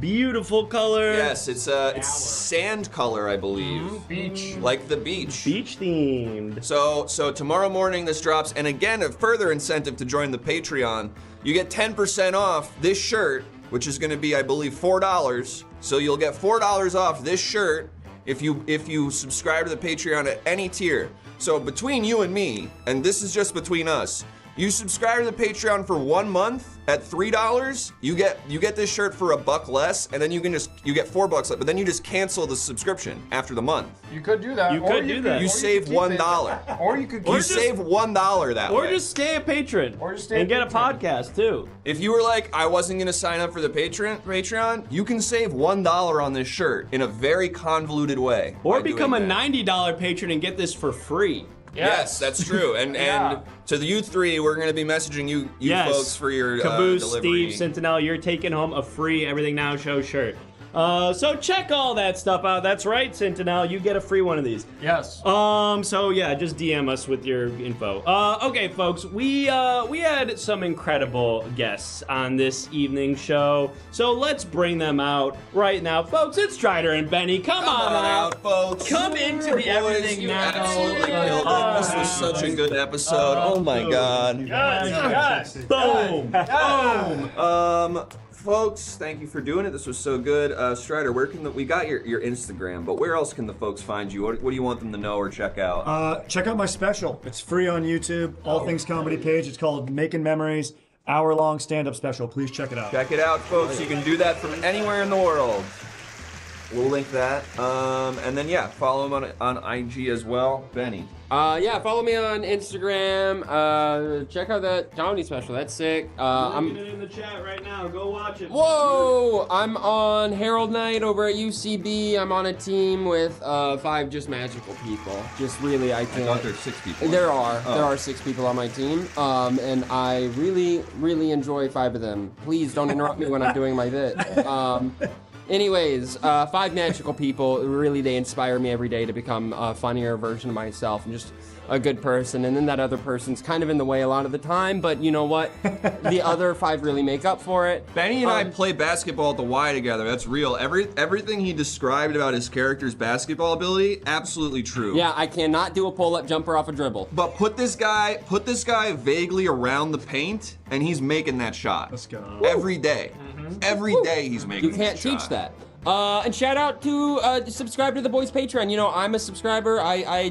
Beautiful color. Yes, it's sand color, I believe. Beach. Like the beach. Beach themed. So tomorrow morning this drops, and again, a further incentive to join the Patreon. You get 10% off this shirt, which is going to be, I believe, $4. So you'll get $4 off this shirt if you subscribe to the Patreon at any tier. So between you and me, and this is just between us, You subscribe to the Patreon for 1 month at $3. You get this shirt for $1 less, and then you get $4 less. But then you just cancel the subscription after the month. You could do that. You save $1. Or you could. You save $1 that way. Or just stay a patron. Or just stay and get a podcast too. If you were like, I wasn't gonna sign up for the Patreon, you can save $1 on this shirt in a very convoluted way. Or become a $90 patron and get this for free. Yes, that's true. And to you three, we're gonna be messaging you folks for your Caboose, delivery. Steve, Sentinel, you're taking home a free Everything Now Show shirt. So check all that stuff out. That's right, Sentinel. You get a free one of these. Yes. So yeah, just DM us with your info. Okay, folks, we had some incredible guests on this evening show. So let's bring them out right now, folks. It's Strider and Benny. Come on out, folks. Come into the Everything Now. Absolutely killed it. This was such a good episode. Oh my god. Yes. Boom. Boom. Folks, thank you for doing it. This was so good. Strider, where can we got your Instagram, but where else can the folks find you? What do you want them to know or check out? Check out my special. It's free on YouTube. All Things Comedy page. It's called Making Memories. Hour-long stand-up special. Please check it out. Check it out, folks. You can do that from anywhere in the world. We'll link that. And then follow him on IG as well. Benny. Follow me on Instagram. Check out that comedy special. That's sick. I'm linking it in the chat right now. Go watch it. Whoa! I'm on Herald Night over at UCB. I'm on a team with 5 just magical people. Just really, I can't. I thought there's 6 people. There are 6 people on my team. And I really, really enjoy 5 of them. Please don't interrupt me when I'm doing my bit. Anyways, 5 magical people, really they inspire me every day to become a funnier version of myself and just a good person. And then that other person's kind of in the way a lot of the time, but you know what? The other 5 really make up for it. Benny and I play basketball at the Y together. That's real. Everything he described about his character's basketball ability, absolutely true. Yeah, I cannot do a pull-up jumper off a dribble. But put this guy vaguely around the paint, and he's making that shot. Let's go. Every day. Every day he's making that shot. You can't teach that. And shout out to subscribe to the boys Patreon. You know, I'm a subscriber. I